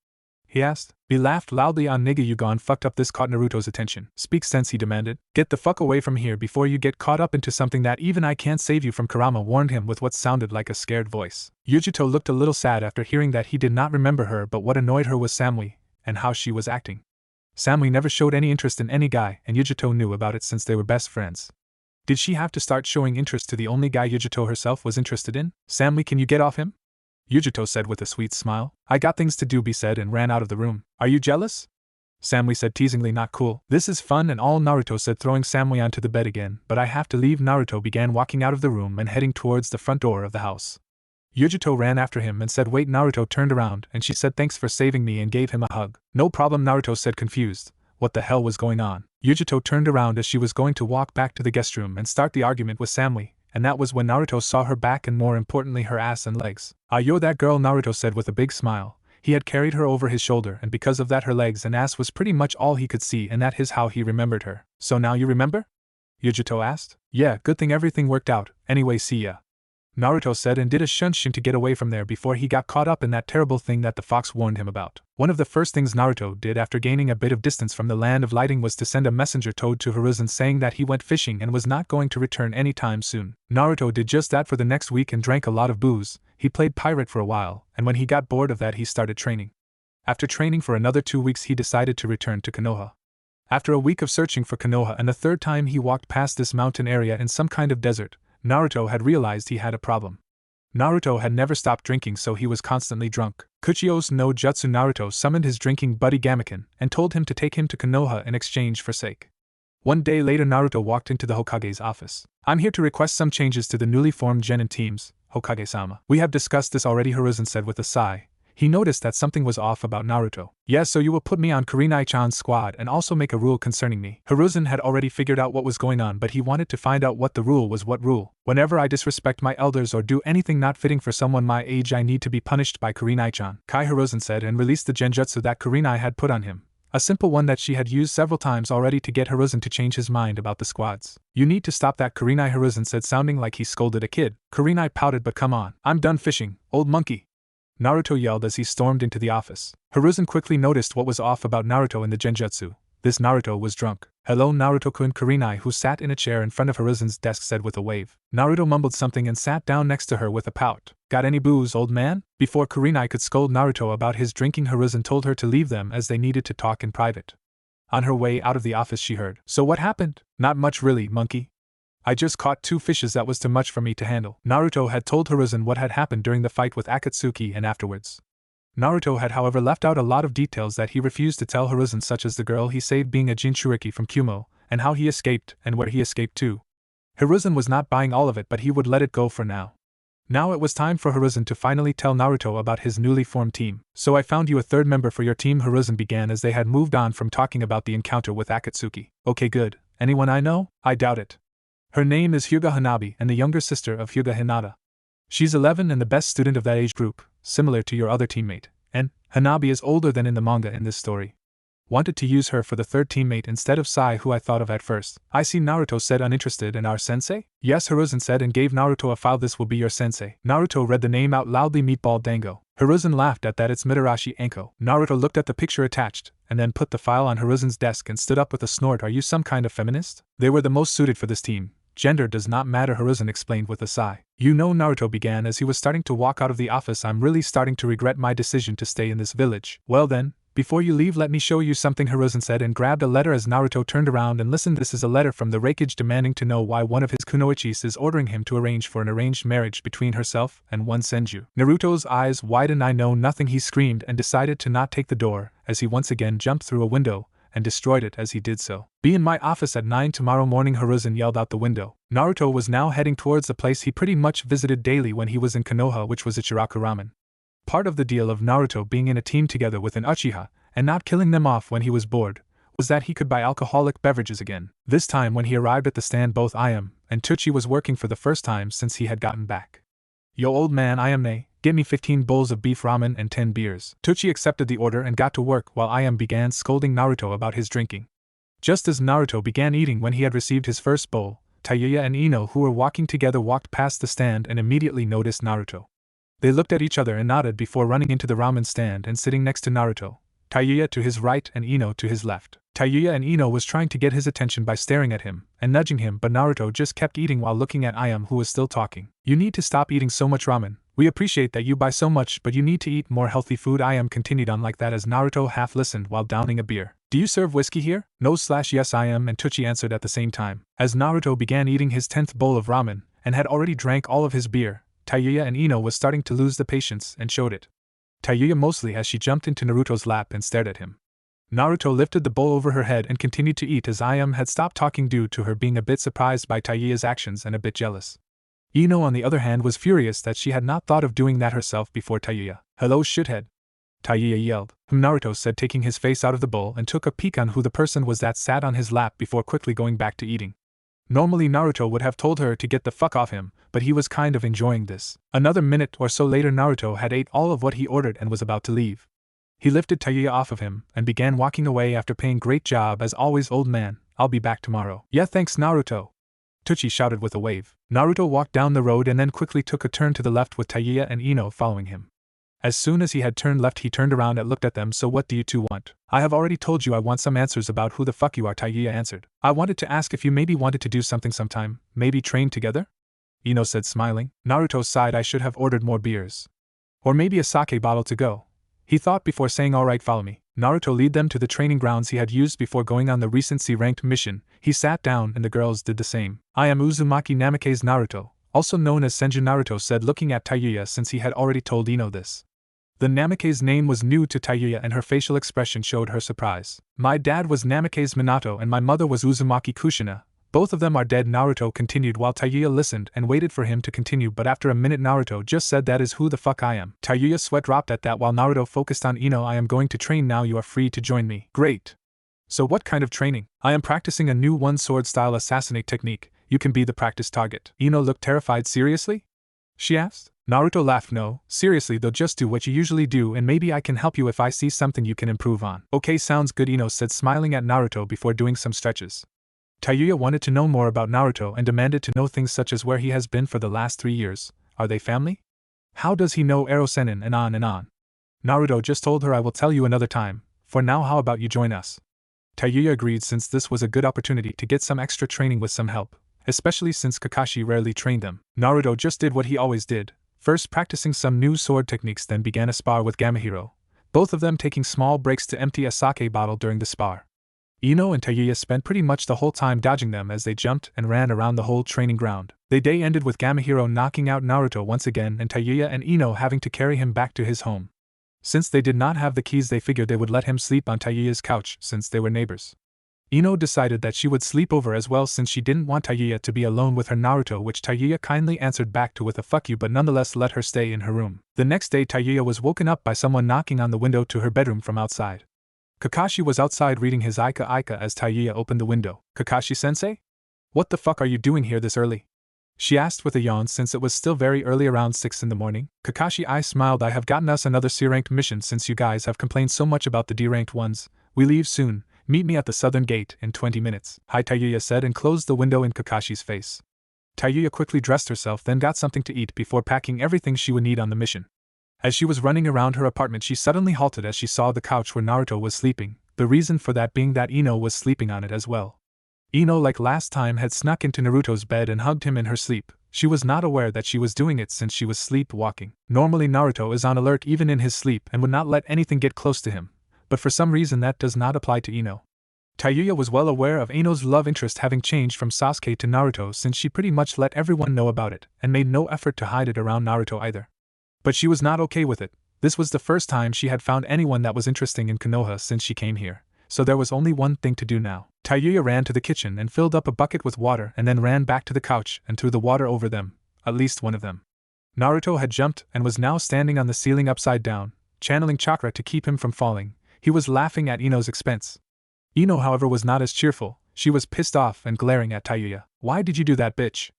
he asked. B laughed loudly. "On nigga, you gone fucked up." This caught Naruto's attention. "Speak sense," he demanded. "Get the fuck away from here before you get caught up into something that even I can't save you from," Kurama warned him with what sounded like a scared voice. Yujito looked a little sad after hearing that. He did not remember her, but what annoyed her was Samui, and how she was acting. Samui never showed any interest in any guy, and Yujito knew about it since they were best friends. Did she have to start showing interest to the only guy Yujito herself was interested in? "Samui, can you get off him?" Yujito said with a sweet smile. "I got things to do," B said, and ran out of the room. "Are you jealous?" Samui said teasingly. "Not cool. This is fun and all," Naruto said, throwing Samui onto the bed again. "But I have to leave." Naruto began walking out of the room and heading towards the front door of the house. Yujito ran after him and said, "Wait." Naruto turned around and she said, "Thanks for saving me," and gave him a hug. "No problem," Naruto said, confused. What the hell was going on? Yujito turned around as she was going to walk back to the guest room and start the argument with Samui, and that was when Naruto saw her back and, more importantly, her ass and legs. "Ah, you're that girl," Naruto said with a big smile. He had carried her over his shoulder, and because of that her legs and ass was pretty much all he could see, and that is how he remembered her. "So now you remember?" Yujito asked. "Yeah, good thing everything worked out. Anyway, see ya," Naruto said, and did a shunshin to get away from there before he got caught up in that terrible thing that the fox warned him about. One of the first things Naruto did after gaining a bit of distance from the land of lighting was to send a messenger toad to Hiruzen saying that he went fishing and was not going to return anytime soon. Naruto did just that for the next week and drank a lot of booze. He played pirate for a while, and when he got bored of that he started training. After training for another 2 weeks he decided to return to Konoha. After a week of searching for Konoha and the third time he walked past this mountain area in some kind of desert, Naruto had realized he had a problem. Naruto had never stopped drinking, so he was constantly drunk. Kuchiyose no Jutsu Naruto summoned his drinking buddy Gamaken and told him to take him to Konoha in exchange for sake. One day later, Naruto walked into the Hokage's office. I'm here to request some changes to the newly formed Genin teams, Hokage-sama. We have discussed this already, Hiruzen said with a sigh. He noticed that something was off about Naruto. Yes, so you will put me on Kurenai-chan's squad and also make a rule concerning me. Hiruzen had already figured out what was going on, but he wanted to find out what the rule was. What rule? Whenever I disrespect my elders or do anything not fitting for someone my age, I need to be punished by Kurenai-chan, Kai Hiruzen said, and released the genjutsu that Kurenai had put on him. A simple one that she had used several times already to get Hiruzen to change his mind about the squads. You need to stop that, Kurenai, Hiruzen said, sounding like he scolded a kid. Kurenai pouted, but come on. I'm done fishing, old monkey, Naruto yelled as he stormed into the office. Hiruzen quickly noticed what was off about Naruto in the genjutsu. This Naruto was drunk. Hello, Naruto-kun, Kurenai, who sat in a chair in front of Hiruzen's desk, said with a wave. Naruto mumbled something and sat down next to her with a pout. Got any booze, old man? Before Kurenai could scold Naruto about his drinking, Hiruzen told her to leave them as they needed to talk in private. On her way out of the office, she heard. So what happened? Not much really, monkey. I just caught 2 fishes, that was too much for me to handle. Naruto had told Hiruzen what had happened during the fight with Akatsuki and afterwards. Naruto had however left out a lot of details that he refused to tell Hiruzen, such as the girl he saved being a Jinchuriki from Kumo, and how he escaped and where he escaped to. Hiruzen was not buying all of it, but he would let it go for now. Now it was time for Hiruzen to finally tell Naruto about his newly formed team. So I found you a 3rd member for your team, Hiruzen began as they had moved on from talking about the encounter with Akatsuki. Okay, good. Anyone I know? I doubt it. Her name is Hyuga Hanabi and the younger sister of Hyuga Hinata. She's 11 and the best student of that age group, similar to your other teammate, and Hanabi is older than in the manga in this story. Wanted to use her for the 3rd teammate instead of Sai, who I thought of at first. I see, Naruto said, uninterested. And our sensei? Yes, Hiruzen said, and gave Naruto a file. This will be your sensei. Naruto read the name out loudly, Meatball Dango. Hiruzen laughed at that. It's Mitarashi Anko. Naruto looked at the picture attached, and then put the file on Hiruzen's desk and stood up with a snort. Are you some kind of feminist? They were the most suited for this team. Gender does not matter, Hiruzen explained with a sigh. You know, Naruto began as he was starting to walk out of the office, I'm really starting to regret my decision to stay in this village. Well then, before you leave, let me show you something, Hiruzen said, and grabbed a letter as Naruto turned around and listened. This is a letter from the Raikage demanding to know why one of his kunoichis is ordering him to arrange for an arranged marriage between herself and one Senju. Naruto's eyes widened. I know nothing, he screamed, and decided to not take the door, as he once again jumped through a window and destroyed it as he did so. Be in my office at 9 tomorrow morning, Hiruzen yelled out the window. Naruto was now heading towards the place he pretty much visited daily when he was in Konoha, which was Ichiraku Ramen. Part of the deal of Naruto being in a team together with an Uchiha, and not killing them off when he was bored, was that he could buy alcoholic beverages again. This time when he arrived at the stand, both Ayam and Tucci was working for the first time since he had gotten back. Yo, old man, Ayame, get me 15 bowls of beef ramen and 10 beers. Tucci accepted the order and got to work while Ayam began scolding Naruto about his drinking. Just as Naruto began eating when he had received his first bowl, Tayuya and Ino, who were walking together, walked past the stand and immediately noticed Naruto. They looked at each other and nodded before running into the ramen stand and sitting next to Naruto, Tayuya to his right and Ino to his left. Tayuya and Ino was trying to get his attention by staring at him and nudging him, but Naruto just kept eating while looking at Ayam, who was still talking. You need to stop eating so much ramen. We appreciate that you buy so much, but you need to eat more healthy food. Ayam continued on like that as Naruto half listened while downing a beer. Do you serve whiskey here? No/yes, Ayam and Tucci answered at the same time. As Naruto began eating his 10th bowl of ramen and had already drank all of his beer, Tayuya and Ino was starting to lose the patience and showed it. Tayuya mostly as she jumped into Naruto's lap and stared at him. Naruto lifted the bowl over her head and continued to eat as Ayam had stopped talking due to her being a bit surprised by Tayuya's actions and a bit jealous. Ino, on the other hand, was furious that she had not thought of doing that herself before Tayuya. Hello, shithead, Tayuya yelled. Naruto said, taking his face out of the bowl, and took a peek on who the person was that sat on his lap before quickly going back to eating. Normally Naruto would have told her to get the fuck off him, but he was kind of enjoying this. Another minute or so later, Naruto had ate all of what he ordered and was about to leave. He lifted Tayuya off of him and began walking away after paying great job as always, old man, I'll be back tomorrow. Yeah, thanks, Naruto, Tucci shouted with a wave. Naruto walked down the road and then quickly took a turn to the left with Tayuya and Ino following him. As soon as he had turned left, he turned around and looked at them. So what do you two want? I have already told you I want some answers about who the fuck you are, Tayuya answered. I wanted to ask if you maybe wanted to do something sometime, maybe train together? Ino said, smiling. Naruto sighed. I should have ordered more beers. Or maybe a sake bottle to go, he thought before saying, alright, follow me. Naruto led them to the training grounds he had used before going on the recent C-ranked mission. He sat down and the girls did the same. I am Uzumaki Namikaze Naruto, also known as Senju, Naruto said, looking at Tayuya since he had already told Ino this. The Namikaze's name was new to Tayuya and her facial expression showed her surprise. My dad was Namikaze Minato and my mother was Uzumaki Kushina. Both of them are dead, Naruto continued while Tayuya listened and waited for him to continue, but after a minute Naruto just said, that is who the fuck I am. Tayuya's sweat dropped at that while Naruto focused on Ino. I am going to train now, you are free to join me. Great. So what kind of training? I am practicing a new one-sword style assassinate technique. You can be the practice target. Ino looked terrified. Seriously? She asked. Naruto laughed. No, seriously though, just do what you usually do and maybe I can help you if I see something you can improve on. Okay, sounds good, Ino said, smiling at Naruto before doing some stretches. Tayuya wanted to know more about Naruto and demanded to know things such as where he has been for the last 3 years. Are they family? How does he know Erosenin and on and on? Naruto just told her, I will tell you another time. For now, how about you join us? Tayuya agreed since this was a good opportunity to get some extra training with some help, especially since Kakashi rarely trained them. Naruto just did what he always did, first practicing some new sword techniques, then began a spar with Gamahiro, both of them taking small breaks to empty a sake bottle during the spar. Ino and Tayuya spent pretty much the whole time dodging them as they jumped and ran around the whole training ground. The day ended with Gamahiro knocking out Naruto once again and Tayuya and Ino having to carry him back to his home. Since they did not have the keys, they figured they would let him sleep on Tayuya's couch since they were neighbors. Ino decided that she would sleep over as well since she didn't want Tayuya to be alone with her Naruto, which Tayuya kindly answered back to with a fuck you, but nonetheless let her stay in her room. The next day Tayuya was woken up by someone knocking on the window to her bedroom from outside. Kakashi was outside reading his Aika as Tayuya opened the window. Kakashi-sensei? What the fuck are you doing here this early? She asked with a yawn since it was still very early, around 6 in the morning. Kakashi I smiled. I have gotten us another C-ranked mission since you guys have complained so much about the D-ranked ones. We leave soon. Meet me at the southern gate in 20 minutes. Hi, Tayuya said and closed the window in Kakashi's face. Tayuya quickly dressed herself, then got something to eat before packing everything she would need on the mission. As she was running around her apartment, she suddenly halted as she saw the couch where Naruto was sleeping, the reason for that being that Ino was sleeping on it as well. Ino, like last time, had snuck into Naruto's bed and hugged him in her sleep. She was not aware that she was doing it since she was sleepwalking. Normally Naruto is on alert even in his sleep and would not let anything get close to him, but for some reason that does not apply to Ino. Tayuya was well aware of Ino's love interest having changed from Sasuke to Naruto since she pretty much let everyone know about it and made no effort to hide it around Naruto either. But she was not okay with it. This was the first time she had found anyone that was interesting in Konoha since she came here, so there was only one thing to do now. Tayuya ran to the kitchen and filled up a bucket with water and then ran back to the couch and threw the water over them, at least one of them. Naruto had jumped and was now standing on the ceiling upside down, channeling chakra to keep him from falling. He was laughing at Ino's expense. Ino, however, was not as cheerful. She was pissed off and glaring at Tayuya. Why did you do that, bitch?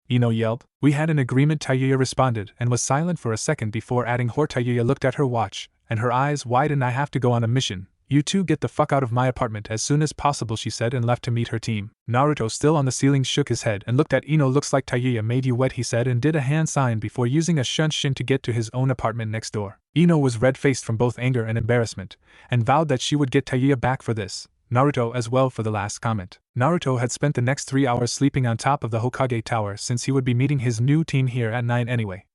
Ino yelled. We had an agreement, Tayuya responded and was silent for a second before adding, Whore. Tayuya looked at her watch, and her eyes widened. I have to go on a mission. You two get the fuck out of my apartment as soon as possible, she said and left to meet her team. Naruto, still on the ceiling, shook his head and looked at Ino. Looks like Tayuya made you wet, he said and did a hand sign before using a shunshin to get to his own apartment next door. Ino was red-faced from both anger and embarrassment, and vowed that she would get Tayuya back for this. Naruto as well for the last comment. Naruto had spent the next 3 hours sleeping on top of the Hokage Tower since he would be meeting his new team here at 9 anyway.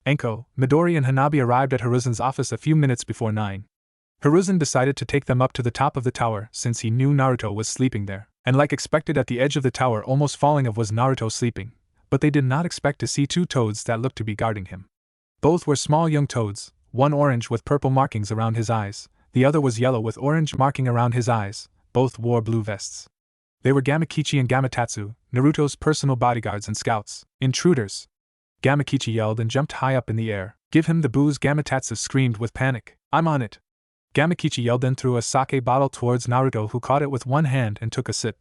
Enko, Midori and Hanabi arrived at Hiruzen's office a few minutes before 9. Hiruzen decided to take them up to the top of the tower since he knew Naruto was sleeping there, and like expected at the edge of the tower almost falling off was Naruto sleeping, but they did not expect to see 2 toads that looked to be guarding him. Both were small young toads, one orange with purple markings around his eyes, the other was yellow with orange marking around his eyes. Both wore blue vests. They were Gamakichi and Gamatatsu, Naruto's personal bodyguards and scouts. Intruders! Gamakichi yelled and jumped high up in the air. Give him the booze, Gamatatsu screamed with panic. I'm on it! Gamakichi yelled and threw a sake bottle towards Naruto, who caught it with one hand and took a sip.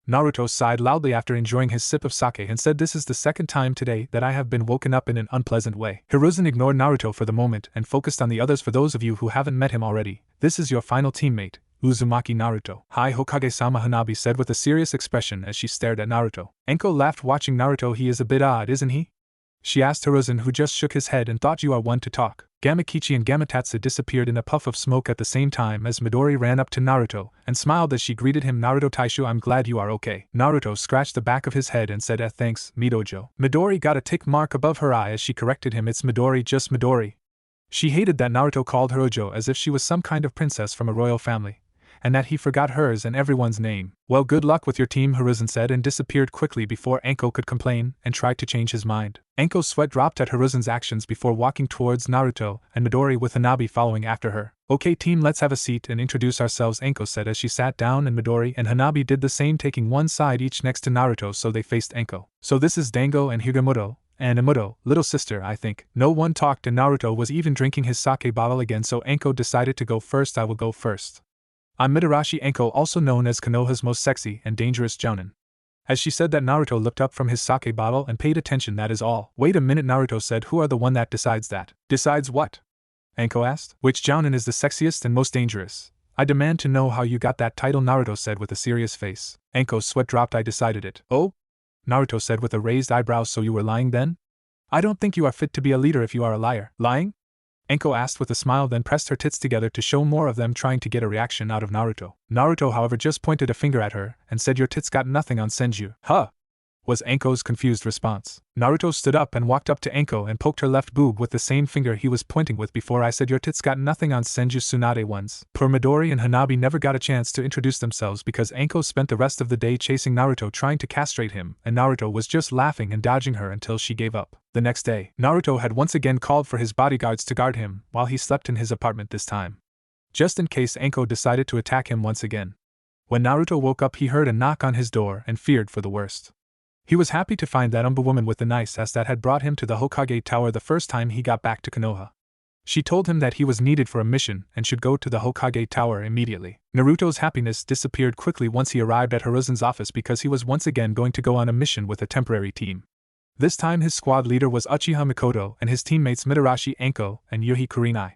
Naruto sighed loudly after enjoying his sip of sake and said, This is the second time today that I have been woken up in an unpleasant way. Hiruzen ignored Naruto for the moment and focused on the others. For those of you who haven't met him already, this is your final teammate, Uzumaki Naruto. Hi, Hokage-sama, Hanabi said with a serious expression as she stared at Naruto. Enko laughed watching Naruto. He is a bit odd, isn't he? She asked Hiruzen, who just shook his head and thought you are one to talk. Gamakichi and Gamatatsu disappeared in a puff of smoke at the same time as Midori ran up to Naruto and smiled as she greeted him. Naruto Taishu, I'm glad you are okay. Naruto scratched the back of his head and said, thanks, Mitojo. Midori got a tick mark above her eye as she corrected him. It's Midori, just Midori. She hated that Naruto called her Ojo as if she was some kind of princess from a royal family, and that he forgot hers and everyone's name. Well, good luck with your team, Hiruzen said and disappeared quickly before Anko could complain and tried to change his mind. Anko's sweat dropped at Hiruzen's actions before walking towards Naruto and Midori with Hanabi following after her. Okay team, let's have a seat and introduce ourselves, Anko said as she sat down, and Midori and Hanabi did the same, taking one side each next to Naruto so they faced Anko. So this is Dango and Higamuto, and Imuto, little sister, I think. No one talked and Naruto was even drinking his sake bottle again, so Anko decided to go first. I will go first. I'm Midarashi Anko, also known as Konoha's most sexy and dangerous jounin. As she said that, Naruto looked up from his sake bottle and paid attention. That is all. Wait a minute, Naruto said. Who are the one that decides that? Decides what? Anko asked. Which jounin is the sexiest and most dangerous? I demand to know how you got that title, Naruto said with a serious face. Anko's sweat dropped. I decided it. Oh? Naruto said with a raised eyebrow. So you were lying then? I don't think you are fit to be a leader if you are a liar. Lying? Anko asked with a smile, then pressed her tits together to show more of them, trying to get a reaction out of Naruto. Naruto, however, just pointed a finger at her and said, your tits got nothing on Senju. Huh? Was Anko's confused response. Naruto stood up and walked up to Anko and poked her left boob with the same finger he was pointing with before. I said your tits got nothing on Senju. Tsunade ones. Poor Midori and Hanabi never got a chance to introduce themselves because Anko spent the rest of the day chasing Naruto, trying to castrate him, and Naruto was just laughing and dodging her until she gave up. The next day, Naruto had once again called for his bodyguards to guard him while he slept in his apartment this time, just in case Anko decided to attack him once again. When Naruto woke up, he heard a knock on his door and feared for the worst. He was happy to find that woman with the nice ass that had brought him to the Hokage Tower the first time he got back to Konoha. She told him that he was needed for a mission and should go to the Hokage Tower immediately. Naruto's happiness disappeared quickly once he arrived at Hiruzen's office because he was once again going to go on a mission with a temporary team. This time his squad leader was Uchiha Mikoto and his teammates Midarashi Anko and Yuhi Kurenai.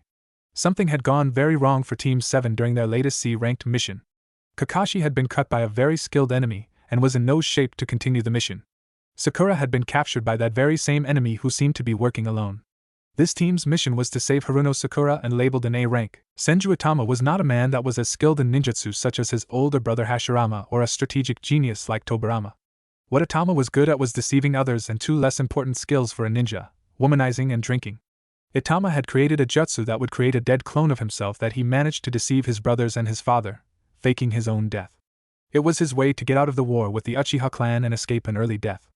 Something had gone very wrong for Team 7 during their latest C-ranked mission. Kakashi had been cut by a very skilled enemy and was in no shape to continue the mission. Sakura had been captured by that very same enemy who seemed to be working alone. This team's mission was to save Haruno Sakura and labeled an A rank. Senju Itama was not a man that was as skilled in ninjutsu such as his older brother Hashirama or a strategic genius like Tobirama. What Itama was good at was deceiving others and two less important skills for a ninja, womanizing and drinking. Itama had created a jutsu that would create a dead clone of himself that he managed to deceive his brothers and his father, faking his own death. It was his way to get out of the war with the Uchiha clan and escape an early death.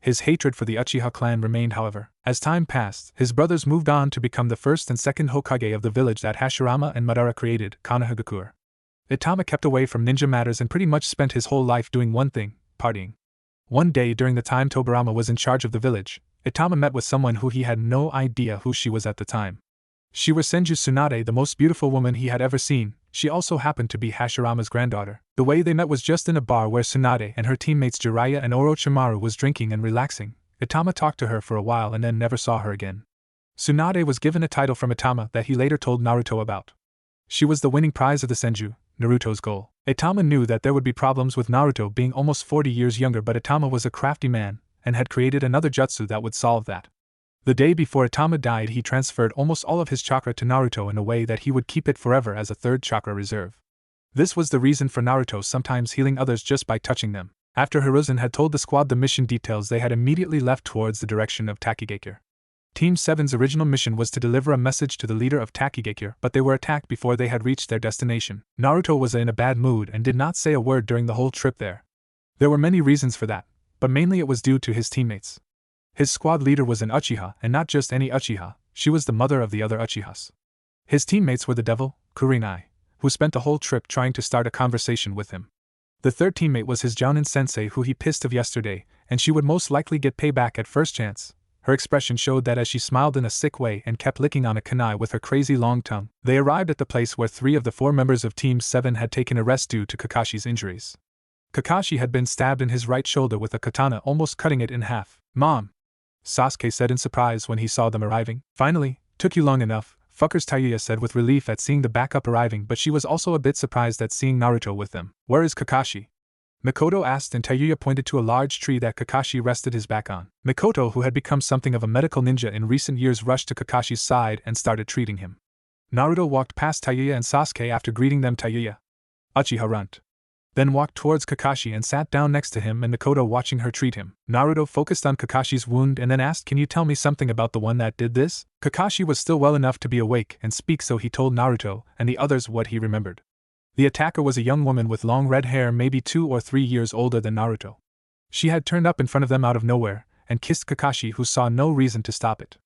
His hatred for the Uchiha clan remained, however. As time passed, his brothers moved on to become the first and second Hokage of the village that Hashirama and Madara created, Konohagakure. Itama kept away from ninja matters and pretty much spent his whole life doing one thing, partying. One day during the time Tobirama was in charge of the village, Itama met with someone who he had no idea who she was at the time. She was Senju Tsunade, the most beautiful woman he had ever seen. She also happened to be Hashirama's granddaughter. The way they met was just in a bar where Tsunade and her teammates Jiraiya and Orochimaru was drinking and relaxing. Itama talked to her for a while and then never saw her again. Tsunade was given a title from Itama that he later told Naruto about. She was the winning prize of the Senju, Naruto's goal. Itama knew that there would be problems with Naruto being almost 40 years younger, but Itama was a crafty man and had created another jutsu that would solve that. The day before Itama died, he transferred almost all of his chakra to Naruto in a way that he would keep it forever as a third chakra reserve. This was the reason for Naruto sometimes healing others just by touching them. After Hiruzen had told the squad the mission details, they had immediately left towards the direction of Takigakure. Team 7's original mission was to deliver a message to the leader of Takigakure, but they were attacked before they had reached their destination. Naruto was in a bad mood and did not say a word during the whole trip there. There were many reasons for that, but mainly it was due to his teammates. His squad leader was an Uchiha, and not just any Uchiha, she was the mother of the other Uchihas. His teammates were the devil, Kurenai, who spent the whole trip trying to start a conversation with him. The third teammate was his Jounin sensei who he pissed off yesterday, and she would most likely get payback at first chance. Her expression showed that as she smiled in a sick way and kept licking on a kunai with her crazy long tongue. They arrived at the place where 3 of the 4 members of Team 7 had taken a rest due to Kakashi's injuries. Kakashi had been stabbed in his right shoulder with a katana, almost cutting it in half. "Mom," Sasuke said in surprise when he saw them arriving. "Finally, took you long enough," fuckers Tayuya said with relief at seeing the backup arriving, but she was also a bit surprised at seeing Naruto with them. "Where is Kakashi?" Mikoto asked, and Tayuya pointed to a large tree that Kakashi rested his back on. Mikoto, who had become something of a medical ninja in recent years, rushed to Kakashi's side and started treating him. Naruto walked past Tayuya and Sasuke after greeting them. Tayuya, Uchiha runt, then walked towards Kakashi and sat down next to him and Mikoto watching her treat him. Naruto focused on Kakashi's wound and then asked, "Can you tell me something about the one that did this?" Kakashi was still well enough to be awake and speak, so he told Naruto and the others what he remembered. The attacker was a young woman with long red hair, maybe 2 or 3 years older than Naruto. She had turned up in front of them out of nowhere, and kissed Kakashi, who saw no reason to stop it.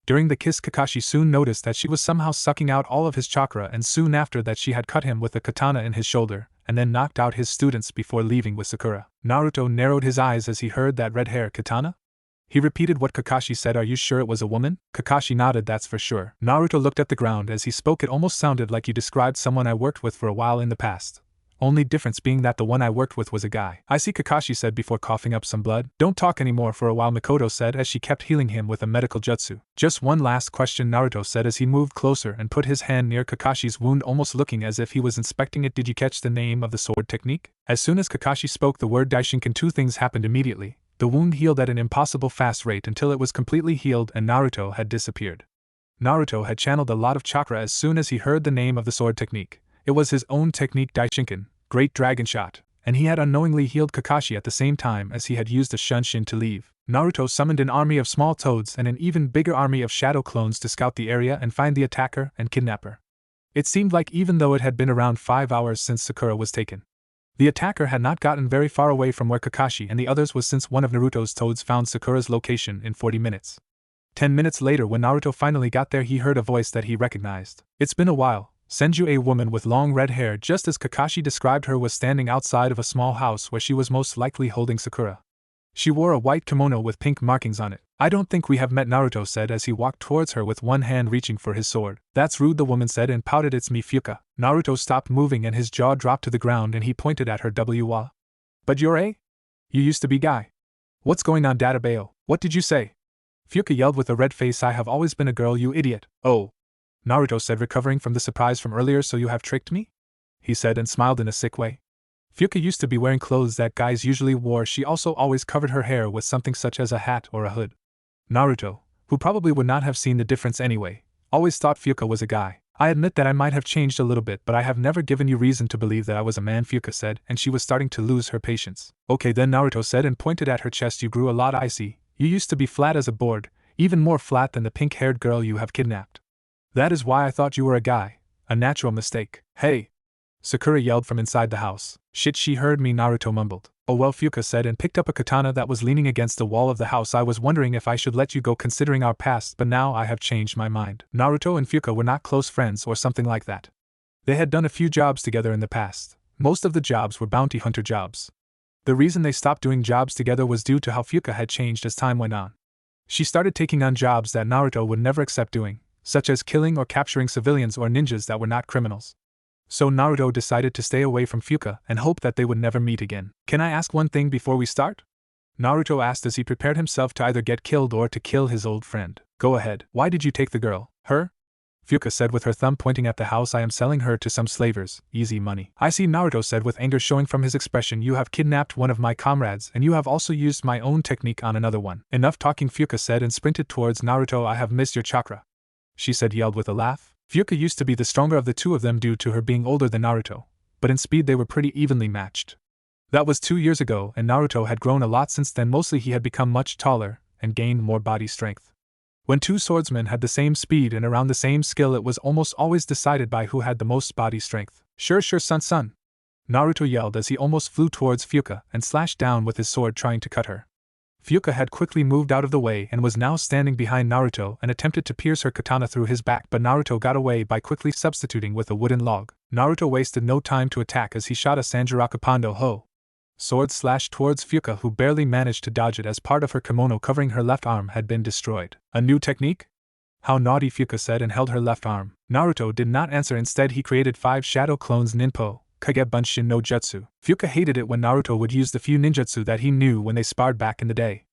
During the kiss, Kakashi soon noticed that she was somehow sucking out all of his chakra, and soon after that she had cut him with a katana in his shoulder, and then knocked out his students before leaving with Sakura. Naruto narrowed his eyes as he heard that red hair katana. He repeated what Kakashi said. Are you sure it was a woman? Kakashi nodded. That's for sure. Naruto looked at the ground as he spoke. It almost sounded like you described someone I worked with for a while in the past. Only difference being that the one I worked with was a guy. I see, Kakashi said before coughing up some blood. Don't talk anymore for a while, Mikoto said as she kept healing him with a medical jutsu. Just one last question, Naruto said as he moved closer and put his hand near Kakashi's wound, almost looking as if he was inspecting it. Did you catch the name of the sword technique? As soon as Kakashi spoke the word Daishinkan, two things happened immediately. The wound healed at an impossible fast rate until it was completely healed and Naruto had disappeared. Naruto had channeled a lot of chakra as soon as he heard the name of the sword technique. It was his own technique, Daishinkan, Great Dragon Shot, and he had unknowingly healed Kakashi at the same time as he had used a Shunshin to leave. Naruto summoned an army of small toads and an even bigger army of shadow clones to scout the area and find the attacker and kidnapper. It seemed like even though it had been around 5 hours since Sakura was taken, the attacker had not gotten very far away from where Kakashi and the others was, since one of Naruto's toads found Sakura's location in 40 minutes. 10 minutes later, when Naruto finally got there, he heard a voice that he recognized. It's been a while. Senju, a woman with long red hair just as Kakashi described her, was standing outside of a small house where she was most likely holding Sakura. She wore a white kimono with pink markings on it. I don't think we have met, Naruto said as he walked towards her with one hand reaching for his sword. That's rude, the woman said and pouted. It's me, Fuka. Naruto stopped moving and his jaw dropped to the ground and he pointed at her. But you're a? You used to be guy. What's going on, Databeo? What did you say? Fuka yelled with a red face. I have always been a girl, you idiot. Oh, Naruto said, recovering from the surprise from earlier. So you have tricked me? He said and smiled in a sick way. Fuka used to be wearing clothes that guys usually wore. She also always covered her hair with something such as a hat or a hood. Naruto, who probably would not have seen the difference anyway, always thought Fuka was a guy. I admit that I might have changed a little bit, but I have never given you reason to believe that I was a man, Fuka said, and she was starting to lose her patience. Okay then, Naruto said and pointed at her chest. You grew a lot, I see. You used to be flat as a board, even more flat than the pink-haired girl you have kidnapped. That is why I thought you were a guy. A natural mistake. Hey! Sakura yelled from inside the house. Shit, she heard me, Naruto mumbled. Oh well, Fuka said and picked up a katana that was leaning against the wall of the house. I was wondering if I should let you go considering our past, but now I have changed my mind. Naruto and Fuka were not close friends or something like that. They had done a few jobs together in the past. Most of the jobs were bounty hunter jobs. The reason they stopped doing jobs together was due to how Fuka had changed as time went on. She started taking on jobs that Naruto would never accept doing, such as killing or capturing civilians or ninjas that were not criminals. So Naruto decided to stay away from Fuka and hope that they would never meet again. Can I ask one thing before we start? Naruto asked as he prepared himself to either get killed or to kill his old friend. Go ahead. Why did you take the girl? Her? Fuka said with her thumb pointing at the house. I am selling her to some slavers. Easy money. I see, Naruto said with anger showing from his expression. You have kidnapped one of my comrades and you have also used my own technique on another one. Enough talking, Fuka said and sprinted towards Naruto. I have missed your chakra, she said, yelled with a laugh. Fuka used to be the stronger of the two of them due to her being older than Naruto, but in speed they were pretty evenly matched. That was 2 years ago and Naruto had grown a lot since then. Mostly he had become much taller and gained more body strength. When two swordsmen had the same speed and around the same skill, it was almost always decided by who had the most body strength. Sure, son. Naruto yelled as he almost flew towards Fuka and slashed down with his sword trying to cut her. Fuka had quickly moved out of the way and was now standing behind Naruto and attempted to pierce her katana through his back, but Naruto got away by quickly substituting with a wooden log. Naruto wasted no time to attack as he shot a Sanjiraku Pondo Ho sword slash towards Fuka, who barely managed to dodge it as part of her kimono covering her left arm had been destroyed. A new technique? How naughty, Fuka said and held her left arm. Naruto did not answer. Instead he created 5 shadow clones Ninpo Kage Bunshin no Jutsu. Fuka hated it when Naruto would use the few ninjutsu that he knew when they sparred back in the day.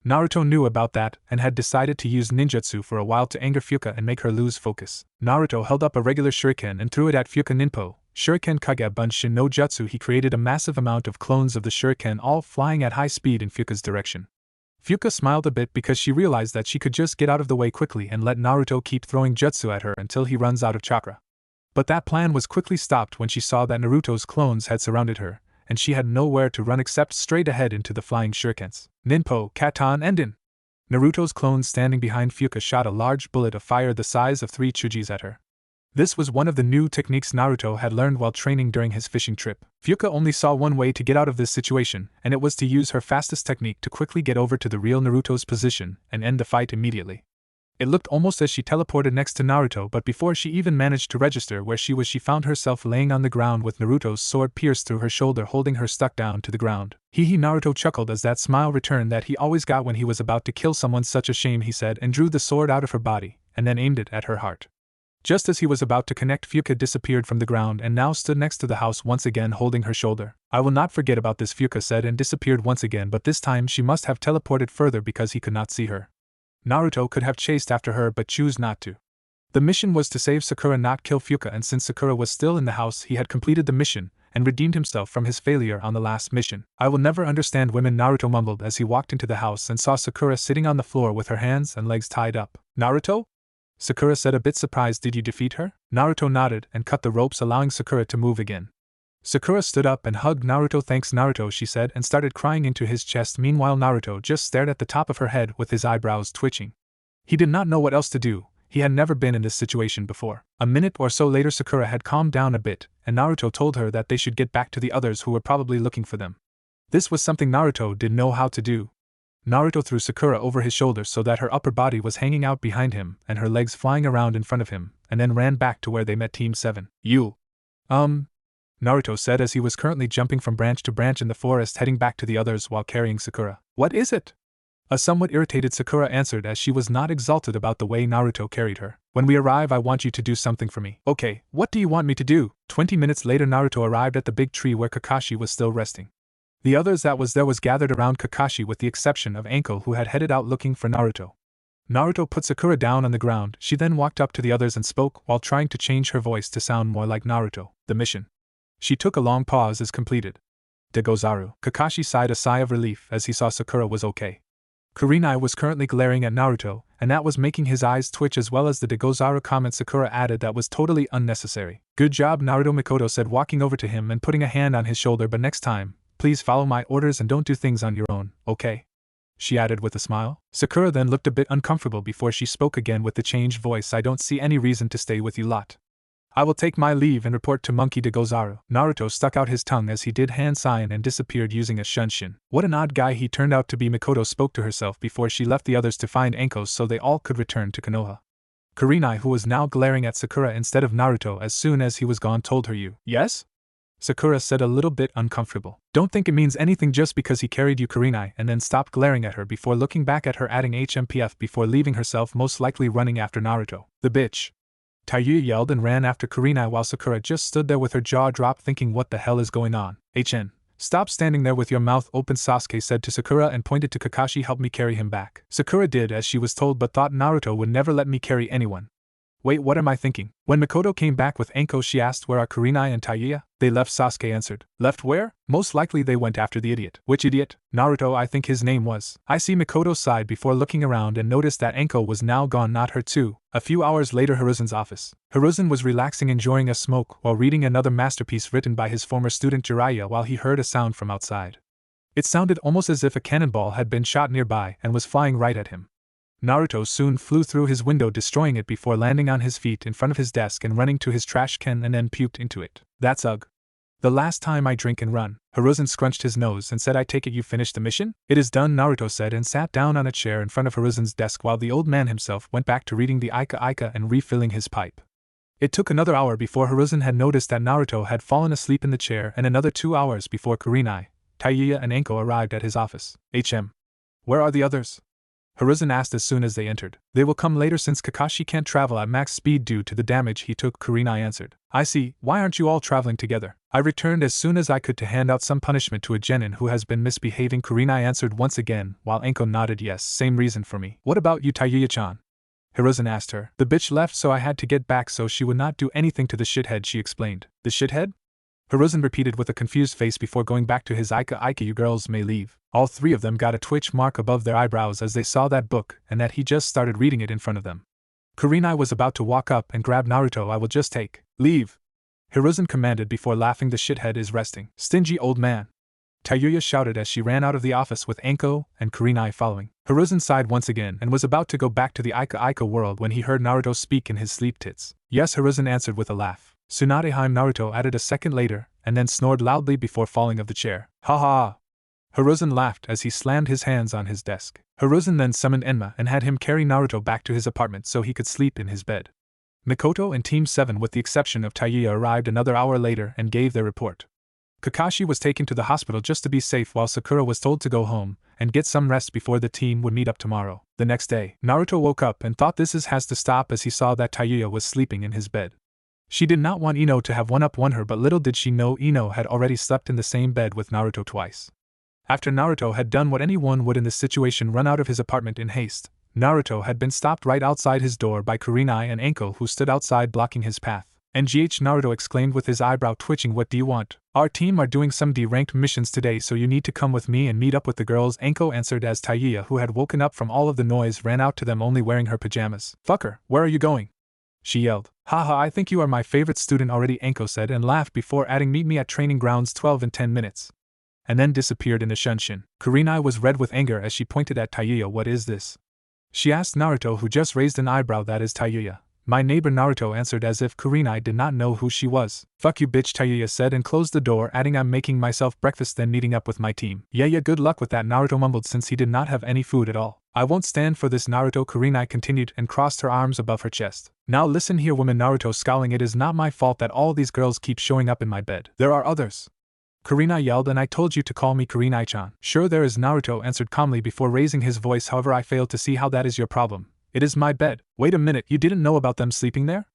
Naruto knew about that and had decided to use ninjutsu for a while to anger Fuka and make her lose focus. Naruto held up a regular shuriken and threw it at Fuka. Ninpo Shuriken Kage Bunshin no Jutsu. He created a massive amount of clones of the shuriken, all flying at high speed in Fuka's direction. Fuka smiled a bit because she realized that she could just get out of the way quickly and let Naruto keep throwing jutsu at her until he runs out of chakra. But that plan was quickly stopped when she saw that Naruto's clones had surrounded her, and she had nowhere to run except straight ahead into the flying shurikens. Ninpo Katan Enden! Naruto's clones standing behind Fuka shot a large bullet of fire the size of 3 chujis at her. This was one of the new techniques Naruto had learned while training during his fishing trip. Fuka only saw one way to get out of this situation, and it was to use her fastest technique to quickly get over to the real Naruto's position and end the fight immediately. It looked almost as she teleported next to Naruto, but before she even managed to register where she was, she found herself laying on the ground with Naruto's sword pierced through her shoulder, holding her stuck down to the ground. Hee, Naruto chuckled as that smile returned that he always got when he was about to kill someone. Such a shame, he said, and drew the sword out of her body, and then aimed it at her heart. Just as he was about to connect, Fuka disappeared from the ground and now stood next to the house once again, holding her shoulder. I will not forget about this, Fuka said, and disappeared once again, but this time she must have teleported further because he could not see her. Naruto could have chased after her but chose not to. The mission was to save Sakura, not kill Fuka, and since Sakura was still in the house, he had completed the mission and redeemed himself from his failure on the last mission. I will never understand women, Naruto mumbled as he walked into the house and saw Sakura sitting on the floor with her hands and legs tied up. Naruto? Sakura said, a bit surprised. Did you defeat her? Naruto nodded and cut the ropes, allowing Sakura to move again. Sakura stood up and hugged Naruto. Thanks, Naruto, she said, and started crying into his chest. Meanwhile, Naruto just stared at the top of her head with his eyebrows twitching. He did not know what else to do. He had never been in this situation before. A minute or so later, Sakura had calmed down a bit, and Naruto told her that they should get back to the others who were probably looking for them. This was something Naruto didn't know how to do. Naruto threw Sakura over his shoulder so that her upper body was hanging out behind him and her legs flying around in front of him, and then ran back to where they met Team 7. Naruto said as he was currently jumping from branch to branch in the forest, heading back to the others while carrying Sakura. What is it? A somewhat irritated Sakura answered as she was not exalted about the way Naruto carried her. When we arrive, I want you to do something for me. Okay, what do you want me to do? 20 minutes later, Naruto arrived at the big tree where Kakashi was still resting. The others that was there was gathered around Kakashi with the exception of Anko, who had headed out looking for Naruto. Naruto put Sakura down on the ground. She then walked up to the others and spoke while trying to change her voice to sound more like Naruto. The mission. She took a long pause as completed. Degozaru. Kakashi sighed a sigh of relief as he saw Sakura was okay. Kurenai was currently glaring at Naruto, and that was making his eyes twitch, as well as the Degozaru comment Sakura added that was totally unnecessary. Good job, Naruto, Mikoto said, walking over to him and putting a hand on his shoulder, but next time, please follow my orders and don't do things on your own, okay? She added with a smile. Sakura then looked a bit uncomfortable before she spoke again with the changed voice. I don't see any reason to stay with you lot. I will take my leave and report to Monkey Degozaru. Naruto stuck out his tongue as he did hand sign and disappeared using a shunshin. What an odd guy he turned out to be, Mikoto spoke to herself before she left the others to find Anko so they all could return to Konoha. Kurenai, who was now glaring at Sakura instead of Naruto as soon as he was gone, told her, you. Yes? Sakura said, a little bit uncomfortable. Don't think it means anything just because he carried you, Kurenai, and then stopped glaring at her before looking back at her, adding HMPF before leaving herself, most likely running after Naruto. The bitch. Taiyu yelled and ran after Kurenai while Sakura just stood there with her jaw dropped thinking, what the hell is going on? HN. Stop standing there with your mouth open, Sasuke said to Sakura and pointed to Kakashi. Help me carry him back. Sakura did as she was told but thought Naruto would never let me carry anyone. Wait, what am I thinking? When Mikoto came back with Anko, she asked, where are Kurenai and Taiya? They left, Sasuke answered. Left where? Most likely they went after the idiot. Which idiot? Naruto, I think his name was. I see, Mikoto sighed before looking around and noticed that Anko was now gone, not her too. A few hours later, Hiruzen's office. Hiruzen was relaxing, enjoying a smoke while reading another masterpiece written by his former student Jiraiya while he heard a sound from outside. It sounded almost as if a cannonball had been shot nearby and was flying right at him. Naruto soon flew through his window, destroying it before landing on his feet in front of his desk and running to his trash can and then puked into it. That's ugh. The last time I drink and run. Hiruzen scrunched his nose and said, I take it you finished the mission? It is done, Naruto said and sat down on a chair in front of Hiruzen's desk while the old man himself went back to reading the Ika and refilling his pipe. It took another hour before Hiruzen had noticed that Naruto had fallen asleep in the chair, and another 2 hours before Kurenai, Taiya and Anko arrived at his office. Where are the others? Hiruzen asked as soon as they entered. They will come later since Kakashi can't travel at max speed due to the damage he took, Kurenai answered. I see, why aren't you all traveling together? I returned as soon as I could to hand out some punishment to a genin who has been misbehaving, Kurenai answered once again, while Anko nodded yes, same reason for me. What about you, Taiya-chan? Hiruzen asked her. The bitch left so I had to get back so she would not do anything to the shithead, she explained. The shithead? Hiruzen repeated with a confused face before going back to his Ika. You girls may leave. All three of them got a twitch mark above their eyebrows as they saw that book and that he just started reading it in front of them. Kurenai was about to walk up and grab Naruto. I will just take leave, Hiruzen commanded before laughing. The shithead is resting. Stingy old man. Tayuya shouted as she ran out of the office with Anko and Kurenai following. Hiruzen sighed once again and was about to go back to the Ika world when he heard Naruto speak in his sleep tits. Yes, Hiruzen answered with a laugh. Tsunadeheim Naruto added a second later, and then snored loudly before falling of the chair. Ha ha! Hiruzen laughed as he slammed his hands on his desk. Hiruzen then summoned Enma and had him carry Naruto back to his apartment so he could sleep in his bed. Mikoto and Team 7 with the exception of Tayuya arrived another hour later and gave their report. Kakashi was taken to the hospital just to be safe while Sakura was told to go home and get some rest before the team would meet up tomorrow. The next day, Naruto woke up and thought this has to stop as he saw that Tayuya was sleeping in his bed. She did not want Ino to have one-up-one her, but little did she know Ino had already slept in the same bed with Naruto twice. After Naruto had done what anyone would in this situation, run out of his apartment in haste, Naruto had been stopped right outside his door by Kurenai and Anko, who stood outside blocking his path. NGH, Naruto exclaimed with his eyebrow twitching, "What do you want?" "Our team are doing some D-ranked missions today, so you need to come with me and meet up with the girls," Anko answered as Tayuya, who had woken up from all of the noise, ran out to them only wearing her pajamas. "Fucker, where are you going?" she yelled. "Haha, I think you are my favorite student already," Anko said and laughed before adding, "Meet me at training grounds 12 in 10 minutes. And then disappeared in a shunshin. Kurenai was red with anger as she pointed at Tayuya. "What is this?" she asked Naruto, who just raised an eyebrow. "That is Tayuya, my neighbor," Naruto answered as if Kurenai did not know who she was. "Fuck you, bitch," Tayuya said and closed the door, adding, "I'm making myself breakfast then meeting up with my team." Yeah, good luck with that," Naruto mumbled since he did not have any food at all. "I won't stand for this, Naruto," Kurenai continued and crossed her arms above her chest. "Now listen here, woman," Naruto scowling, "it is not my fault that all these girls keep showing up in my bed. There are others," Kurenai yelled, "and I told you to call me Kurenai-chan." "Sure there is," Naruto answered calmly before raising his voice. "However, I fail to see how that is your problem. It is my bed." "Wait a minute, you didn't know about them sleeping there?"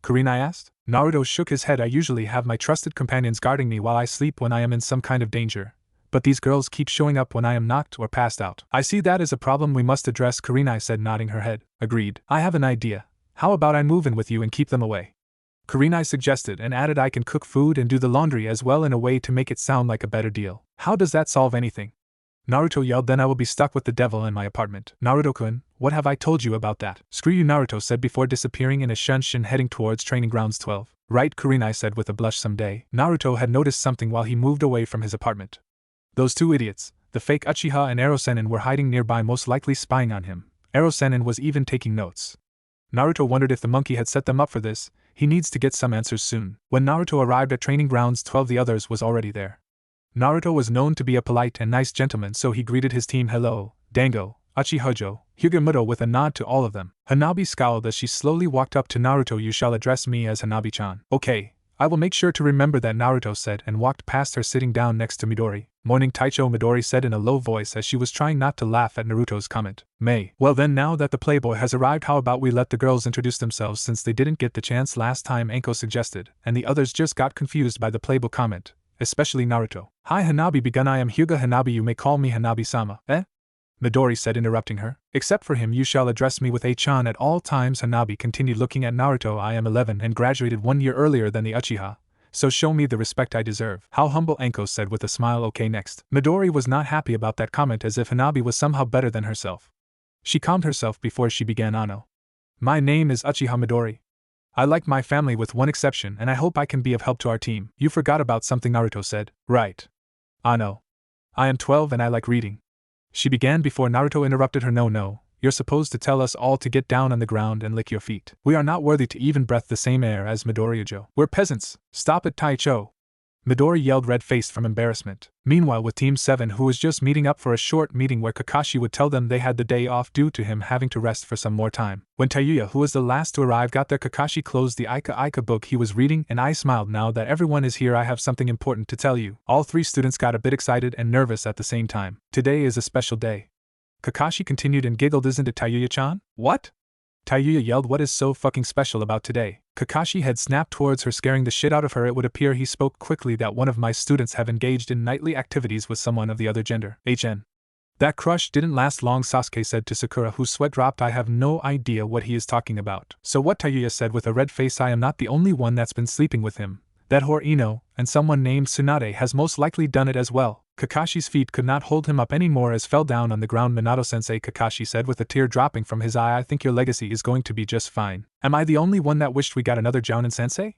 Kurenai asked. Naruto shook his head. "I usually have my trusted companions guarding me while I sleep when I am in some kind of danger, but these girls keep showing up when I am knocked or passed out." "I see that is a problem we must address," Kurenai said, nodding her head. "Agreed. I have an idea. How about I move in with you and keep them away?" Kurenai suggested and added, "I can cook food and do the laundry as well in a way to make it sound like a better deal." "How does that solve anything?" Naruto yelled. "Then I will be stuck with the devil in my apartment." "Naruto-kun, what have I told you about that?" "Screw you," Naruto said before disappearing in a shunshin heading towards training grounds 12. "Right," Kurenai said with a blush. Someday, Naruto had noticed something while he moved away from his apartment. Those two idiots, the fake Uchiha and Erosenin, were hiding nearby, most likely spying on him. Erosenin was even taking notes. Naruto wondered if the monkey had set them up for this. He needs to get some answers soon. When Naruto arrived at training grounds 12, the others was already there. Naruto was known to be a polite and nice gentleman, so he greeted his team, "Hello, Dango, Uchihojo, Hyuga," with a nod to all of them. Hanabi scowled as she slowly walked up to Naruto. "You shall address me as Hanabi-chan." "Okay, I will make sure to remember that," Naruto said and walked past her, sitting down next to Midori. "Morning, Taicho," Midori said in a low voice as she was trying not to laugh at Naruto's comment. "May. Well then, now that the playboy has arrived, how about we let the girls introduce themselves since they didn't get the chance last time," Anko suggested, and the others just got confused by the playboy comment, especially Naruto. "Hi Hanabi," begun. "I am Hyuga Hanabi, you may call me Hanabi-sama." "Eh?" Midori said, interrupting her. "Except for him, you shall address me with A-chan at all times," Hanabi continued, looking at Naruto. "I am 11 and graduated 1 year earlier than the Uchiha, so show me the respect I deserve." "How humble," Anko said with a smile. "Okay, next." Midori was not happy about that comment, as if Hanabi was somehow better than herself. She calmed herself before she began. "Ano. My name is Uchiha Midori. I like my family with one exception, and I hope I can be of help to our team." "You forgot about something," Naruto said. "Right. Ano. I am 12 and I like reading," she began before Naruto interrupted her. No, you're supposed to tell us all to get down on the ground and lick your feet. We are not worthy to even breathe the same air as Midori-ojo. We're peasants. Stop it, Taicho," Midori yelled, red-faced from embarrassment. Meanwhile, with Team 7, who was just meeting up for a short meeting where Kakashi would tell them they had the day off due to him having to rest for some more time. When Tayuya, who was the last to arrive, got there, Kakashi closed the Ika book he was reading, and I smiled. "Now that everyone is here, I have something important to tell you." All three students got a bit excited and nervous at the same time. "Today is a special day," Kakashi continued and giggled. "Isn't it, Tayuya-chan?" "What?" Tayuya yelled. "What is so fucking special about today?" Kakashi had snapped towards her, scaring the shit out of her. "It would appear," he spoke quickly, "that one of my students have engaged in nightly activities with someone of the other gender. HN. That crush didn't last long," Sasuke said to Sakura, whose sweat dropped. "I have no idea what he is talking about." "So what?" Tayuya said with a red face. "I am not the only one that's been sleeping with him. That whore Ino, and someone named Tsunade has most likely done it as well." Kakashi's feet could not hold him up anymore as fell down on the ground. "Minato-sensei," Kakashi said with a tear dropping from his eye, "I think your legacy is going to be just fine." "Am I the only one that wished we got another Jounin-sensei?"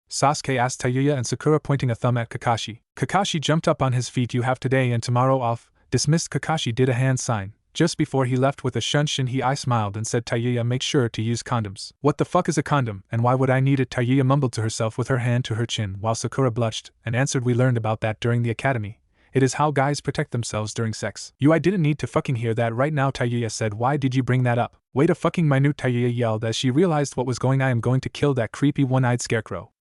Sasuke asked Tayuya and Sakura, pointing a thumb at Kakashi. Kakashi jumped up on his feet. You have today and tomorrow off. Dismissed. Kakashi did a hand sign. Just before he left with a shunshin, he smiled and said, Tayuya, make sure to use condoms. What the fuck is a condom, and why would I need it? Tayuya mumbled to herself with her hand to her chin, while Sakura blushed and answered, we learned about that during the academy. It is how guys protect themselves during sex. I didn't need to fucking hear that right now, Tayuya said. Why did you bring that up? Wait a fucking minute, Tayuya yelled as she realized what was going on. I am going to kill that creepy one-eyed scarecrow.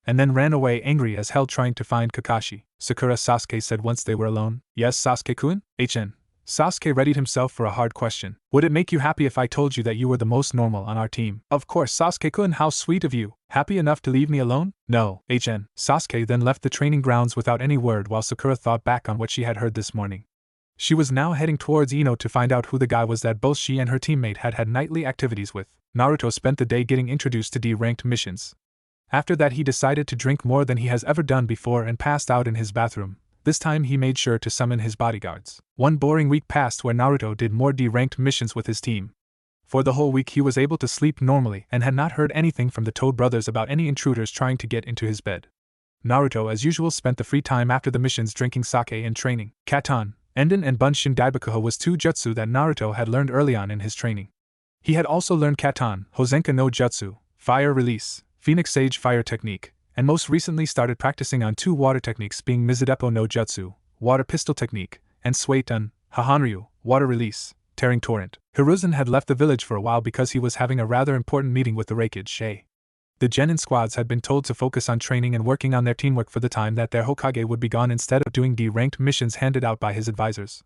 And then ran away angry as hell, trying to find Kakashi. Sakura, Sasuke said once they were alone. Yes, Sasuke-kun? HN. Sasuke readied himself for a hard question. Would it make you happy if I told you that you were the most normal on our team? Of course, Sasuke-kun, how sweet of you. Happy enough to leave me alone? No, HN. Sasuke then left the training grounds without any word while Sakura thought back on what she had heard this morning. She was now heading towards Ino to find out who the guy was that both she and her teammate had nightly activities with. Naruto spent the day getting introduced to D-ranked missions. After that, he decided to drink more than he has ever done before and passed out in his bathroom. This time he made sure to summon his bodyguards. One boring week passed where Naruto did more D-ranked missions with his team. For the whole week he was able to sleep normally and had not heard anything from the Toad brothers about any intruders trying to get into his bed. Naruto, as usual, spent the free time after the missions drinking sake and training. Katan, Enden, and Bunshin Daibakuho was two jutsu that Naruto had learned early on in his training. He had also learned Katan, Hozenka no Jutsu, Fire Release, Phoenix Sage Fire Technique, and most recently started practicing on two water techniques, being Mizudepo no Jutsu, Water Pistol Technique, and Suetun, Hahanryu, Water Release, Tearing Torrent. Hiruzen had left the village for a while because he was having a rather important meeting with the Raikage. The Genin squads had been told to focus on training and working on their teamwork for the time that their Hokage would be gone instead of doing D-ranked missions handed out by his advisors.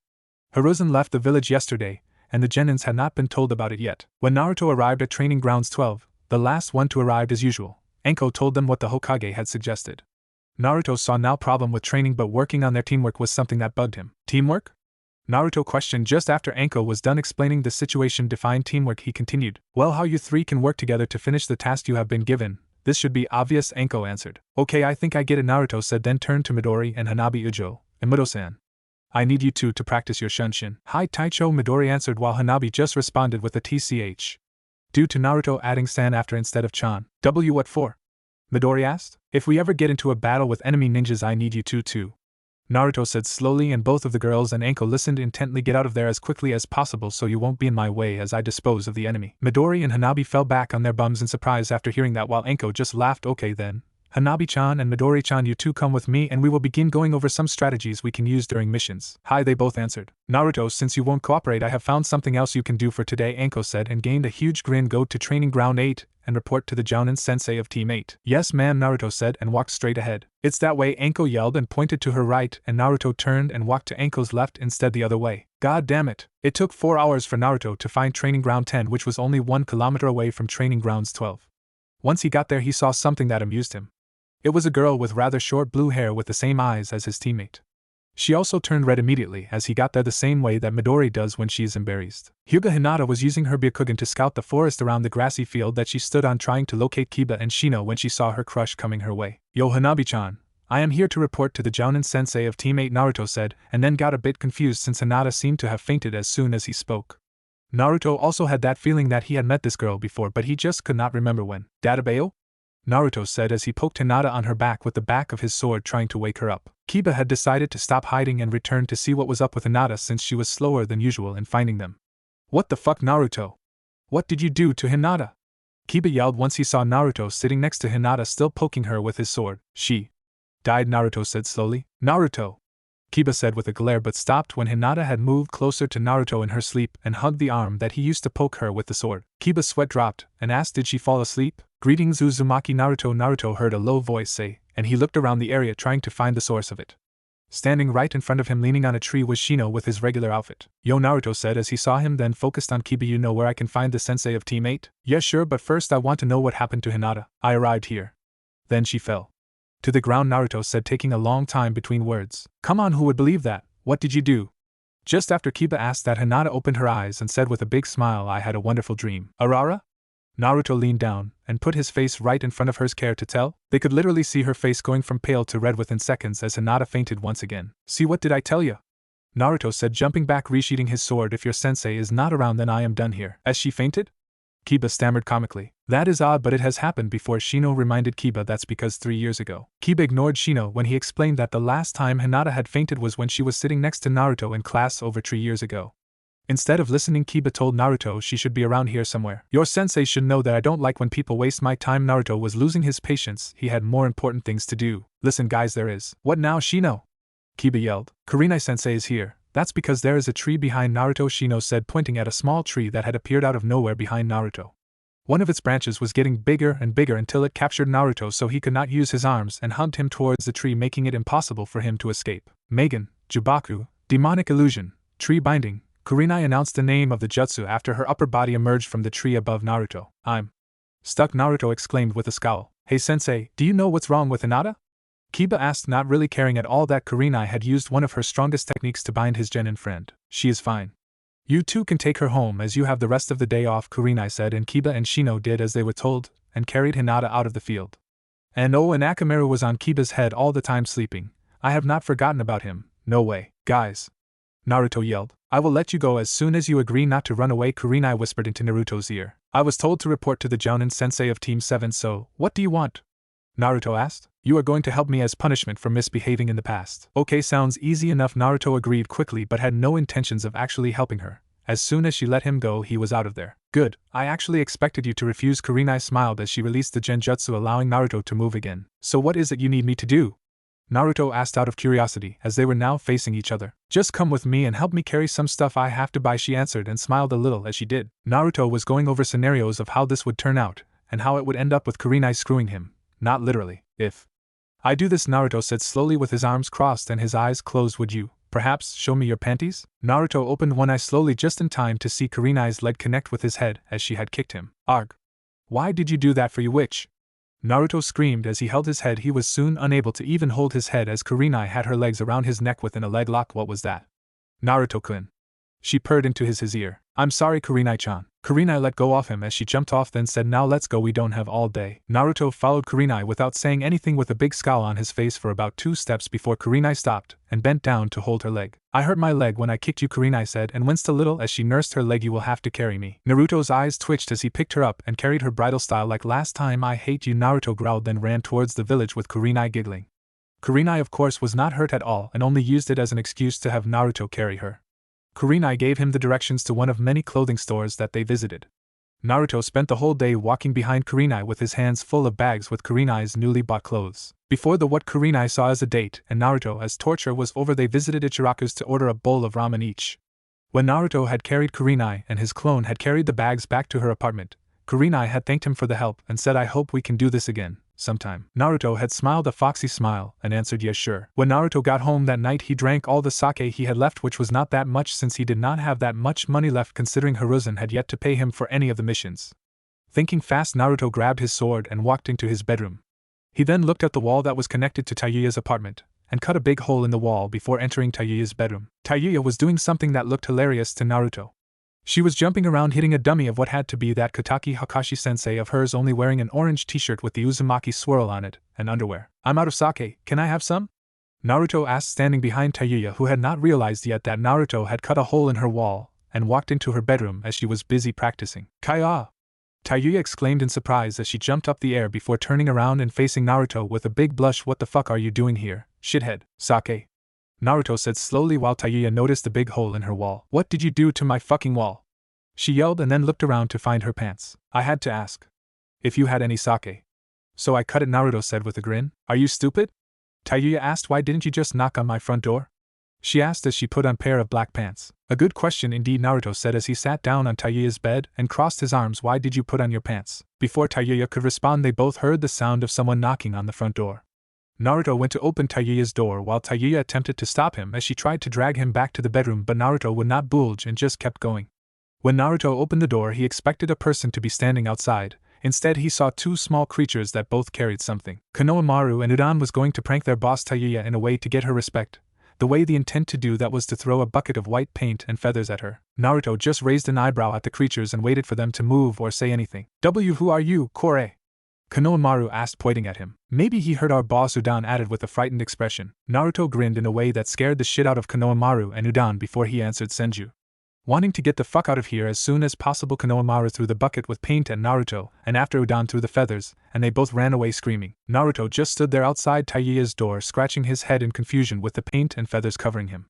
Hiruzen left the village yesterday, and the Genins had not been told about it yet. When Naruto arrived at Training Grounds 12, the last one to arrive as usual, Anko told them what the Hokage had suggested. Naruto saw no problem with training, but working on their teamwork was something that bugged him. Teamwork? Naruto questioned just after Anko was done explaining the situation. Define teamwork, he continued. Well, how you three can work together to finish the task you have been given. This should be obvious, Anko answered. Okay, I think I get it, Naruto said, then turned to Midori and Hanabi Ujo. And Muto-san, I need you two to practice your shunshin. Hi, Taicho, Midori answered, while Hanabi just responded with a TCH. Due to Naruto adding san after instead of chan. What for? Midori asked. If we ever get into a battle with enemy ninjas, I need you two too. Naruto said slowly, and both of the girls and Anko listened intently. Get out of there as quickly as possible so you won't be in my way as I dispose of the enemy. Midori and Hanabi fell back on their bums in surprise after hearing that, while Anko just laughed. Okay then, Hanabi-chan and Midori-chan, you two come with me and we will begin going over some strategies we can use during missions. Hi, they both answered. Naruto, since you won't cooperate, I have found something else you can do for today, Anko said, and gained a huge grin. Go to Training Ground 8 and report to the Jounin Sensei of Team 8. Yes ma'am, Naruto said, and walked straight ahead. It's that way, Anko yelled and pointed to her right, and Naruto turned and walked to Anko's left instead, the other way. God damn it. It took 4 hours for Naruto to find Training Ground 10, which was only 1 kilometer away from Training Grounds 12. Once he got there, he saw something that amused him. It was a girl with rather short blue hair with the same eyes as his teammate. She also turned red immediately as he got there, the same way that Midori does when she is embarrassed. Hyuga Hinata was using her Byakugan to scout the forest around the grassy field that she stood on, trying to locate Kiba and Shino when she saw her crush coming her way. Yo, Hanabi-chan, I am here to report to the Jounin Sensei of Team 8, Naruto said, and then got a bit confused since Hinata seemed to have fainted as soon as he spoke. Naruto also had that feeling that he had met this girl before, but he just could not remember when. Databeo? Naruto said as he poked Hinata on her back with the back of his sword, trying to wake her up. Kiba had decided to stop hiding and returned to see what was up with Hinata since she was slower than usual in finding them. What the fuck, Naruto? What did you do to Hinata? Kiba yelled once he saw Naruto sitting next to Hinata, still poking her with his sword. She died, Naruto said slowly. Naruto, Kiba said with a glare, but stopped when Hinata had moved closer to Naruto in her sleep and hugged the arm that he used to poke her with the sword. Kiba's sweat dropped and asked, did she fall asleep? Greetings, Uzumaki. Naruto heard a low voice say, and he looked around the area trying to find the source of it. Standing right in front of him, leaning on a tree, was Shino with his regular outfit. Yo, Naruto said as he saw him, then focused on Kiba. You know where I can find the sensei of Team 8? Yeah, sure, but first I want to know what happened to Hinata. I arrived here. Then she fell to the ground, Naruto said, taking a long time between words. Come on, who would believe that? What did you do? Just after Kiba asked that, Hinata opened her eyes and said with a big smile, I had a wonderful dream. Arara? Naruto leaned down and put his face right in front of hers. Care to tell? They could literally see her face going from pale to red within seconds as Hinata fainted once again. See, what did I tell you? Naruto said, jumping back, resheathing his sword. If your sensei is not around, then I am done here. As she fainted? Kiba stammered comically. That is odd, but it has happened before. Shino reminded Kiba. That's because 3 years ago. Kiba ignored Shino when he explained that the last time Hinata had fainted was when she was sitting next to Naruto in class over 3 years ago. Instead of listening, Kiba told Naruto she should be around here somewhere. Your sensei should know that I don't like when people waste my time. Naruto was losing his patience. He had more important things to do. Listen guys, there is. What now, Shino? Kiba yelled. Kurenai sensei is here. That's because there is a tree behind Naruto, Shino said, pointing at a small tree that had appeared out of nowhere behind Naruto. One of its branches was getting bigger and bigger until it captured Naruto so he could not use his arms and hugged him towards the tree, making it impossible for him to escape. Megan, Jubaku, demonic illusion, tree binding. Kurenai announced the name of the jutsu after her upper body emerged from the tree above Naruto. I'm stuck, Naruto exclaimed with a scowl. Hey sensei, do you know what's wrong with Hinata? Kiba asked, not really caring at all that Kurenai had used one of her strongest techniques to bind his genin friend. She is fine. You two can take her home as you have the rest of the day off, Kurenai said, and Kiba and Shino did as they were told, and carried Hinata out of the field. And Akamaru was on Kiba's head all the time sleeping. I have not forgotten about him, no way. Guys, Naruto yelled. I will let you go as soon as you agree not to run away, Kurenai whispered into Naruto's ear. I was told to report to the Jounin sensei of Team 7, so, what do you want? Naruto asked. You are going to help me as punishment for misbehaving in the past. Okay, sounds easy enough, Naruto agreed quickly but had no intentions of actually helping her. As soon as she let him go, he was out of there. Good, I actually expected you to refuse, Kurenai smiled as she released the genjutsu, allowing Naruto to move again. So what is it you need me to do? Naruto asked out of curiosity as they were now facing each other. Just come with me and help me carry some stuff I have to buy, she answered and smiled a little as she did. Naruto was going over scenarios of how this would turn out, and how it would end up with Kurenai screwing him. Not literally. If I do this, Naruto said slowly with his arms crossed and his eyes closed, would you, perhaps, show me your panties? Naruto opened one eye slowly just in time to see Kurenai's leg connect with his head as she had kicked him. Arg! Why did you do that, for you witch? Naruto screamed as he held his head. He was soon unable to even hold his head as Kurenai had her legs around his neck within a leg lock. What was that? Naruto-kun. She purred into his ear. I'm sorry, Kurenai-chan. Kurenai let go of him as she jumped off, then said, now let's go, we don't have all day. Naruto followed Kurenai without saying anything, with a big scowl on his face for about 2 steps before Kurenai stopped and bent down to hold her leg. I hurt my leg when I kicked you, Kurenai said, and winced a little as she nursed her leg. You will have to carry me. Naruto's eyes twitched as he picked her up and carried her bridal style like last time. I hate you, Naruto growled, then ran towards the village with Kurenai giggling. Kurenai of course was not hurt at all and only used it as an excuse to have Naruto carry her. Kurenai gave him the directions to one of many clothing stores that they visited. Naruto spent the whole day walking behind Kurenai with his hands full of bags with Kurenai's newly bought clothes. Before the what Kurenai saw as a date and Naruto as torture was over, they visited Ichiraku's to order a bowl of ramen each. When Naruto had carried Kurenai and his clone had carried the bags back to her apartment, Kurenai had thanked him for the help and said, I hope we can do this again sometime. Naruto had smiled a foxy smile and answered yes, sure. When Naruto got home that night, he drank all the sake he had left, which was not that much since he did not have that much money left considering Hiruzen had yet to pay him for any of the missions. Thinking fast, Naruto grabbed his sword and walked into his bedroom. He then looked at the wall that was connected to Tayuya's apartment and cut a big hole in the wall before entering Tayuya's bedroom. Tayuya was doing something that looked hilarious to Naruto. She was jumping around hitting a dummy of what had to be that Kotaki Hakashi sensei of hers, only wearing an orange t-shirt with the Uzumaki swirl on it, and underwear. I'm out of sake, can I have some? Naruto asked, standing behind Tayuya, who had not realized yet that Naruto had cut a hole in her wall, and walked into her bedroom as she was busy practicing. Kaya! Tayuya exclaimed in surprise as she jumped up the air before turning around and facing Naruto with a big blush. What the fuck are you doing here, shithead? Sake, Naruto said slowly while Tayuya noticed the big hole in her wall. What did you do to my fucking wall? She yelled and then looked around to find her pants. I had to ask if you had any sake. So I cut it, Naruto said with a grin. Are you stupid? Tayuya asked. Why didn't you just knock on my front door? She asked as she put on a pair of black pants. A good question indeed, Naruto said as he sat down on Tayuya's bed and crossed his arms. Why did you put on your pants? Before Tayuya could respond, they both heard the sound of someone knocking on the front door. Naruto went to open Tayuya's door while Tayuya attempted to stop him as she tried to drag him back to the bedroom, but Naruto would not budge and just kept going. When Naruto opened the door, he expected a person to be standing outside. Instead, he saw 2 small creatures that both carried something. Konohamaru and Udan was going to prank their boss Tayuya in a way to get her respect. The way the intent to do that was to throw a bucket of white paint and feathers at her. Naruto just raised an eyebrow at the creatures and waited for them to move or say anything. Who are you, Kore? Konohamaru asked, pointing at him. Maybe he heard our boss, Udan added with a frightened expression. Naruto grinned in a way that scared the shit out of Konohamaru and Udan before he answered, Senju. Wanting to get the fuck out of here as soon as possible, Konohamaru threw the bucket with paint at Naruto, and after Udon threw the feathers, and they both ran away screaming. Naruto just stood there outside Taiya's door, scratching his head in confusion with the paint and feathers covering him.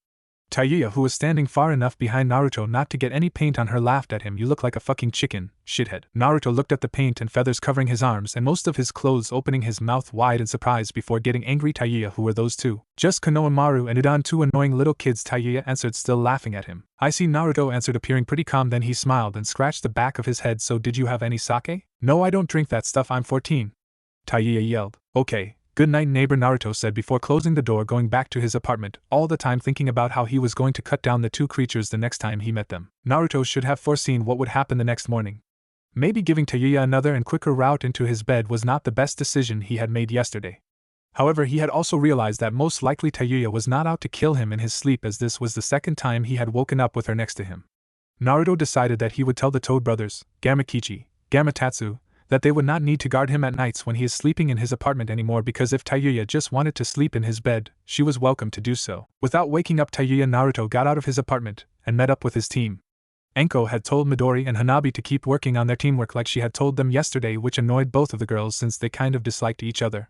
Taiya, who was standing far enough behind Naruto not to get any paint on her, laughed at him. "You look like a fucking chicken, shithead." Naruto looked at the paint and feathers covering his arms and most of his clothes, opening his mouth wide in surprise before getting angry. "Taiya, who were those two?" "Just Konohamaru and Udon, two annoying little kids," Taiya answered, still laughing at him. "I see," Naruto answered, appearing pretty calm. Then he smiled and scratched the back of his head. "So did you have any sake?" "No, I don't drink that stuff, I'm 14. Taiya yelled. "Okay. Good night, neighbor," Naruto said before closing the door, going back to his apartment, all the time thinking about how he was going to cut down the two creatures the next time he met them. Naruto should have foreseen what would happen the next morning. Maybe giving Taiya another and quicker route into his bed was not the best decision he had made yesterday. However, he had also realized that most likely Taiya was not out to kill him in his sleep, as this was the second time he had woken up with her next to him. Naruto decided that he would tell the Toad brothers, Gamakichi, Gamatatsu, that they would not need to guard him at nights when he is sleeping in his apartment anymore, because if Taiya just wanted to sleep in his bed, she was welcome to do so. Without waking up Taiya, Naruto got out of his apartment and met up with his team. Enko had told Midori and Hanabi to keep working on their teamwork like she had told them yesterday, which annoyed both of the girls since they kind of disliked each other.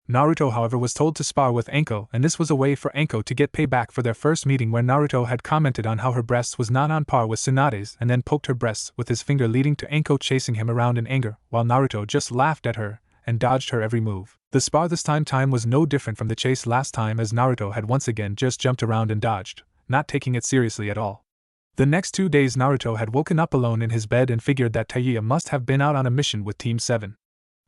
Naruto, however, was told to spar with Enko, and this was a way for Enko to get payback for their first meeting, where Naruto had commented on how her breasts was not on par with Tsunade's and then poked her breasts with his finger, leading to Enko chasing him around in anger, while Naruto just laughed at her and dodged her every move. The spar this time was no different from the chase last time, as Naruto had once again just jumped around and dodged, not taking it seriously at all. The next 2 days Naruto had woken up alone in his bed and figured that Taiya must have been out on a mission with Team 7.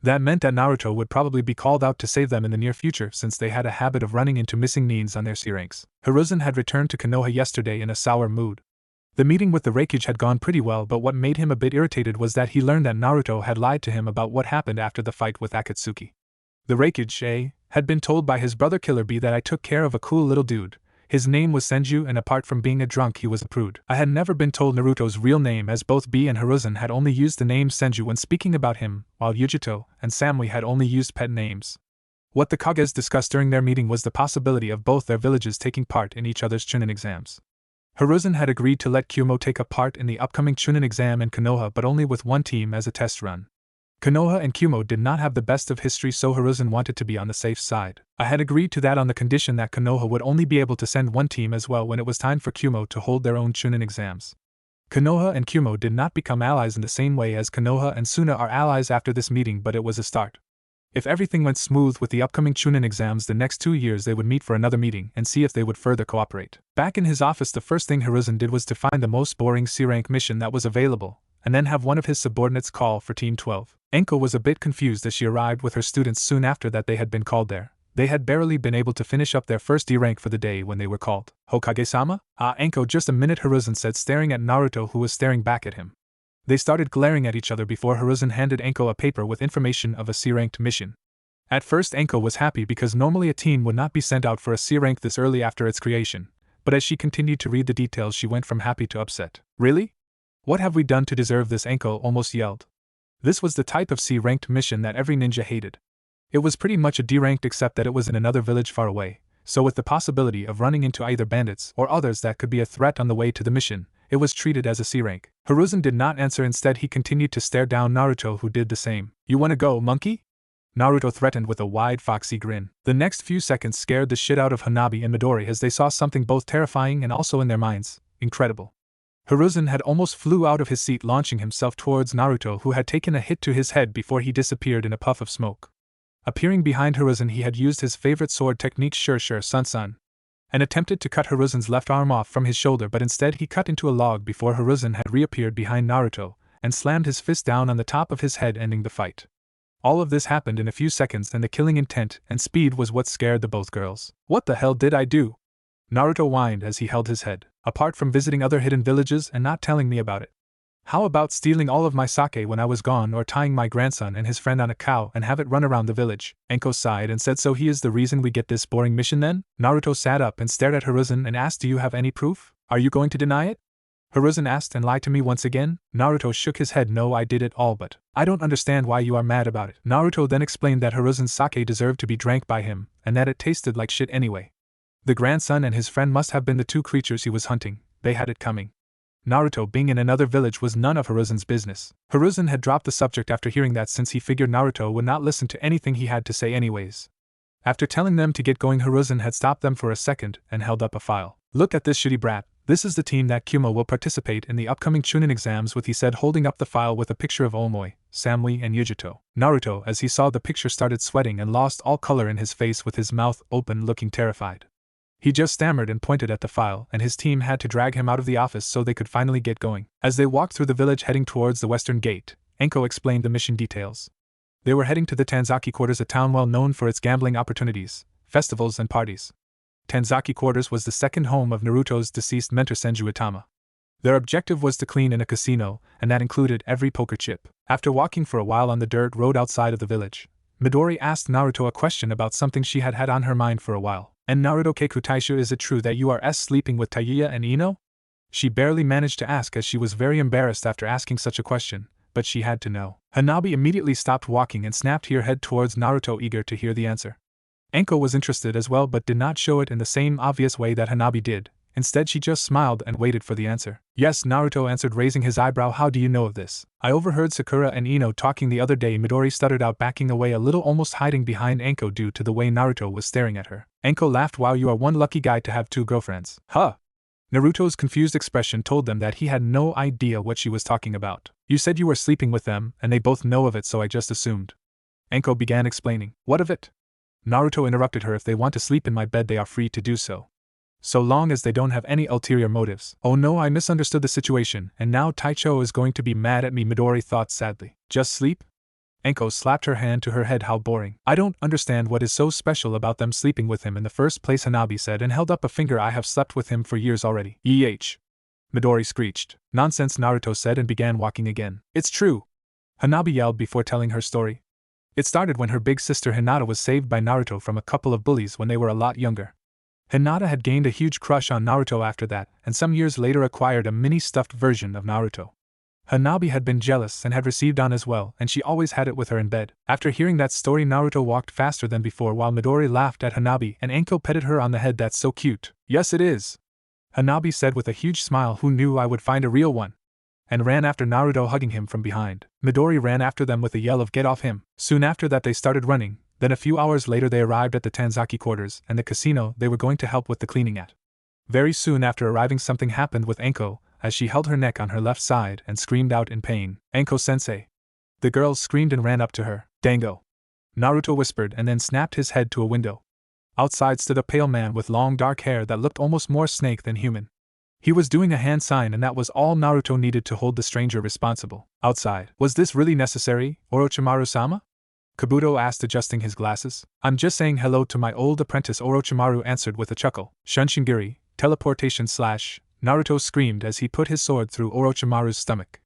That meant that Naruto would probably be called out to save them in the near future, since they had a habit of running into missing neens on their C ranks. Hiruzen had returned to Konoha yesterday in a sour mood. The meeting with the Raikage had gone pretty well, but what made him a bit irritated was that he learned that Naruto had lied to him about what happened after the fight with Akatsuki. The Raikage, had been told by his brother Killer B that I took care of a cool little dude. His name was Senju, and apart from being a drunk, he was a prude. I had never been told Naruto's real name, as both B and Hiruzen had only used the name Senju when speaking about him, while Yujito and Samui had only used pet names. What the Kages discussed during their meeting was the possibility of both their villages taking part in each other's Chunin exams. Hiruzen had agreed to let Kyumo take a part in the upcoming Chunin exam in Konoha, but only with one team as a test run. Konoha and Kyumo did not have the best of history, so Hiruzen wanted to be on the safe side. I had agreed to that on the condition that Konoha would only be able to send one team as well when it was time for Kyumo to hold their own Chunin exams. Konoha and Kyumo did not become allies in the same way as Konoha and Suna are allies after this meeting, but it was a start. If everything went smooth with the upcoming Chunin exams the next 2 years, they would meet for another meeting and see if they would further cooperate. Back in his office, the first thing Hiruzen did was to find the most boring C-rank mission that was available, and then have one of his subordinates call for Team 12. Enko was a bit confused as she arrived with her students soon after that they had been called there. They had barely been able to finish up their first D rank for the day when they were called. "Hokage-sama?" "Ah, Enko, just a minute," Hiruzen said, staring at Naruto, who was staring back at him. They started glaring at each other before Hiruzen handed Enko a paper with information of a C-ranked mission. At first Enko was happy because normally a team would not be sent out for a C-rank this early after its creation, but as she continued to read the details she went from happy to upset. "Really? What have we done to deserve this?" Enko almost yelled. This was the type of C-ranked mission that every ninja hated. It was pretty much a D-ranked, except that it was in another village far away, so with the possibility of running into either bandits or others that could be a threat on the way to the mission, it was treated as a C-rank. Hiruzen did not answer. Instead, he continued to stare down Naruto, who did the same. "You wanna go, monkey?" Naruto threatened with a wide foxy grin. The next few seconds scared the shit out of Hanabi and Midori as they saw something both terrifying and also, in their minds, incredible. Hiruzen had almost flew out of his seat, launching himself towards Naruto, who had taken a hit to his head before he disappeared in a puff of smoke. Appearing behind Hiruzen, he had used his favorite sword technique, Sure Sun, and attempted to cut Hiruzen's left arm off from his shoulder, but instead he cut into a log before Hiruzen had reappeared behind Naruto and slammed his fist down on the top of his head, ending the fight. All of this happened in a few seconds, and the killing intent and speed was what scared the both girls. "What the hell did I do?" Naruto whined as he held his head. "Apart from visiting other hidden villages and not telling me about it. How about stealing all of my sake when I was gone, or tying my grandson and his friend on a cow and have it run around the village?" Enko sighed and said, "So he is the reason we get this boring mission then?" Naruto sat up and stared at Hiruzen and asked, "Do you have any proof? Are you going to deny it?" Hiruzen asked, "And lie to me once again?" Naruto shook his head. "No, I did it all, but I don't understand why you are mad about it." Naruto then explained that Hiruzen's sake deserved to be drank by him, and that it tasted like shit anyway. The grandson and his friend must have been the two creatures he was hunting. They had it coming. Naruto being in another village was none of Hiruzen's business. Hiruzen had dropped the subject after hearing that since he figured Naruto would not listen to anything he had to say anyways. After telling them to get going, Hiruzen had stopped them for a second and held up a file. Look at this shitty brat. This is the team that Kyumo will participate in the upcoming Chunin exams with, he said, holding up the file with a picture of Omoi, Samui and Yujito. Naruto, as he saw the picture, started sweating and lost all color in his face with his mouth open, looking terrified. He just stammered and pointed at the file, and his team had to drag him out of the office so they could finally get going. As they walked through the village heading towards the western gate, Enko explained the mission details. They were heading to the Tanzaki Quarters, a town well known for its gambling opportunities, festivals and parties. Tanzaki Quarters was the second home of Naruto's deceased mentor Senju Itama. Their objective was to clean in a casino, and that included every poker chip. After walking for a while on the dirt road outside of the village, Midori asked Naruto a question about something she had had on her mind for a while. And Naruto Keku Taishu, is it true that you are sleeping with Taiya and Ino? She barely managed to ask as she was very embarrassed after asking such a question, but she had to know. Hanabi immediately stopped walking and snapped her head towards Naruto, eager to hear the answer. Enko was interested as well but did not show it in the same obvious way that Hanabi did. Instead, she just smiled and waited for the answer. Yes, Naruto answered, raising his eyebrow. How do you know of this? I overheard Sakura and Ino talking the other day, Midori stuttered out, backing away a little, almost hiding behind Enko due to the way Naruto was staring at her. Enko laughed. Wow, you are one lucky guy to have two girlfriends. Huh? Naruto's confused expression told them that he had no idea what she was talking about. You said you were sleeping with them, and they both know of it, so I just assumed. Enko began explaining. What of it? Naruto interrupted her. If they want to sleep in my bed, they are free to do so. So long as they don't have any ulterior motives. Oh no, I misunderstood the situation, and now Taicho is going to be mad at me, Midori thought sadly. Just sleep? Enko slapped her hand to her head. How boring. I don't understand what is so special about them sleeping with him in the first place, Hanabi said and held up a finger. I have slept with him for years already. Midori screeched. Nonsense, Naruto said and began walking again. It's true, Hanabi yelled before telling her story. It started when her big sister Hinata was saved by Naruto from a couple of bullies when they were a lot younger. Hinata had gained a huge crush on Naruto after that, and some years later acquired a mini-stuffed version of Naruto. Hanabi had been jealous and had received on as well, and she always had it with her in bed. After hearing that story, Naruto walked faster than before while Midori laughed at Hanabi and Enko petted her on the head. That's so cute. Yes, it is, Hanabi said with a huge smile. Who knew I would find a real one? And ran after Naruto, hugging him from behind. Midori ran after them with a yell of get off him. Soon after that they started running. Then a few hours later they arrived at the Tanzaki Quarters and the casino they were going to help with the cleaning at. Very soon after arriving, something happened with Enko, as she held her neck on her left side and screamed out in pain. Enko-sensei. The girls screamed and ran up to her. Dango, Naruto whispered and then snapped his head to a window. Outside stood a pale man with long dark hair that looked almost more snake than human. He was doing a hand sign, and that was all Naruto needed to hold the stranger responsible. Outside. Was this really necessary, Orochimaru-sama? Kabuto asked, adjusting his glasses. I'm just saying hello to my old apprentice, Orochimaru answered with a chuckle. Shunshin-giri, teleportation / Naruto screamed as he put his sword through Orochimaru's stomach.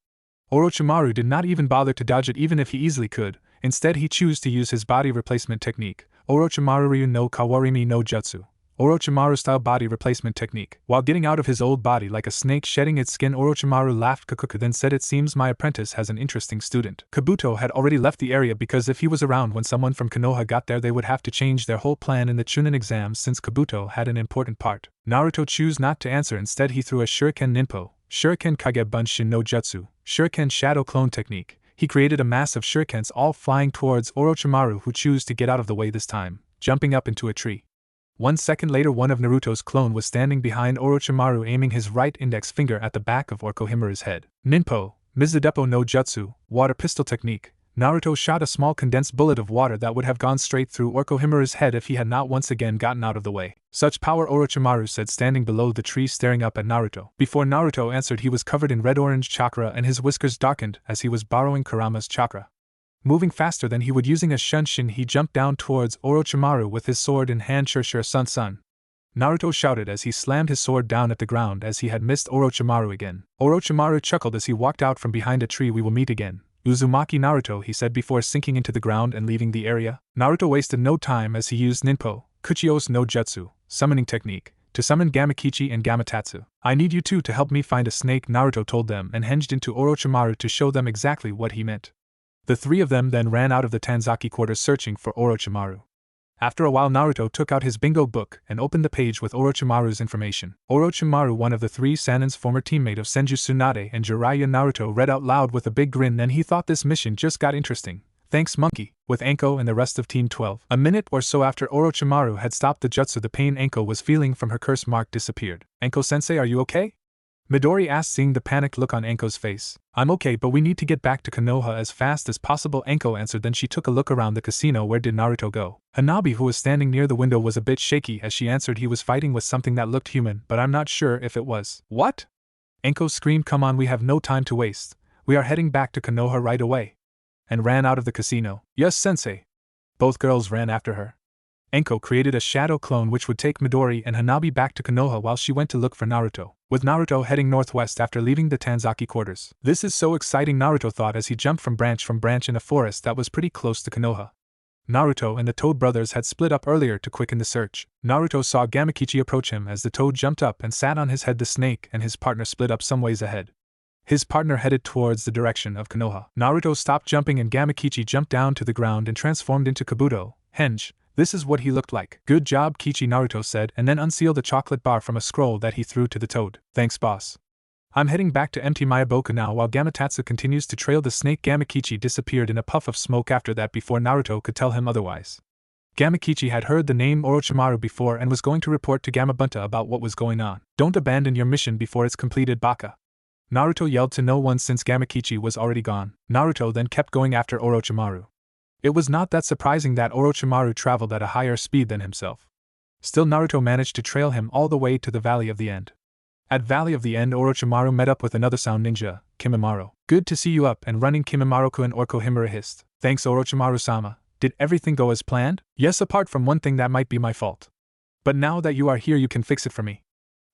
Orochimaru did not even bother to dodge it, even if he easily could. Instead he chose to use his body replacement technique, Orochimaru no Kawarimi no Jutsu. Orochimaru-style body replacement technique. While getting out of his old body like a snake shedding its skin, Orochimaru laughed. Kakuku then said, it seems my apprentice has an interesting student. Kabuto had already left the area because if he was around when someone from Konoha got there they would have to change their whole plan in the Chunin exams since Kabuto had an important part. Naruto chose not to answer. Instead he threw a Shuriken Ninpo, Shuriken Kage Bunshin no Jutsu, Shuriken Shadow Clone technique. He created a mass of shurikens all flying towards Orochimaru, who chose to get out of the way this time, jumping up into a tree. 1 second later one of Naruto's clone was standing behind Orochimaru, aiming his right index finger at the back of Orochimaru's head. Ninpo, Mizudepo no Jutsu, water pistol technique. Naruto shot a small condensed bullet of water that would have gone straight through Orochimaru's head if he had not once again gotten out of the way. Such power, Orochimaru said, standing below the tree staring up at Naruto. Before Naruto answered, he was covered in red-orange chakra and his whiskers darkened as he was borrowing Kurama's chakra. Moving faster than he would using a shunshin, he jumped down towards Orochimaru with his sword in hand. Shur sun. Naruto shouted as he slammed his sword down at the ground as he had missed Orochimaru again. Orochimaru chuckled as he walked out from behind a tree. We will meet again, Uzumaki Naruto, he said before sinking into the ground and leaving the area. Naruto wasted no time as he used Ninpo, Kuchios no Jutsu, summoning technique, to summon Gamakichi and Gamatatsu. I need you two to help me find a snake, Naruto told them and hinged into Orochimaru to show them exactly what he meant. The three of them then ran out of the Tanzaki Quarters searching for Orochimaru. After a while, Naruto took out his bingo book and opened the page with Orochimaru's information. Orochimaru, one of the three Sanin's former teammate of Senju Tsunade and Jiraiya, Naruto read out loud with a big grin, and he thought this mission just got interesting. Thanks, monkey, with Anko and the rest of Team 12. A minute or so after Orochimaru had stopped the jutsu, the pain Anko was feeling from her curse mark disappeared. Anko-sensei, are you okay? Midori asked, seeing the panicked look on Anko's face. I'm okay, but we need to get back to Konoha as fast as possible, Anko answered. Then she took a look around the casino. Where did Naruto go? Hanabi, who was standing near the window, was a bit shaky as she answered. He was fighting with something that looked human, but I'm not sure if it was. What? Anko screamed. Come on, we have no time to waste. We are heading back to Konoha right away. And ran out of the casino. Yes, sensei. Both girls ran after her. Anko created a shadow clone which would take Midori and Hanabi back to Konoha while she went to look for Naruto, with Naruto heading northwest after leaving the Tanzaki quarters. This is so exciting, Naruto thought as he jumped from branch in a forest that was pretty close to Konoha. Naruto and the Toad brothers had split up earlier to quicken the search. Naruto saw Gamakichi approach him as the Toad jumped up and sat on his head. The snake and his partner split up some ways ahead. His partner headed towards the direction of Konoha. Naruto stopped jumping and Gamakichi jumped down to the ground and transformed into Kabuto. Henge. This is what he looked like. Good job, Kichi, Naruto said, and then unsealed a chocolate bar from a scroll that he threw to the Toad. Thanks, boss. I'm heading back to empty Mayaboku now. While Gamatatsu continues to trail the snake, Gamakichi disappeared in a puff of smoke after that before Naruto could tell him otherwise. Gamakichi had heard the name Orochimaru before and was going to report to Gamabunta about what was going on. Don't abandon your mission before it's completed, Baka. Naruto yelled to no one since Gamakichi was already gone. Naruto then kept going after Orochimaru. It was not that surprising that Orochimaru traveled at a higher speed than himself. Still, Naruto managed to trail him all the way to the Valley of the End. At Valley of the End, Orochimaru met up with another sound ninja, Kimimaro. Good to see you up and running, Kimimaro-kun, or Kohimura hissed. Thanks, Orochimaru-sama. Did everything go as planned? Yes, apart from one thing that might be my fault. But now that you are here, you can fix it for me.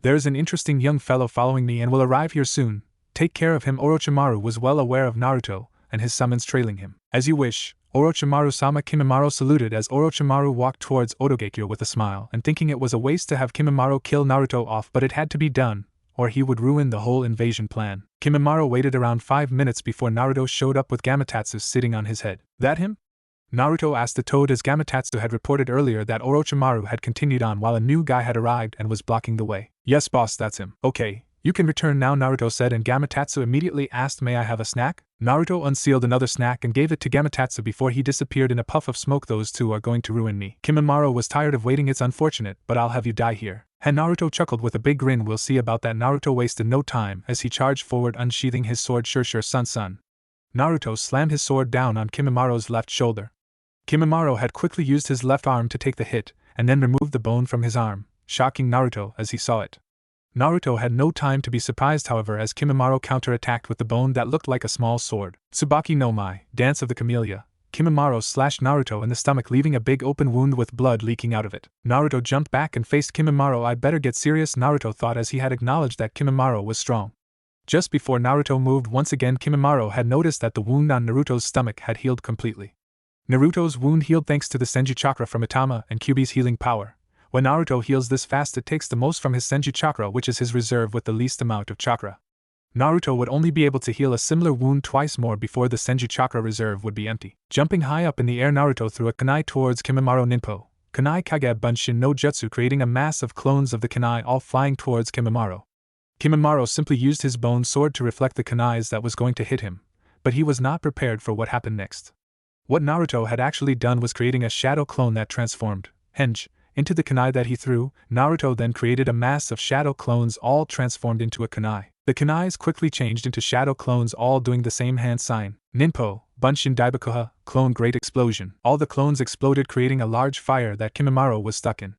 There's an interesting young fellow following me and will arrive here soon. Take care of him. Orochimaru was well aware of Naruto and his summons trailing him. As you wish, Orochimaru-sama. Kimimaro saluted as Orochimaru walked towards Otogekyo with a smile and thinking it was a waste to have Kimimaro kill Naruto off, but it had to be done, or he would ruin the whole invasion plan. Kimimaro waited around 5 minutes before Naruto showed up with Gamatatsu sitting on his head. That him? Naruto asked the Toad as Gamatatsu had reported earlier that Orochimaru had continued on while a new guy had arrived and was blocking the way. Yes, boss, that's him. Okay. You can return now, Naruto said, and Gamatatsu immediately asked, may I have a snack? Naruto unsealed another snack and gave it to Gamatatsu before he disappeared in a puff of smoke. Those two are going to ruin me. Kimimaro was tired of waiting. It's unfortunate, but I'll have you die here. And Naruto chuckled with a big grin. We'll see about that. Naruto wasted no time as he charged forward, unsheathing his sword. Sure, son. Naruto slammed his sword down on Kimimaro's left shoulder. Kimimaro had quickly used his left arm to take the hit, and then removed the bone from his arm, shocking Naruto as he saw it. Naruto had no time to be surprised, however, as Kimimaro counterattacked with the bone that looked like a small sword. Tsubaki no Mai, Dance of the Camellia. Kimimaro slashed Naruto in the stomach, leaving a big open wound with blood leaking out of it. Naruto jumped back and faced Kimimaro. I'd better get serious, Naruto thought as he had acknowledged that Kimimaro was strong. Just before Naruto moved once again, Kimimaro had noticed that the wound on Naruto's stomach had healed completely. Naruto's wound healed thanks to the Senju Chakra from Itama and Kyuubi's healing power. When Naruto heals this fast, it takes the most from his Senju Chakra, which is his reserve with the least amount of chakra. Naruto would only be able to heal a similar wound twice more before the Senju Chakra reserve would be empty. Jumping high up in the air, Naruto threw a kunai towards Kimimaro Ninpo, Kunai Kage Bunshin no Jutsu, creating a mass of clones of the kunai all flying towards Kimimaro. Kimimaro simply used his bone sword to reflect the kunais that was going to hit him, but he was not prepared for what happened next. What Naruto had actually done was creating a shadow clone that transformed, henge, into the kunai that he threw. Naruto then created a mass of shadow clones all transformed into a kunai. The kunais quickly changed into shadow clones, all doing the same hand sign. Ninpo, Bunshin Daibakuha, clone great explosion. All the clones exploded, creating a large fire that Kimimaro was stuck in.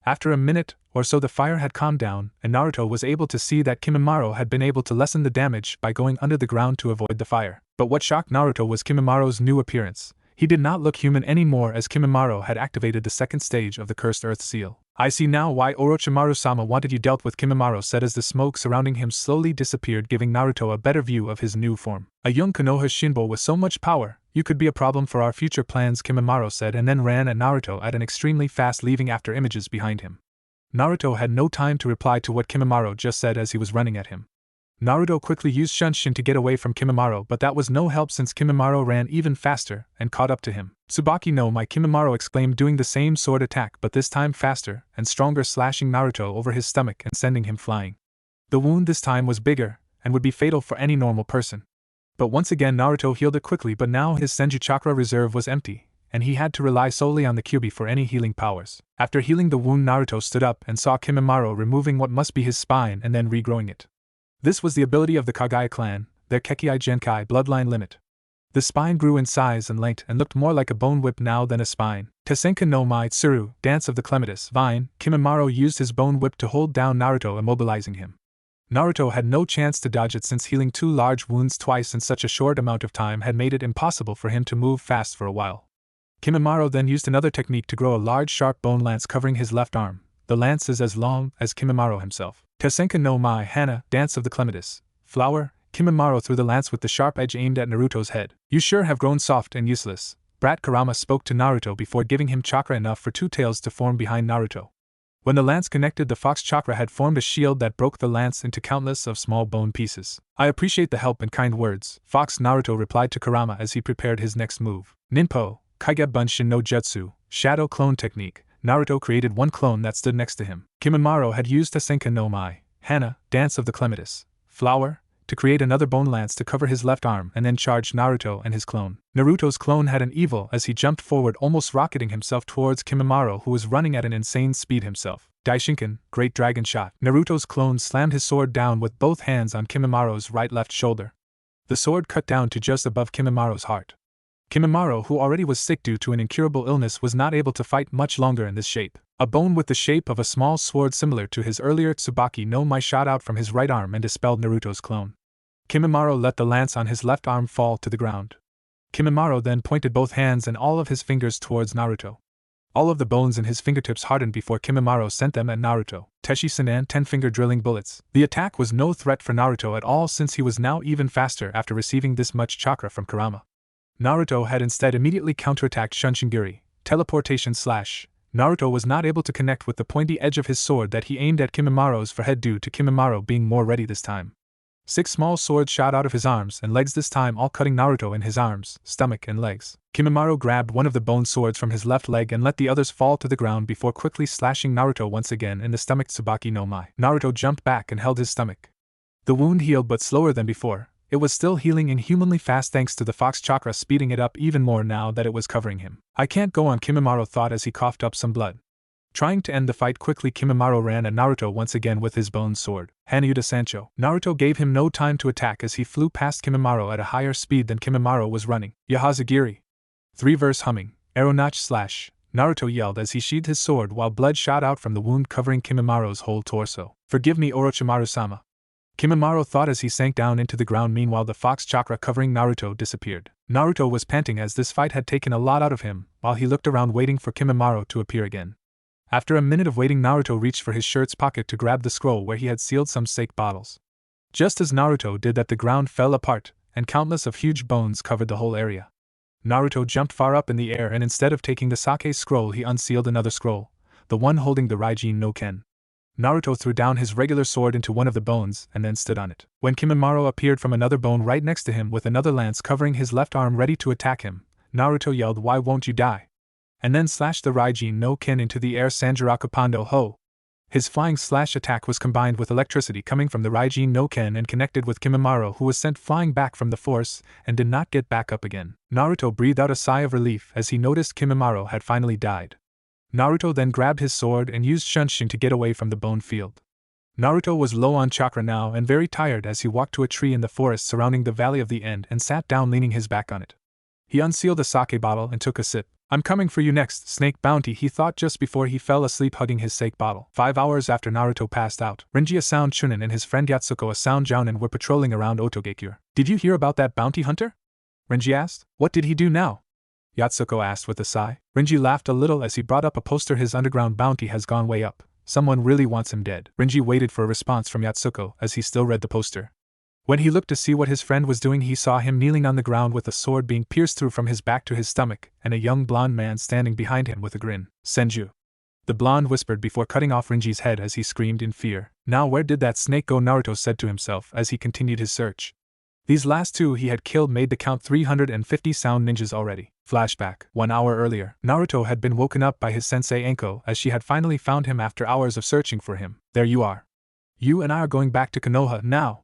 After a minute or so, the fire had calmed down, and Naruto was able to see that Kimimaro had been able to lessen the damage by going under the ground to avoid the fire. But what shocked Naruto was Kimimaro's new appearance. He did not look human anymore, as Kimimaro had activated the second stage of the Cursed Earth Seal. I see now why Orochimaru-sama wanted you dealt with, Kimimaro said as the smoke surrounding him slowly disappeared, giving Naruto a better view of his new form. A young Konoha Shinbo with so much power, you could be a problem for our future plans, Kimimaro said, and then ran at Naruto at an extremely fast, leaving after images behind him. Naruto had no time to reply to what Kimimaro just said as he was running at him. Naruto quickly used Shunshin to get away from Kimimaro, but that was no help since Kimimaro ran even faster and caught up to him. Tsubaki no my Kimimaro exclaimed, doing the same sword attack but this time faster and stronger, slashing Naruto over his stomach and sending him flying. The wound this time was bigger and would be fatal for any normal person. But once again Naruto healed it quickly, but now his Senju chakra reserve was empty, and he had to rely solely on the Kyuubi for any healing powers. After healing the wound, Naruto stood up and saw Kimimaro removing what must be his spine and then regrowing it. This was the ability of the Kagaya clan, their Kekkei Genkai bloodline limit. The spine grew in size and length and looked more like a bone whip now than a spine. Tesenka no Mai Tsuru, Dance of the Clematis Vine, Kimimaro used his bone whip to hold down Naruto, immobilizing him. Naruto had no chance to dodge it since healing 2 large wounds twice in such a short amount of time had made it impossible for him to move fast for a while. Kimimaro then used another technique to grow a large sharp bone lance covering his left arm. The lance is as long as Kimimaro himself. Tesenka no Mai Hana, Dance of the Clematis Flower, Kimimaro threw the lance with the sharp edge aimed at Naruto's head. You sure have grown soft and useless. Brat Kurama spoke to Naruto before giving him chakra enough for 2 tails to form behind Naruto. When the lance connected, the fox chakra had formed a shield that broke the lance into countless of small bone pieces. I appreciate the help and kind words, Fox, Naruto replied to Kurama as he prepared his next move. Ninpo, Kaiga Bunshin no Jutsu, Shadow Clone Technique. Naruto created one clone that stood next to him. Kimimaro had used Tesenka no Mai Hana, Dance of the Clematis Flower, to create another bone lance to cover his left arm and then charged Naruto and his clone. Naruto's clone had an evil as he jumped forward, almost rocketing himself towards Kimimaro, who was running at an insane speed himself. Daishinken, Great Dragon Shot. Naruto's clone slammed his sword down with both hands on Kimimaro's right-left shoulder. The sword cut down to just above Kimimaro's heart. Kimimaro, who already was sick due to an incurable illness, was not able to fight much longer in this shape. A bone with the shape of a small sword similar to his earlier Tsubaki no Mai shot out from his right arm and dispelled Naruto's clone. Kimimaro let the lance on his left arm fall to the ground. Kimimaro then pointed both hands and all of his fingers towards Naruto. All of the bones in his fingertips hardened before Kimimaro sent them at Naruto. Teshi Sanan 10-finger drilling bullets. The attack was no threat for Naruto at all since he was now even faster after receiving this much chakra from Kurama. Naruto had instead immediately counterattacked Shunshin-giri, teleportation slash. Naruto was not able to connect with the pointy edge of his sword that he aimed at Kimimaro's forehead due to Kimimaro being more ready this time. 6 small swords shot out of his arms and legs this time, all cutting Naruto in his arms, stomach and legs. Kimimaro grabbed one of the bone swords from his left leg and let the others fall to the ground before quickly slashing Naruto once again in the stomach. Tsubaki no Mai. Naruto jumped back and held his stomach. The wound healed but slower than before. It was still healing inhumanly fast thanks to the fox chakra speeding it up even more now that it was covering him. I can't go on, Kimimaro thought as he coughed up some blood. Trying to end the fight quickly, Kimimaro ran at Naruto once again with his bone sword. Hanyuda Sancho. Naruto gave him no time to attack as he flew past Kimimaro at a higher speed than Kimimaro was running. Yahazagiri. 3-verse humming. Arrow notch slash. Naruto yelled as he sheathed his sword while blood shot out from the wound covering Kimimaro's whole torso. Forgive me, Orochimaru-sama. Kimimaro thought as he sank down into the ground. Meanwhile, the fox chakra covering Naruto disappeared. Naruto was panting as this fight had taken a lot out of him, while he looked around waiting for Kimimaro to appear again. After a minute of waiting, Naruto reached for his shirt's pocket to grab the scroll where he had sealed some sake bottles. Just as Naruto did that, the ground fell apart, and countless of huge bones covered the whole area. Naruto jumped far up in the air and instead of taking the sake scroll, he unsealed another scroll, the one holding the Raijin no Ken. Naruto threw down his regular sword into one of the bones and then stood on it. When Kimimaro appeared from another bone right next to him with another lance covering his left arm ready to attack him, Naruto yelled, "Why won't you die?" and then slashed the Raijin no Ken into the air. Sanjiraku Pando Ho. His flying slash attack was combined with electricity coming from the Raijin no Ken and connected with Kimimaro, who was sent flying back from the force and did not get back up again. Naruto breathed out a sigh of relief as he noticed Kimimaro had finally died. Naruto then grabbed his sword and used Shunshin to get away from the bone field. Naruto was low on chakra now and very tired as he walked to a tree in the forest surrounding the Valley of the End and sat down leaning his back on it. He unsealed a sake bottle and took a sip. "I'm coming for you next, Snake Bounty," he thought just before he fell asleep hugging his sake bottle. 5 hours after Naruto passed out, Renji a Sound Chunin and his friend Yatsuko a Sound Jounin were patrolling around Otogekure. "Did you hear about that bounty hunter?" Renji asked. "What did he do now?" Yatsuko asked with a sigh. Renji laughed a little as he brought up a poster. "His underground bounty has gone way up. Someone really wants him dead." Renji waited for a response from Yatsuko as he still read the poster. When he looked to see what his friend was doing, he saw him kneeling on the ground with a sword being pierced through from his back to his stomach, and a young blonde man standing behind him with a grin. "Senju." The blonde whispered before cutting off Rinji's head as he screamed in fear. Now where did that snake go? Naruto said to himself as he continued his search. These last two he had killed made the count 350 sound ninjas already. Flashback. 1 hour earlier, Naruto had been woken up by his sensei Enko as she had finally found him after hours of searching for him. There you are. You and I are going back to Konoha now,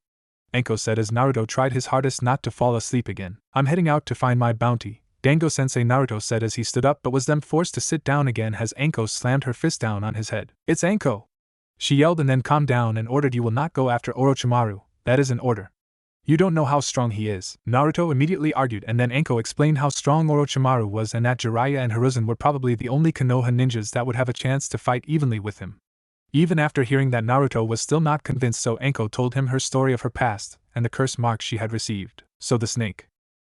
Enko said as Naruto tried his hardest not to fall asleep again. I'm heading out to find my bounty, Dango-sensei, Naruto said as he stood up but was then forced to sit down again as Enko slammed her fist down on his head. It's Enko! She yelled and then calmed down and ordered, you will not go after Orochimaru, that is an order. You don't know how strong he is, Naruto immediately argued, and then Enko explained how strong Orochimaru was and that Jiraiya and Hiruzen were probably the only Konoha ninjas that would have a chance to fight evenly with him. Even after hearing that, Naruto was still not convinced, so Enko told him her story of her past and the curse marks she had received. So the snake,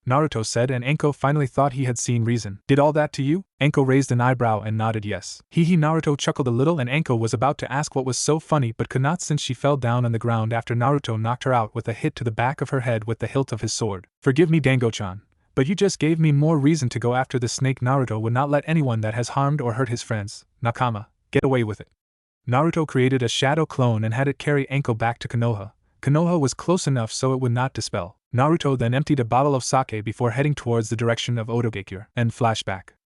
Naruto said, and Enko finally thought he had seen reason. Did all that to you? Enko raised an eyebrow and nodded yes. Naruto chuckled a little and Enko was about to ask what was so funny but could not since she fell down on the ground after Naruto knocked her out with a hit to the back of her head with the hilt of his sword. Forgive me, Dango-chan, but you just gave me more reason to go after the snake. Naruto would not let anyone that has harmed or hurt his friends, Nakama, get away with it. Naruto created a shadow clone and had it carry Enko back to Konoha. Konoha was close enough so it would not dispel. Naruto then emptied a bottle of sake before heading towards the direction of Odogakure. End flashback.